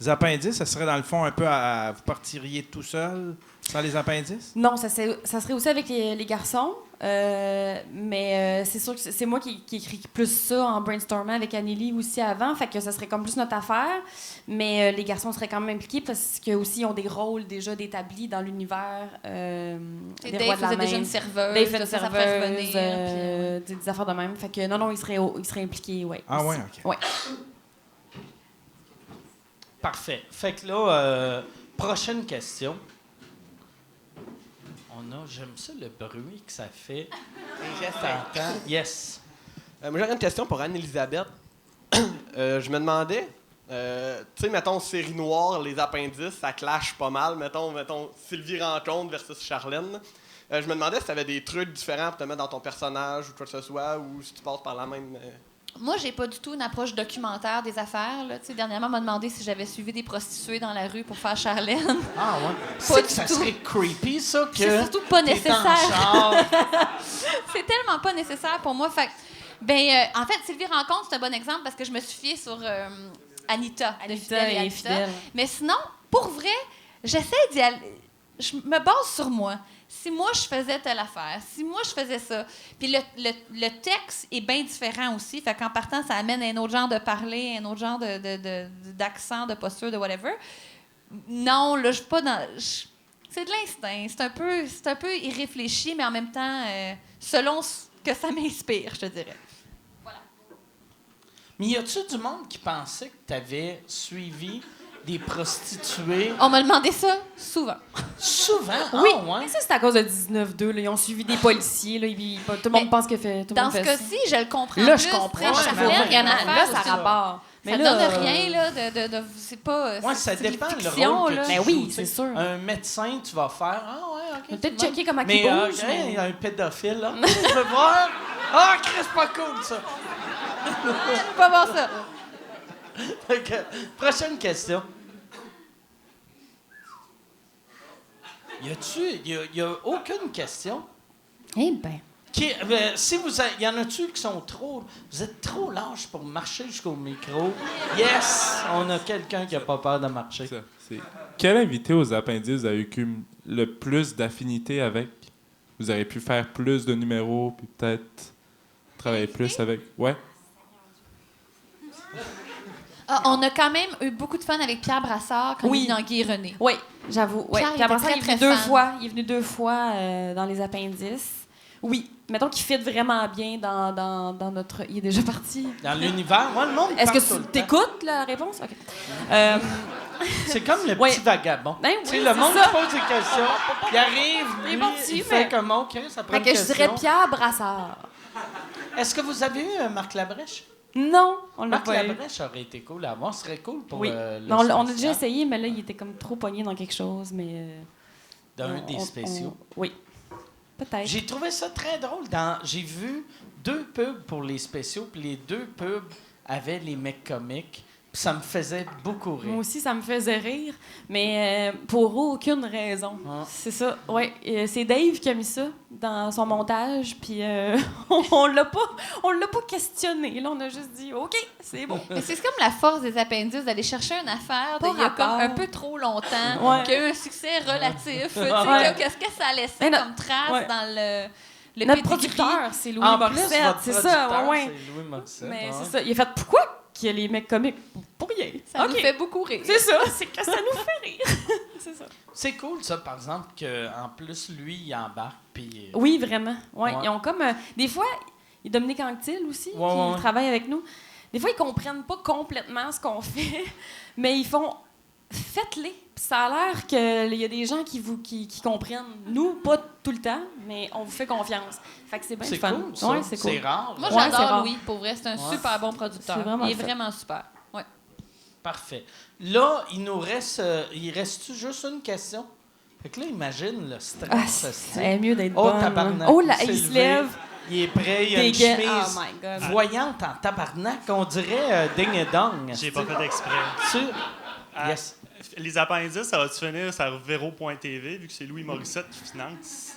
appendices? Ça serait dans le fond un peu vous partiriez tout seul, sans les appendices? Non, ça serait aussi avec les garçons. Mais c'est sûr que c'est moi qui écris plus ça en brainstormant avec Anneli aussi avant, fait que ça serait comme plus notre affaire. Mais les garçons seraient quand même impliqués parce qu'eux aussi ils ont des rôles déjà établis dans l'univers des Dave rois de la faisait déjà main. une serveuse. Dave fait une ça ferait serveuse, revenir, des affaires de même. Fait que non, ils seraient impliqués, ouais. Ah aussi. ouais, OK. Ouais. Parfait. Fait que là, prochaine question. J'aime ça le bruit que ça fait. T'entends? Yes. Moi, j'aurais une question pour Anne-Elisabeth. Je me demandais, tu sais, mettons, série noire, les appendices, ça clash pas mal. Mettons Sylvie Rencontre versus Charlène. Je me demandais si tu avais des trucs différents pour te mettre dans ton personnage ou quoi que ce soit, ou si tu passes par la même... Moi, j'ai pas du tout une approche documentaire des affaires. Là. Dernièrement, on m'a demandé si j'avais suivi des prostituées dans la rue pour faire Charlène. Ah ouais. Pas C'est du que ça tout. serait creepy, ça, que... C'est surtout pas t'es en nécessaire. char. C'est tellement pas nécessaire pour moi. Fait en fait, Sylvie Rencontre, c'est un bon exemple parce que je me suis fiée sur Anita de Fidèle et Anita. Fidèle. Mais sinon, pour vrai, j'essaie d'y aller. Je me base sur moi. Si moi, je faisais telle affaire, si moi, je faisais ça. Puis le texte est bien différent aussi. Fait qu'en partant, ça amène un autre genre de parler, un autre genre d'accent, de posture, de whatever. Non, là, je suis pas dans... C'est de l'instinct. C'est un peu irréfléchi, mais en même temps, selon ce que ça m'inspire, je te dirais. Mais y a-tu du monde qui pensait que t'avais suivi des prostituées On m'a demandé ça souvent. souvent? Oui, Ah, ouais? mais ça, c'est à cause de 19-2. Là. Ils ont suivi des policiers. Là, tout le monde Mais pense que fait. Tout le Dans monde ce fait ça. cas-ci, je le comprends Là, plus. je comprends. Tu sais, Ouais, Charlène, il y a une vraiment. affaire Là, ça aussi. rapporte. Ça donne rien, là, c'est pas... Ouais, ça c'est dépend de le fiction, rôle que là. tu Mais joues, oui, tu sais. c'est sûr. Un médecin, tu vas faire... Ah ouais, OK. On va peut-être c'est checker comment mais, il bouge. il y a un pédophile, là. Tu veux voir? Ah, Chris, c'est pas cool, ça. Je peux pas voir ça. Fait que, prochaine question. Y a aucune question? Eh ben. Si y en a-tu qui sont trop... Vous êtes trop lâches pour marcher jusqu'au micro. Yes! On a quelqu'un qui a pas peur de marcher. Ça, c'est... Quel invité aux appendices vous avez eu le plus d'affinité avec? Vous auriez pu faire plus de numéros, puis peut-être travailler plus avec... Ouais? On a quand même eu beaucoup de fun avec Pierre Brassard quand Oui. il est dans Guy et René. Oui, j'avoue. Ouais. Pierre Puis après était ça, très, il est venu très deux fan. fois. Il est venu 2 fois dans les appendices. Oui. Mettons qu'il fit vraiment bien dans notre... Il est déjà parti. Dans l'univers, moi, le monde Est-ce parle tout que le tu temps. t'écoutes la réponse? OK. C'est comme le Ouais. petit vagabond. Ben Tu sais, oui, le c'est monde ça. qui pose des questions, il arrive, Il est lui, parti, il fait mais- comme OK, ça prend Fait une que je question. dirais Pierre Brassard. Est-ce que vous avez eu Marc Labrèche? Non, on l'a Marc pas eu. Labrèche aurait été cool à voir. Ce serait cool pour Oui. le Non, on a social déjà essayé, mais là, il était comme trop pogné dans quelque chose, mais... d'un des spéciaux. Oui. Peut-être. J'ai trouvé ça très drôle. J'ai vu 2 pubs pour les spéciaux, puis les 2 pubs avaient les mecs comiques. Puis ça me faisait beaucoup rire. Moi aussi, ça me faisait rire, mais pour aucune raison. Ah. C'est ça, ouais. C'est Dave qui a mis ça dans son montage, puis on l'a pas questionné. Là, on a juste dit, OK, c'est bon. Mais c'est comme la force des appendices d'aller chercher une affaire Pas d'il y a comme rapport. un peu trop longtemps, Ouais. qui a eu un succès relatif. Tu sais, Ouais. qu'est-ce que ça laissait Mais comme trace ouais. dans le Notre pedigree? producteur, c'est Louis En plus, Morissette, votre c'est producteur, ça, ouais. c'est Louis Morissette. Mais ouais. c'est ça. Il a fait, pourquoi qu'il y a les mecs comiques? Pour rien. Ça OK. nous fait beaucoup rire. C'est ça, c'est que ça nous fait rire. C'est ça. C'est cool, ça, par exemple, qu'en plus, lui, il embarque, puis... Oui, vraiment. Ouais. Ouais. Ils ont comme... des fois, il y a Dominique Anctil aussi, Ouais, qui ouais. travaille avec nous. Des fois, ils comprennent pas complètement ce qu'on fait, mais ils font... Faites-les. Puis ça a l'air qu'il y a des gens qui comprennent. Nous, pas tout le temps, mais on vous fait confiance. Fait que c'est bien C'est fun. cool, ça. Ouais, c'est cool. C'est rare. Moi, là. Ouais, c'est j'adore rare. Louis, pour vrai. C'est un Ouais. super bon producteur. C'est vraiment il est fait. vraiment super. Ouais. Parfait. Là, il nous reste... il reste juste une question? Fait que là, imagine le stress. Ah, hostie. c'est mieux d'être Oh, bonne. tabarnak. Oh, là, s'est il se levé. lève. Il est prêt, il a une Dégueu. chemise Oh my God. voyante en tabarnak. On dirait ding et dong. J'ai pas fait exprès. Tu- Yes. Les appendices, ça va-tu finir sur Véro.tv, vu que c'est Louis Morissette qui finance?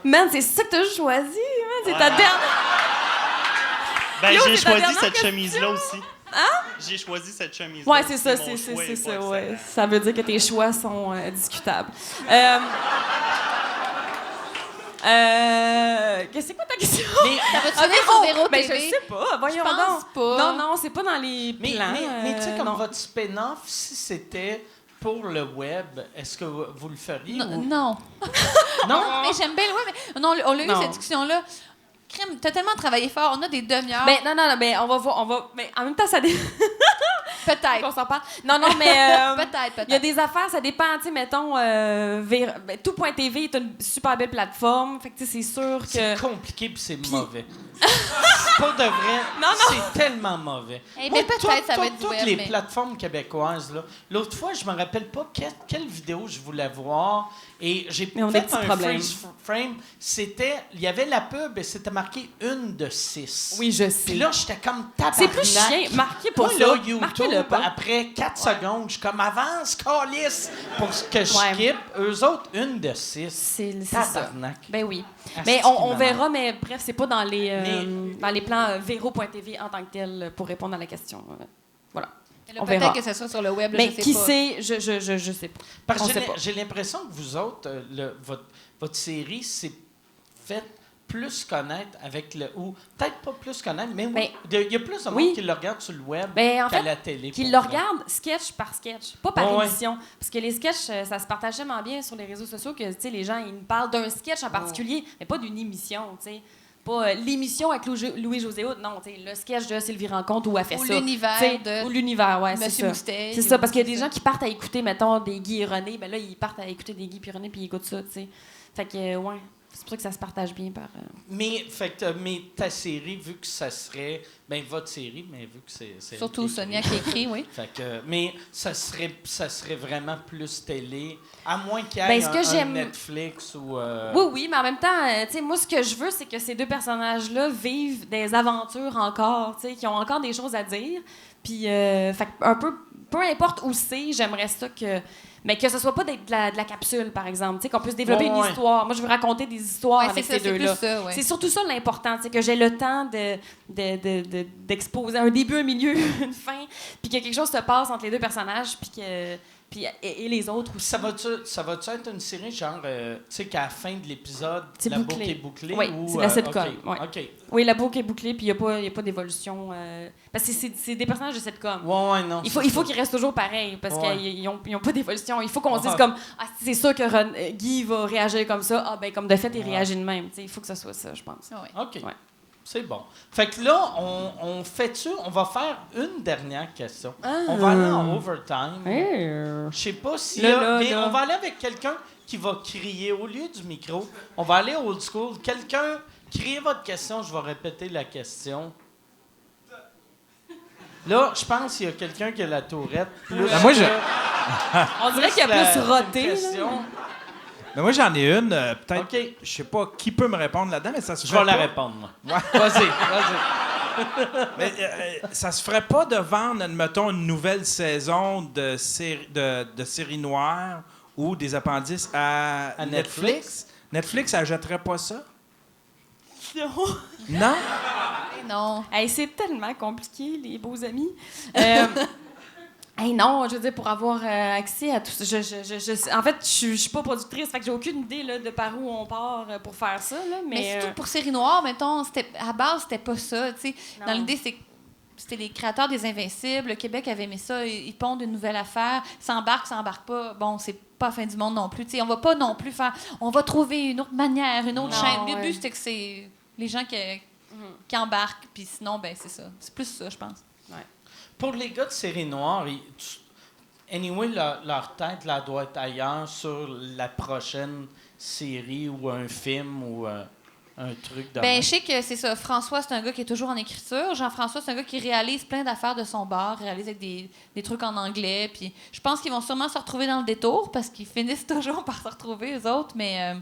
Man, c'est ça que t'as choisi, man. C'est ta Ouais. dernière. Ben, Yo, j'ai c'est ta choisi dernière cette chemise-là aussi. Hein? J'ai choisi cette chemise-là. Ouais, c'est ça, Mon c'est choix est ça, pas ouais. excellent. Ça veut dire que tes choix sont discutables. Qu'est-ce que c'est quoi ta question? Mais, Ça va-tu venir sur Véro Ben, je TV? sais pas, voyons Je pense donc. pas. Non, non, c'est pas dans les mais, plans. mais tu sais, comme non. votre spin-off, si c'était pour le web, est-ce que vous le feriez? Non. ou- Non. Non? Mais j'aime bien le web. Mais non, on l'a eu Non. cette discussion-là. Crème, t'as tellement travaillé fort. On a des demi-heures. Ben, non, ben, on va voir, mais en même temps, ça dépend. peut-être. On s'en parle. Non, mais. Peut-être. Il y a des affaires, ça dépend, tu sais, mettons, tout.tv est une super belle plateforme, fait que tu sais, c'est sûr que... C'est compliqué puis c'est mauvais. Pas de vrai. Non. C'est tellement mauvais. Eh, Moi, mais peut-être ça va être du toutes web, les mais- plateformes québécoises, là. L'autre fois, je me rappelle pas quelle vidéo je voulais voir. Et j'ai Mais on a fait des petits un problèmes. freeze frame. Il y avait la pub et c'était marqué 1 de 6. Oui, je sais. Puis là, j'étais comme tabarnak. C'est plus chien. Marquez pas Moi, ça. là, Marquez-le YouTube, pas. après 4 secondes, je suis comme avance, calice, pour ce que je Ouais. skip. Eux autres, 1 de 6. C'est ça. Tabarnak. Ben oui. Ah, Mais c'est on qui verra, mais bref, c'est pas dans les, Mais- dans les plans Véro.tv en tant que tel pour répondre à la question. Voilà. Là, on verra. peut-être que ce soit sur le web. Là, Mais je sais qui pas. sait, je sais pas. Parce On que sait pas. j'ai l'impression que vous autres, votre série s'est faite plus connaître avec le... Ou peut-être pas plus connaître, mais oui, il y a plus de monde oui. qui le regarde sur le web Ben, en qu'à fait, la télé. Qu'ils pour le vrai. regardent sketch par sketch, pas par Ouais. émission. Parce que les sketchs, ça se partage tellement bien sur les réseaux sociaux que tu sais, les gens ils nous parlent d'un sketch en particulier, mais pas d'une émission. Tu sais. Pas l'émission avec Louis-José Hood, non, tu sais, le sketch de Sylvie Rencontre où elle fait Ou ça. l'univers Tu sais, de ou l'univers, ouais, c'est Monsieur ça. Mousteil. C'est ça, parce qu'il y a ou- des gens qui partent à écouter, mettons, des Guy et René, ben là, ils partent à écouter des Guy et René, puis ils écoutent ça, tu sais. Fait que, ouais, c'est pour ça que ça se partage bien par... Mais ta série, vu que ça serait... Ben, votre série, mais vu que c'est Surtout elle qui Sonia écrit. qui écrit, oui. Fait que, mais ça serait vraiment plus télé, à moins qu'il y ait Ben, ce que un j'aime- Netflix ou... Oui, mais en même temps, tu sais, moi, ce que je veux, c'est que ces deux personnages-là vivent des aventures encore, tu sais, qui ont encore des choses à dire. Puis, fait que un peu importe où c'est, j'aimerais ça que... Mais que ce soit pas de la capsule, par exemple, tu sais, qu'on puisse développer une Ouais. histoire. Moi, je veux raconter des histoires Ouais, avec c'est ça, ces c'est deux-là. plus ça, ouais. C'est surtout ça l'important, c'est que j'ai le temps d'exposer un début, un milieu, une fin, puis que quelque chose se passe entre les deux personnages, et les autres aussi. Ça va-tu être une série genre, tu sais, qu'à la fin de l'épisode, C'est la bouclé. boucle est bouclée? Oui, ou, c'est de la sitcom, OK, ouais. OK. Oui, la boucle est bouclée, puis il n'y a pas d'évolution. Parce que c'est des personnages de sitcom. Ouais, non. Il faut qu'ils restent toujours pareils, parce Ouais. qu'ils n'ont pas d'évolution. Il faut qu'on se dise Ah. comme, ah, c'est sûr que Guy va réagir comme ça. Ah, ben comme de fait, il réagit de même. Tu sais, il faut que ça soit ça, je pense. Ouais. OK. Ouais. C'est bon. Fait que là, on va faire une dernière question. Ah. On va aller en overtime. Je sais pas si... mais on va aller avec quelqu'un qui va crier au lieu du micro. On va aller old school. Quelqu'un, criez votre question, je vais répéter la question. Là, je pense qu'il y a quelqu'un qui a la tourette. Plus Ben, moi, On dirait qu'il y a la- plus roté. une là. question. Mais moi, j'en ai une. Peut-être, OK. je sais pas qui peut me répondre là-dedans, mais ça se Je ferait vais la pas. répondre, moi. Vas-y. Mais, ça se ferait pas de vendre, admettons, une nouvelle saison de série noire ou des appendices à Netflix? Netflix, ça jetterait pas ça? Non. Non? Non. Hey, c'est tellement compliqué, les beaux amis. Hey, non, je veux dire, pour avoir accès à tout ça, en fait, je suis pas productrice, fait que j'ai aucune idée là, de par où on part pour faire ça. Là, Mais mais surtout pour Série Noire, mettons, à base, c'était pas ça. Tu sais. Non. Dans l'idée, c'était les créateurs des Invincibles. Le Québec avait aimé ça. Ils pondent une nouvelle affaire. S'embarquent pas. Bon, c'est pas la fin du monde non plus. Tu sais, on va pas non plus faire... On va trouver une autre manière, une autre Non, chaîne. Le ouais. but, c'était que c'est les gens qui embarquent. Puis sinon, ben c'est ça. C'est plus ça, je pense. Pour les gars de série noire, anyway, leur tête là, doit être ailleurs sur la prochaine série ou un film ou un truc de Ben, même. je sais que c'est ça. François, c'est un gars qui est toujours en écriture. Jean-François, c'est un gars qui réalise plein d'affaires de son bar, réalise avec des trucs en anglais. Puis je pense qu'ils vont sûrement se retrouver dans le détour parce qu'ils finissent toujours par se retrouver, eux autres, mais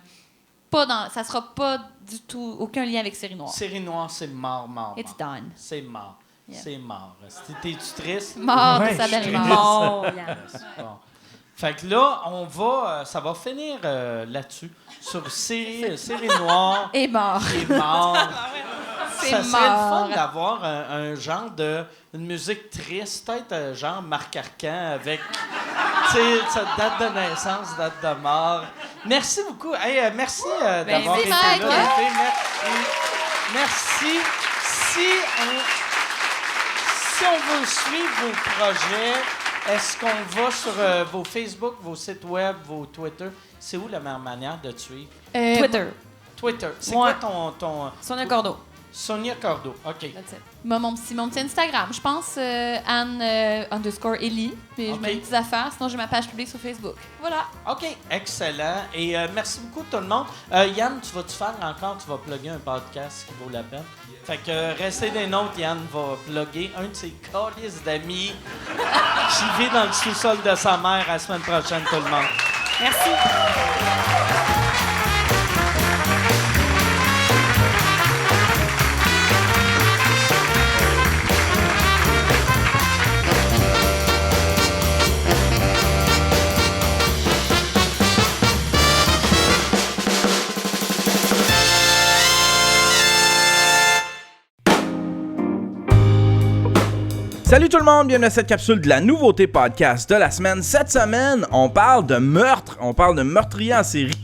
ça sera pas du tout aucun lien avec Série Noire. Série noire, c'est mort. It's done. C'est mort. Yeah. C'est mort. T'es-tu triste? Mort Ouais, de sa je suis belle triste. mort. Bon. Fait que là, ça va finir là-dessus. Sur série noire. Et mort. Qui est mort. C'est Ça serait le fun mort. d'avoir un genre une musique triste, peut-être genre Marc Arcan avec, tu sais, sa date de naissance, date de mort. Merci beaucoup. Hey, merci d'avoir été merci, là. Mike. les filles. Merci. Si on veut suivre vos projets, est-ce qu'on va sur vos Facebook, vos sites web, vos Twitter? C'est où la meilleure manière de te suivre? Twitter. Twitter. C'est Ouais. quoi ton Sonia Cordeau. Sonia Cordeau. OK. That's it. Mon petit Instagram, je pense Anne_Ellie. Puis je Ok. mets des petites affaires. Sinon, j'ai ma page publique sur Facebook. Voilà. OK, excellent. Et merci beaucoup tout le monde. Yann, tu vas plugger un podcast qui vaut la peine. Fait que restez des nôtres, Yann va plugger un de ses calices d'amis qui vit dans le sous-sol de sa mère la semaine prochaine, tout le monde. Merci. Salut tout le monde, bienvenue à cette capsule de la nouveauté podcast de la semaine. Cette semaine, on parle de meurtre, on parle de meurtrier en série.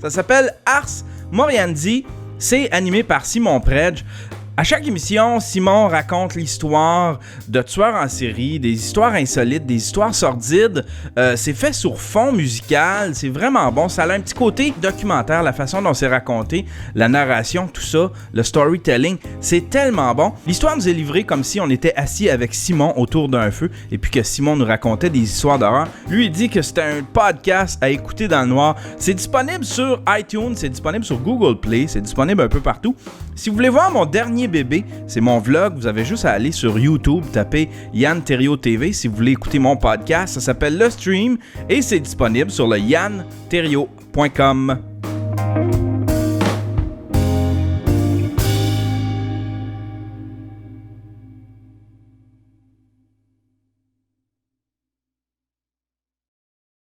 Ça s'appelle Ars Moriendi, c'est animé par Simon Predge. À chaque émission, Simon raconte l'histoire de tueurs en série, des histoires insolites, des histoires sordides. C'est fait sur fond musical, c'est vraiment bon. Ça a un petit côté documentaire, la façon dont c'est raconté, la narration, tout ça, le storytelling, c'est tellement bon. L'histoire nous est livrée comme si on était assis avec Simon autour d'un feu et puis que Simon nous racontait des histoires d'horreur. Lui, il dit que c'était un podcast à écouter dans le noir. C'est disponible sur iTunes, c'est disponible sur Google Play, c'est disponible un peu partout. Si vous voulez voir mon dernier bébé, c'est mon vlog, vous avez juste à aller sur YouTube, taper Yann Terriot TV si vous voulez écouter mon podcast, ça s'appelle Le Stream et c'est disponible sur le yanterriot.com.